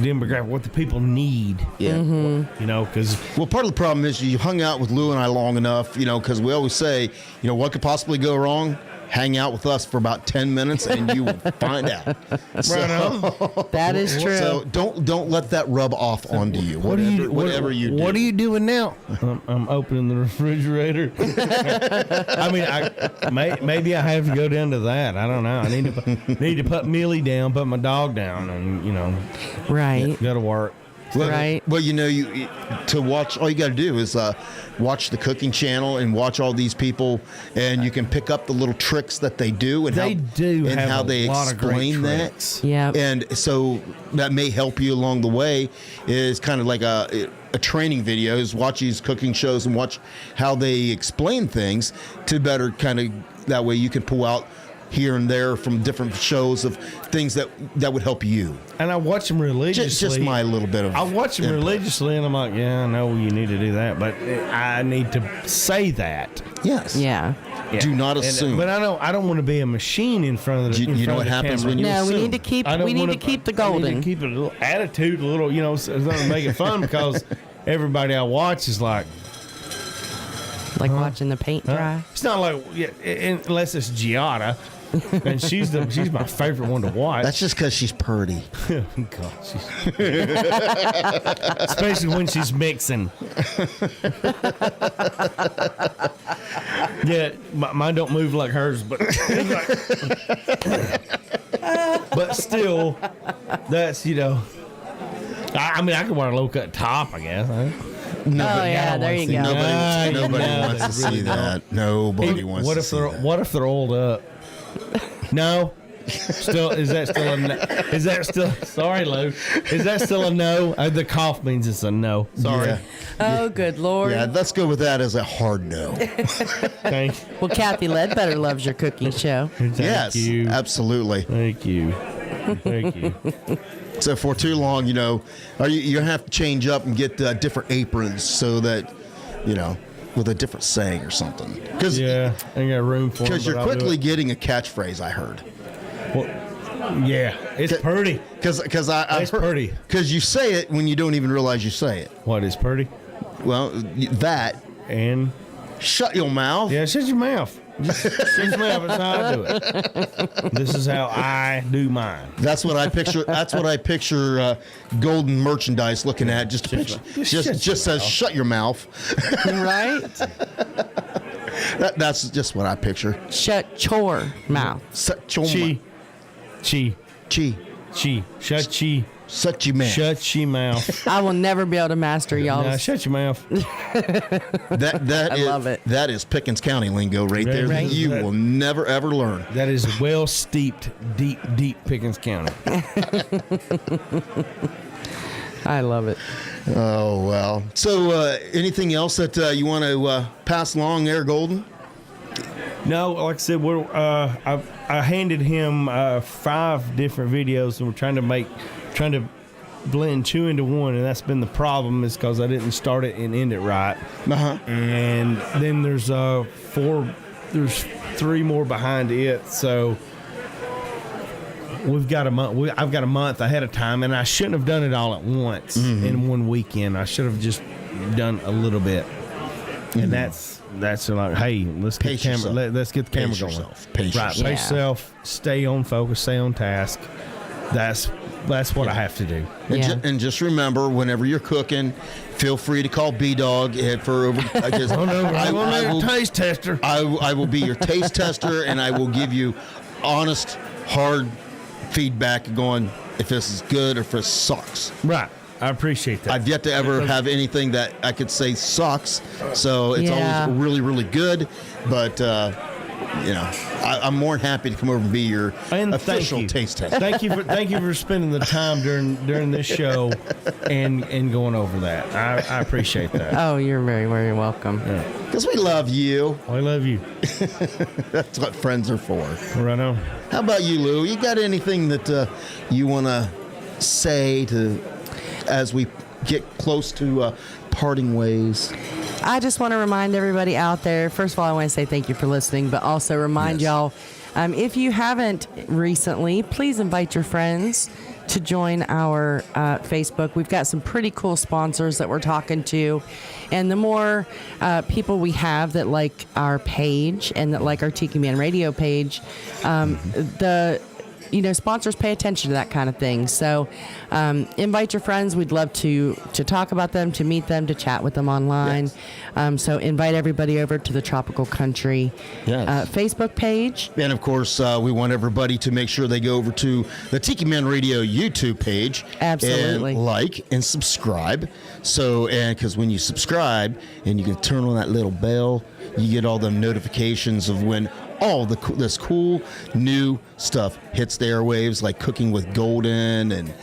[SPEAKER 2] demographic, what the people need.
[SPEAKER 4] Yeah.
[SPEAKER 5] Mm-hmm.
[SPEAKER 2] Because
[SPEAKER 4] part of the problem is you hung out with Lou and I long enough, because we always say, what could possibly go wrong? Hang out with us for about 10 minutes and you will find out.
[SPEAKER 5] That is true.
[SPEAKER 4] So don't let that rub off onto you. Whatever you do.
[SPEAKER 2] What are you doing now? I'm opening the refrigerator. I mean, maybe I have to go down to that. I don't know. I need to put Millie down, put my dog down, and
[SPEAKER 5] Right.
[SPEAKER 2] go to work.
[SPEAKER 5] Right.
[SPEAKER 4] Well, you to watch, all you got to do is watch the cooking channel and watch all these people, and you can pick up the little tricks that they do and how they explain that.
[SPEAKER 5] Yeah.
[SPEAKER 4] And so that may help you along the way. Is kind of like a training video. Is watch these cooking shows and watch how they explain things to better kind of that way you can pull out here and there from different shows of things that would help you.
[SPEAKER 2] And I watch them religiously.
[SPEAKER 4] Just my little bit of.
[SPEAKER 2] I watch them religiously, and I'm like, yeah, I know you need to do that, but I need to say that.
[SPEAKER 4] Yes.
[SPEAKER 5] Yeah.
[SPEAKER 4] Do not assume.
[SPEAKER 2] But I don't want to be a machine in front of the.
[SPEAKER 4] You know what happens when you
[SPEAKER 5] No,
[SPEAKER 4] assume?
[SPEAKER 5] we need to keep the
[SPEAKER 2] I
[SPEAKER 5] golden.
[SPEAKER 2] need to keep a little attitude, so it's not to make it fun, because everybody I watch is like
[SPEAKER 5] watching the paint dry.
[SPEAKER 2] It's not like unless it's Giada. And she's my favorite one to watch.
[SPEAKER 4] That's just because she's purty.
[SPEAKER 2] God, especially when she's mixing. Yeah, mine don't move like hers, but but still, that's I mean, I could wear a low cut top, I guess.
[SPEAKER 5] There you go.
[SPEAKER 4] Nobody wants to see that. Nobody wants to see that.
[SPEAKER 2] What if they're old up? No. Is that still sorry, Lou? Is that still a no? The cough means it's a no. Sorry.
[SPEAKER 4] Yeah.
[SPEAKER 5] Oh, good Lord.
[SPEAKER 4] Yeah, let's go with that as a hard no.
[SPEAKER 2] Thank you.
[SPEAKER 5] Well, Kathy Ledbetter loves your cooking show.
[SPEAKER 4] Yes, absolutely.
[SPEAKER 2] Thank you.
[SPEAKER 4] So for too long, you have to change up and get different aprons so that, with a different saying or something.
[SPEAKER 2] Yeah, I ain't got room for it.
[SPEAKER 4] Because you're quickly getting a catchphrase, I heard.
[SPEAKER 2] Well, yeah, it's pretty.
[SPEAKER 4] Because I
[SPEAKER 2] it's
[SPEAKER 4] heard,
[SPEAKER 2] pretty.
[SPEAKER 4] Because you say it when you don't even realize you say it.
[SPEAKER 2] What is pretty?
[SPEAKER 4] Well, that.
[SPEAKER 2] And?
[SPEAKER 4] Shut your mouth.
[SPEAKER 2] Yeah, shut your mouth. Just shut your mouth. That's how I do it. This is how I do mine.
[SPEAKER 4] That's what I picture. That's what I picture. Golden merchandise looking at. Just says shut your mouth.
[SPEAKER 5] Right.
[SPEAKER 4] That's just what I picture.
[SPEAKER 5] Shut your mouth.
[SPEAKER 4] Shut your mouth.
[SPEAKER 2] Shut your mouth. Shut your mouth.
[SPEAKER 5] I will never be able to master y'all.
[SPEAKER 2] Nah, shut your mouth.
[SPEAKER 4] I
[SPEAKER 5] love it.
[SPEAKER 4] That is Pickens County lingo right there.
[SPEAKER 5] Right.
[SPEAKER 4] That you will never ever learn.
[SPEAKER 2] That is well steeped, deep Pickens County.
[SPEAKER 5] I love it.
[SPEAKER 4] Oh well. So anything else that you want to pass along there, Golden?
[SPEAKER 2] No, like I said, I handed him 5 different videos, and we're trying to blend 2 into 1, and that's been the problem, is because I didn't start it and end it right. And then there's 3 more behind it, so we've got a month. I've got a month ahead of time, and I shouldn't have done it all at once in one weekend. I should have just done a little bit, and that's like, hey, let's get the camera. Let's get the camera going. Pace yourself. Stay on focus. Stay on task. That's what I have to do.
[SPEAKER 4] And just remember, whenever you're cooking, feel free to call B-Dawg for over.
[SPEAKER 2] I will taste tester.
[SPEAKER 4] I will be your taste tester, and I will give you honest, hard feedback going if this is good or if it sucks.
[SPEAKER 2] Right. I appreciate that.
[SPEAKER 4] I've yet to ever have anything that I could say sucks, so it's always really, really good. But I'm more than happy to come over and be your official taste tester.
[SPEAKER 2] Thank you for spending the time during this show and going over that. I appreciate that.
[SPEAKER 5] Oh, you're very, very welcome.
[SPEAKER 4] Because we love you.
[SPEAKER 2] I love you.
[SPEAKER 4] That's what friends are for.
[SPEAKER 2] Right on.
[SPEAKER 4] How about you, Lou? You got anything that you want to say as we get close to parting ways?
[SPEAKER 5] I just want to remind everybody out there, first of all, I want to say thank you for listening, but also remind y'all, if you haven't recently, please invite your friends to join our Facebook. We've got some pretty cool sponsors that we're talking to, and the more people we have that like our page and that like our Tiki Man Radio page, sponsors pay attention to that kind of thing. So invite your friends. We'd love to talk about them, to meet them, to chat with them online. So invite everybody over to the Tropical Country Facebook page.
[SPEAKER 4] And, of course, we want everybody to make sure they go over to the Tiki Man Radio YouTube page.
[SPEAKER 5] Absolutely.
[SPEAKER 4] And like and subscribe. Because when you subscribe and you can turn on that little bell, you get all the notifications of when all this cool new stuff hits the airwaves, like Cooking with Golden and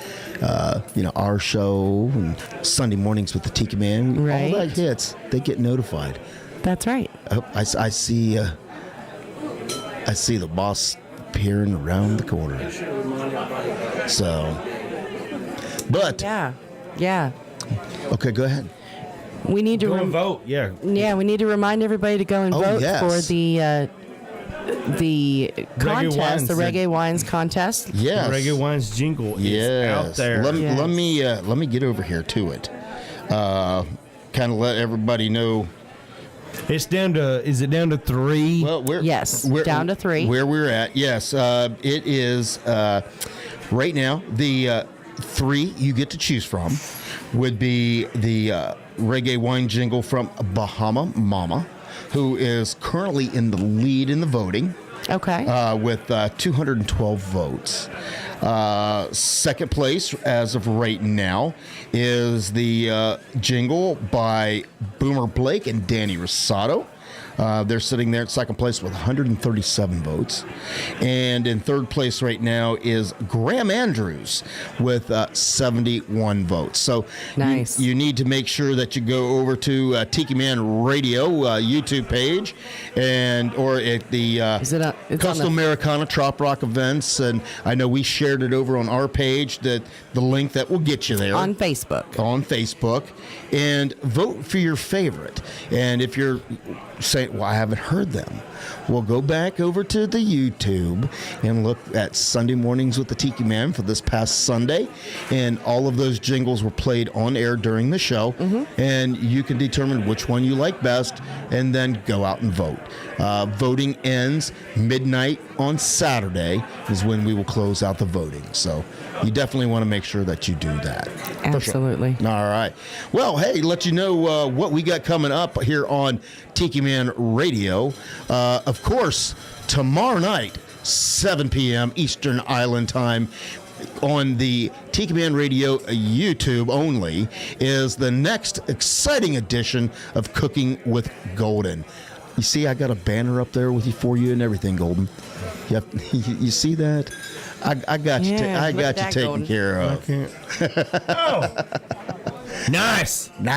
[SPEAKER 4] our show and Sunday Mornings with the Tiki Man.
[SPEAKER 5] Right.
[SPEAKER 4] All that hits, they get notified.
[SPEAKER 5] That's right.
[SPEAKER 4] I see the boss appearing around the corner. So, but
[SPEAKER 5] yeah.
[SPEAKER 4] Okay, go ahead.
[SPEAKER 5] We need to
[SPEAKER 2] vote. Yeah,
[SPEAKER 5] we need to remind everybody to go and vote for the contest, the Reggae Wines contest.
[SPEAKER 4] Yes.
[SPEAKER 2] The Reggae Wines jingle is out there.
[SPEAKER 4] Let me get over here to it. Kind of let everybody know.
[SPEAKER 2] It's down to. Is it down to 3?
[SPEAKER 4] Well, we're
[SPEAKER 5] down to 3.
[SPEAKER 4] Where we're at, yes. It is right now. The 3 you get to choose from would be the Reggae Wine jingle from Bahama Mama, who is currently in the lead in the voting.
[SPEAKER 5] Okay.
[SPEAKER 4] With 212 votes. Second place, as of right now, is the jingle by Boomer Blake and Danny Rosato. They're sitting there at second place with 137 votes. And in third place right now is Graham Andrews with 71 votes. So
[SPEAKER 5] nice.
[SPEAKER 4] You need to make sure that you go over to Tiki Man Radio YouTube page or at the Coastal Americana Troprock events. And I know we shared it over on our page, the link that will get you there.
[SPEAKER 5] On Facebook. And vote for your favorite. And if you're saying, well, I haven't heard them, well, go back over to the YouTube and look at Sunday Mornings with the Tiki Man for this past Sunday. And all of those jingles were played on air during the show. And you can determine which one you like best and then go out and vote. Voting ends midnight on Saturday is when we will close out the voting. So you definitely want to make sure that you do that. Absolutely.
[SPEAKER 4] Sure. All right. Well, hey, let you know what we got coming up here on Tiki Man Radio. Of course, tomorrow night, 7 p.m. Eastern Island Time, on the Tiki Man Radio YouTube only, is the next exciting edition of Cooking with Golden. You see, I got a banner up there for you and everything, Golden. You see that? I got you. I got you taken Golden. Care of.
[SPEAKER 2] Nice.
[SPEAKER 4] And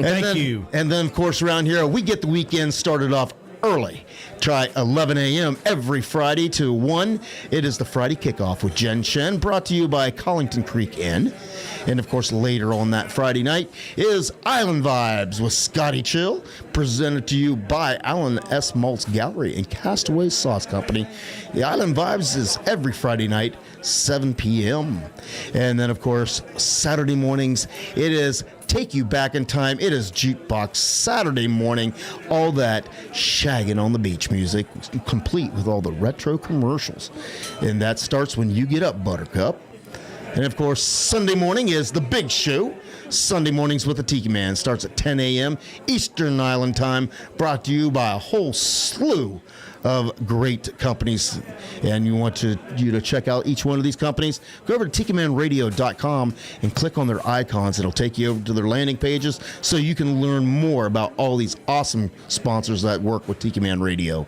[SPEAKER 2] Thank you.
[SPEAKER 4] And then, of course, around here we get the weekend started off early. Try 11 a.m. every Friday to 1. It is the Friday Kickoff with Jen Shen, brought to you by Collington Creek Inn. And, of course, later on that Friday night is Island Vibes with Scotty Chill, presented to you by Alan S. Maltz Gallery and Castaway Sauce Company. The Island Vibes is every Friday night, 7 p.m. And then, of course, Saturday mornings, it is Take You Back in Time. It is Jukebox Saturday morning. All that shagging on the beach music, complete with all the retro commercials. And that starts when you get up, Buttercup. And, of course, Sunday morning is the big show. Sunday Mornings with the Tiki Man starts at 10 a.m. Eastern Island Time, brought to you by a whole slew of great companies. And you want you to check out each one of these companies, go over to tikimanradio.com and click on their icons. It'll take you over to their landing pages so you can learn more about all these awesome sponsors that work with Tiki Man Radio.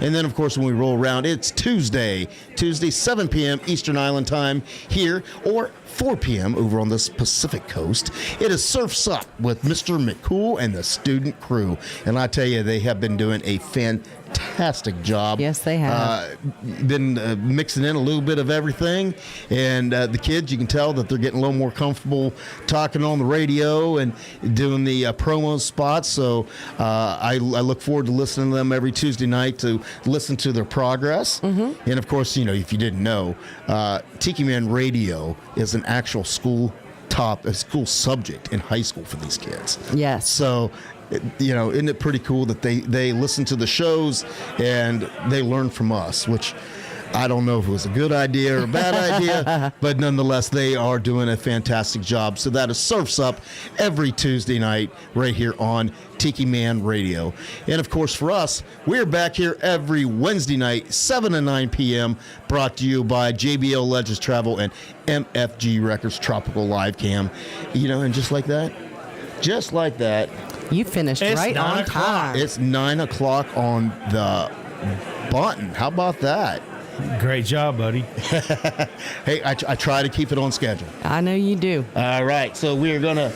[SPEAKER 4] And then, of course, when we roll around, it's Tuesday, 7 p.m. Eastern Island Time here, or 4 p.m. over on the Pacific Coast. It is Surf's Up with Mr. McCool and the Student Crew. And I tell you, they have been doing a fantastic job.
[SPEAKER 5] Yes, they have.
[SPEAKER 4] Been mixing in a little bit of everything. And the kids, you can tell that they're getting a little more comfortable talking on the radio and doing the promo spots. So I look forward to listening to them every Tuesday night to listen to their progress. Mm-hmm. And, of course, you know, if you didn't know, Tiki Man Radio is an actual school subject in high school for these kids.
[SPEAKER 5] Yes.
[SPEAKER 4] So, you know, isn't it pretty cool that they listen to the shows and they learn from us, which I don't know if it was a good idea or a bad idea, but nonetheless, they are doing a fantastic job. So that is Surf's Up every Tuesday night right here on Tiki Man Radio. And, of course, for us, we're back here every Wednesday night, 7 to 9 p.m., brought to you by JBL Legends Travel and MFG Records Tropical Live Cam. You know, and just like that,
[SPEAKER 5] you finished right on time.
[SPEAKER 4] It's 9 o'clock on the button. How about that?
[SPEAKER 2] Great job, buddy.
[SPEAKER 4] Hey, I try to keep it on schedule.
[SPEAKER 5] I know you do.
[SPEAKER 4] All right, so we're going to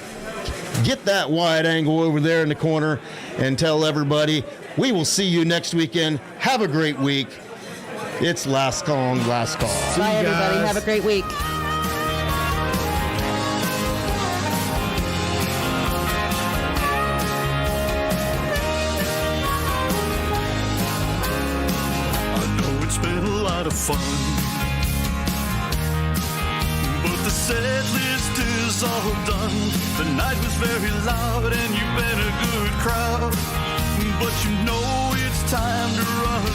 [SPEAKER 4] get that wide angle over there in the corner and tell everybody we will see you next weekend. Have a great week. It's last call.
[SPEAKER 5] Bye, everybody. Have a great week.
[SPEAKER 3] Fun, but the set list is all done. The night was very loud and you've been a good crowd, but you know it's time to run.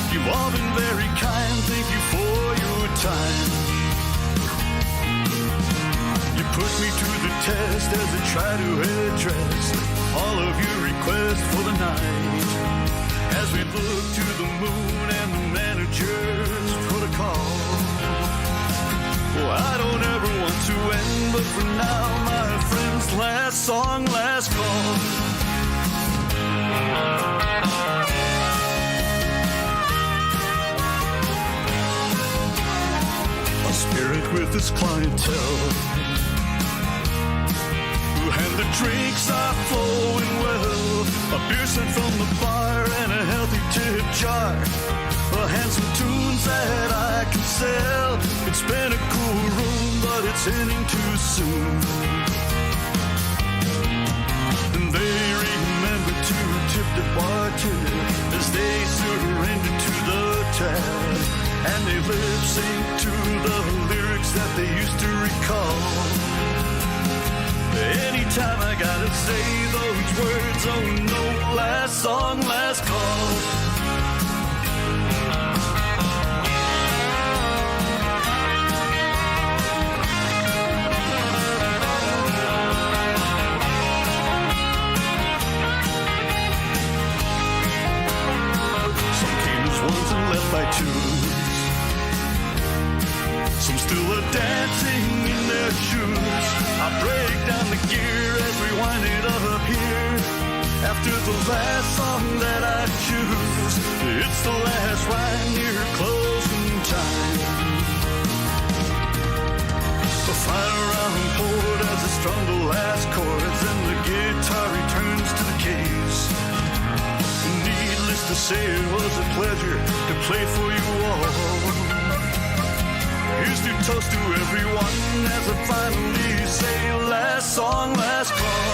[SPEAKER 3] You've all been very kind, thank you for your time. You put me to the test as I try to address all of your requests for the night. As we look to the moon and the manager's protocol. Well, I don't ever want to end, but for now, my friends, last song, last call. A spirit with his clientele, and the drinks are flowing well. A beer sent from the bar and a healthy tip jar. And some tunes that I can sell. It's been a cool room, but it's ending too soon. And they remember to tip the bartender as they surrender to the tab. And they lip sync to the lyrics that they used to recall. Anytime I gotta say those words, oh no, last song, last call. Some came as ones and left by twos. Some still are dancing in their shoes. I break down the gear as we wind it up here. After the last song that I choose, it's the last ride near closing time. The final round poured as I strung the last chords, and the guitar returns to the case. Needless to
[SPEAKER 10] was a pleasure to play for you all. Here's to toast to everyone as I finally say last song, last call.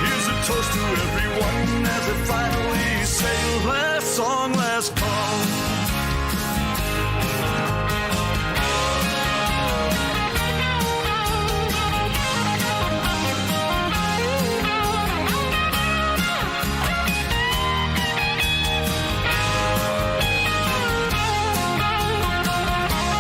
[SPEAKER 10] Here's a toast to everyone as I finally say last song, last call.